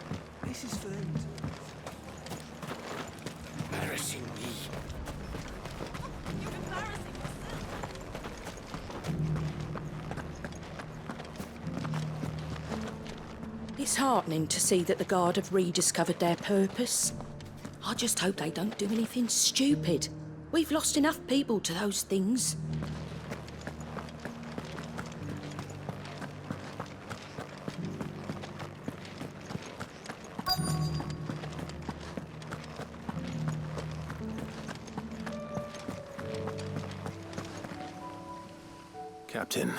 this is for them to... Embarrassing me. It's heartening to see that the Guard have rediscovered their purpose. I just hope they don't do anything stupid. We've lost enough people to those things. Captain,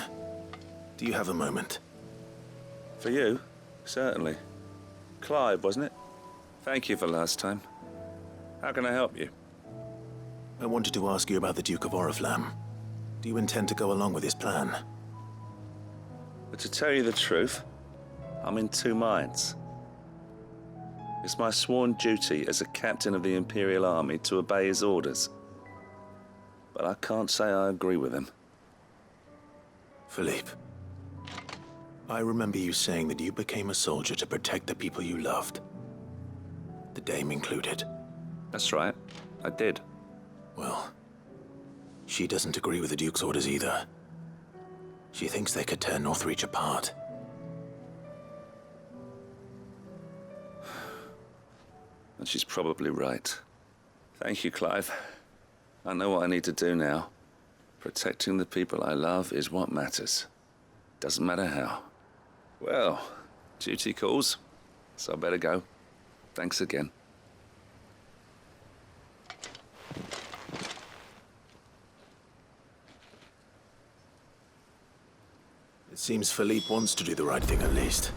do you have a moment? For you? Certainly. Clive, wasn't it? Thank you for last time. How can I help you? I wanted to ask you about the Duke of Oriflamme. Do you intend to go along with his plan? But to tell you the truth, I'm in two minds. It's my sworn duty as a captain of the Imperial Army to obey his orders. But I can't say I agree with him. Philippe, I remember you saying that you became a soldier to protect the people you loved. The Dame included. That's right, I did. Well, she doesn't agree with the Duke's orders either. She thinks they could tear Northreach apart. And she's probably right. Thank you, Clive. I know what I need to do now. Protecting the people I love is what matters. Doesn't matter how. Well, duty calls, so I better go. Thanks again. It seems Philippe wants to do the right thing at least.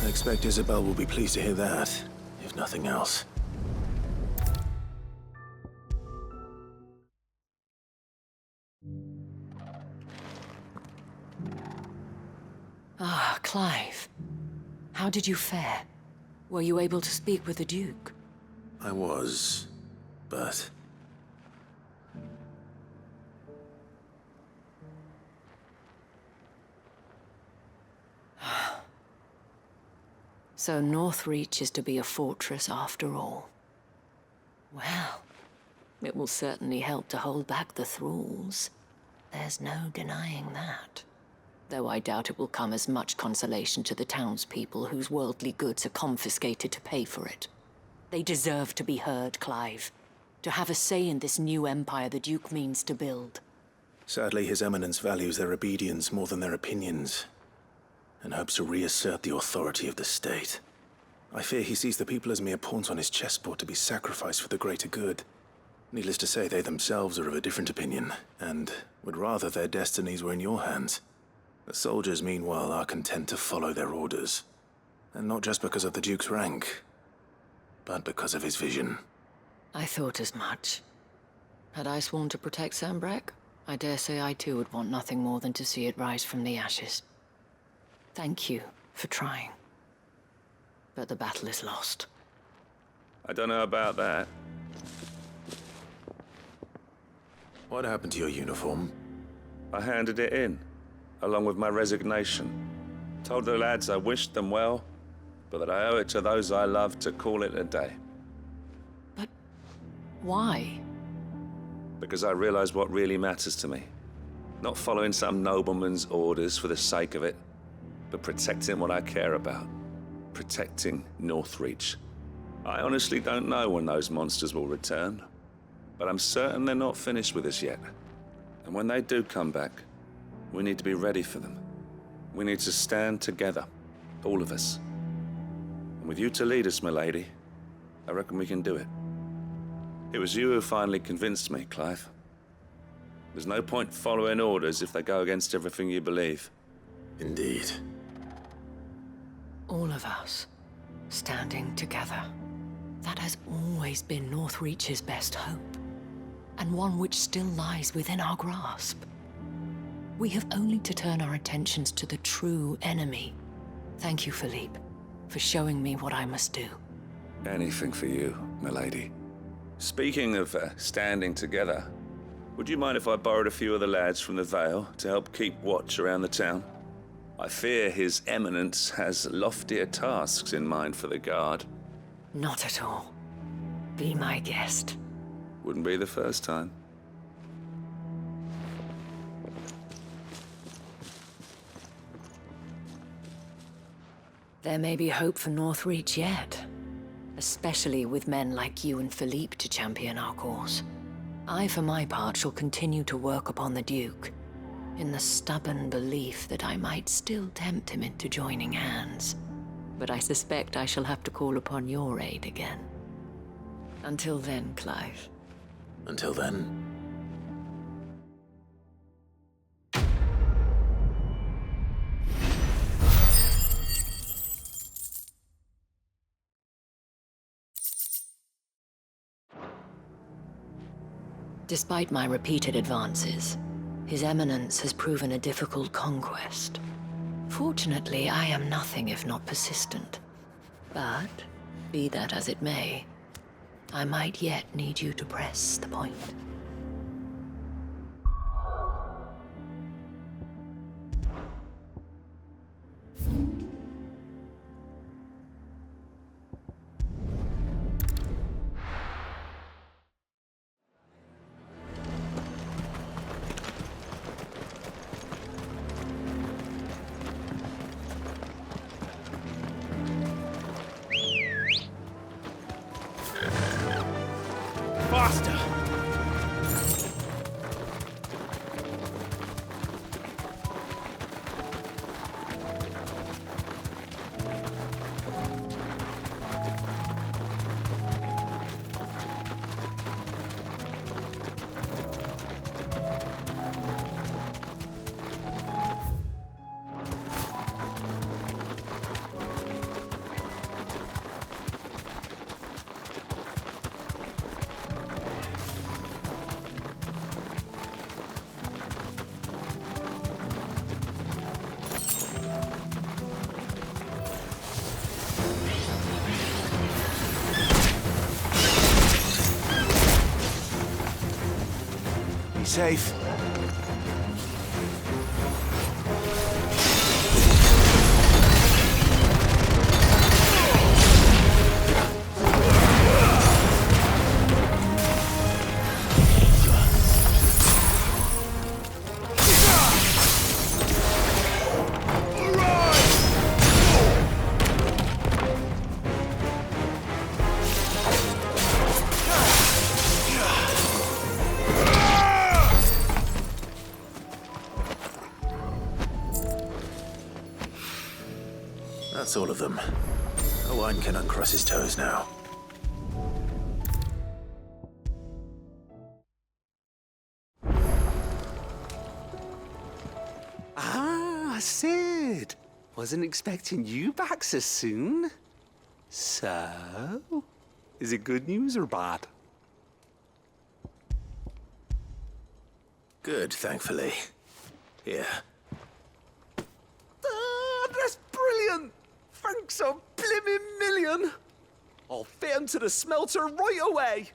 I expect Isabel will be pleased to hear that, if nothing else. Ah, Clive. How did you fare? Were you able to speak with the Duke? I was, but... So Northreach is to be a fortress after all. Well, it will certainly help to hold back the thralls. There's no denying that. Though I doubt it will come as much consolation to the townspeople whose worldly goods are confiscated to pay for it. They deserve to be heard, Clive. To have a say in this new empire the Duke means to build. Sadly, His Eminence values their obedience more than their opinions, and hopes to reassert the authority of the state. I fear he sees the people as mere pawns on his chessboard to be sacrificed for the greater good. Needless to say, they themselves are of a different opinion, and would rather their destinies were in your hands. The soldiers, meanwhile, are content to follow their orders. And not just because of the Duke's rank, but because of his vision. I thought as much. Had I sworn to protect Sanbreque, I dare say I too would want nothing more than to see it rise from the ashes. Thank you for trying. But the battle is lost. I don't know about that. What happened to your uniform? I handed it in, along with my resignation. Told the lads I wished them well, but that I owe it to those I love to call it a day. Why? Because I realize what really matters to me. Not following some nobleman's orders for the sake of it, but protecting what I care about. Protecting Northreach. I honestly don't know when those monsters will return, but I'm certain they're not finished with us yet. And when they do come back, we need to be ready for them. We need to stand together, all of us. And with you to lead us, milady, I reckon we can do it. It was you who finally convinced me, Clive. There's no point following orders if they go against everything you believe. Indeed. All of us, standing together. That has always been Northreach's best hope, and one which still lies within our grasp. We have only to turn our attentions to the true enemy. Thank you, Philippe, for showing me what I must do. Anything for you, milady. Speaking of standing together, would you mind if I borrowed a few of the lads from the Vale to help keep watch around the town? I fear His Eminence has loftier tasks in mind for the Guard. Not at all. Be my guest. Wouldn't be the first time. There may be hope for Northreach yet. Especially with men like you and Philippe to champion our cause. I, for my part, shall continue to work upon the Duke, in the stubborn belief that I might still tempt him into joining hands. But I suspect I shall have to call upon your aid again. Until then, Clive. Until then. Despite my repeated advances, His Eminence has proven a difficult conquest. Fortunately, I am nothing if not persistent. But, be that as it may, I might yet need you to press the point. Faster! Safe. That's all of them. Owain can uncross his toes now. Ah, Sid! Wasn't expecting you back so soon. So, is it good news or bad? Good, thankfully. Here. Ah, that's brilliant! Thanks a blimmin' million! I'll fit 'em to the smelter right away!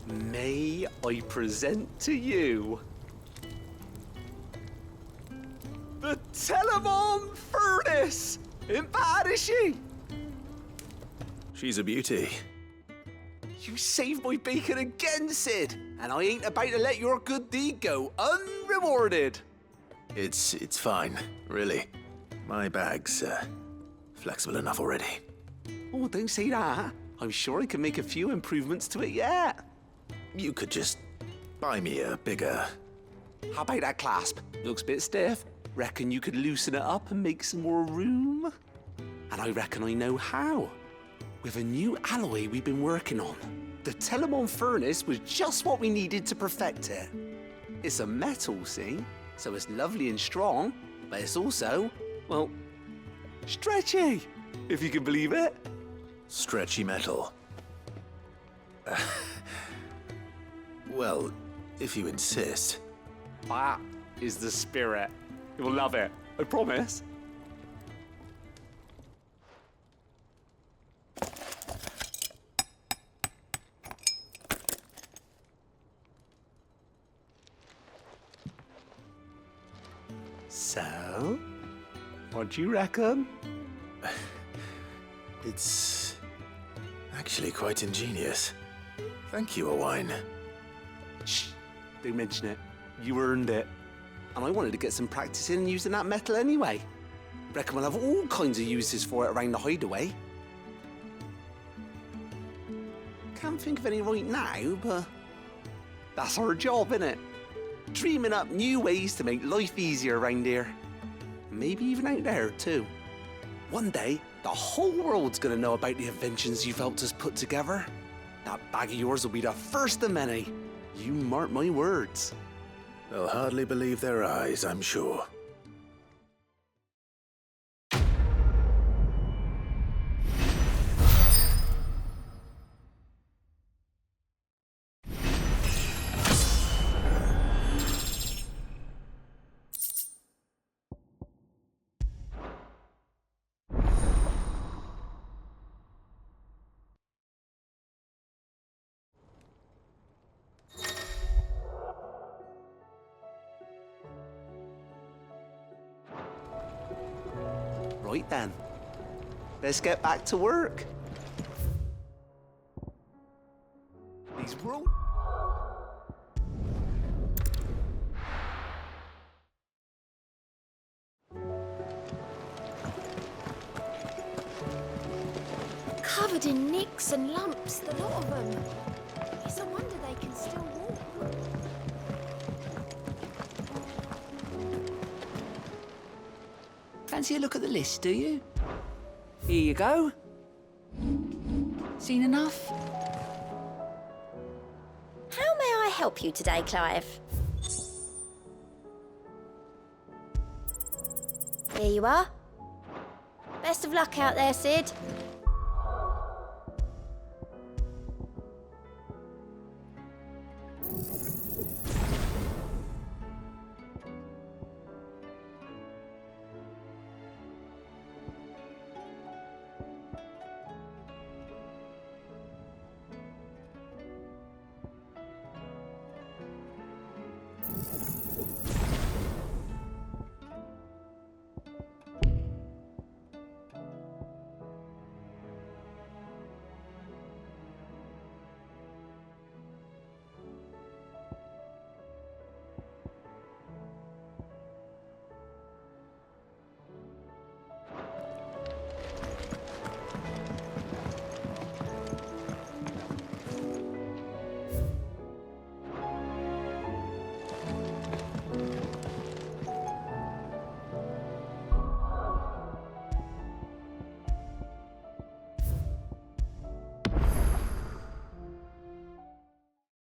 May I present to you the Telemon Furnace! Ain't bad, is she? She's a beauty. You saved my bacon again, Sid, and I ain't about to let your good deed go unrewarded. It's fine, really. My bag's flexible enough already. Oh, don't say that. I'm sure I can make a few improvements to it yet. You could just buy me a bigger... How about that clasp? Looks a bit stiff. Reckon you could loosen it up and make some more room? And I reckon I know how. With a new alloy we've been working on. The Telemon Furnace was just what we needed to perfect it. It's a metal, see? So it's lovely and strong, but it's also, well, stretchy, if you can believe it. Stretchy metal. Well, if you insist. That is the spirit. You'll love it. I promise. So, what do you reckon? It's actually quite ingenious. Thank you, Owain. Shh, don't mention it. You earned it. And I wanted to get some practice in using that metal anyway. Reckon we'll have all kinds of uses for it around the hideaway. Can't think of any right now, but that's our job, innit? Dreaming up new ways to make life easier around here. Maybe even out there, too. One day, the whole world's gonna know about the inventions you've helped us put together. That bag of yours will be the first of many. You mark my words. They'll hardly believe their eyes, I'm sure. Right then, let's get back to work. These rules. Covered in nicks and lumps, the lot of them. It's a wonder they can still walk. Fancy a look at the list, do you? Here you go. Seen enough? How may I help you today, Clive? Here you are. Best of luck out there, Sid.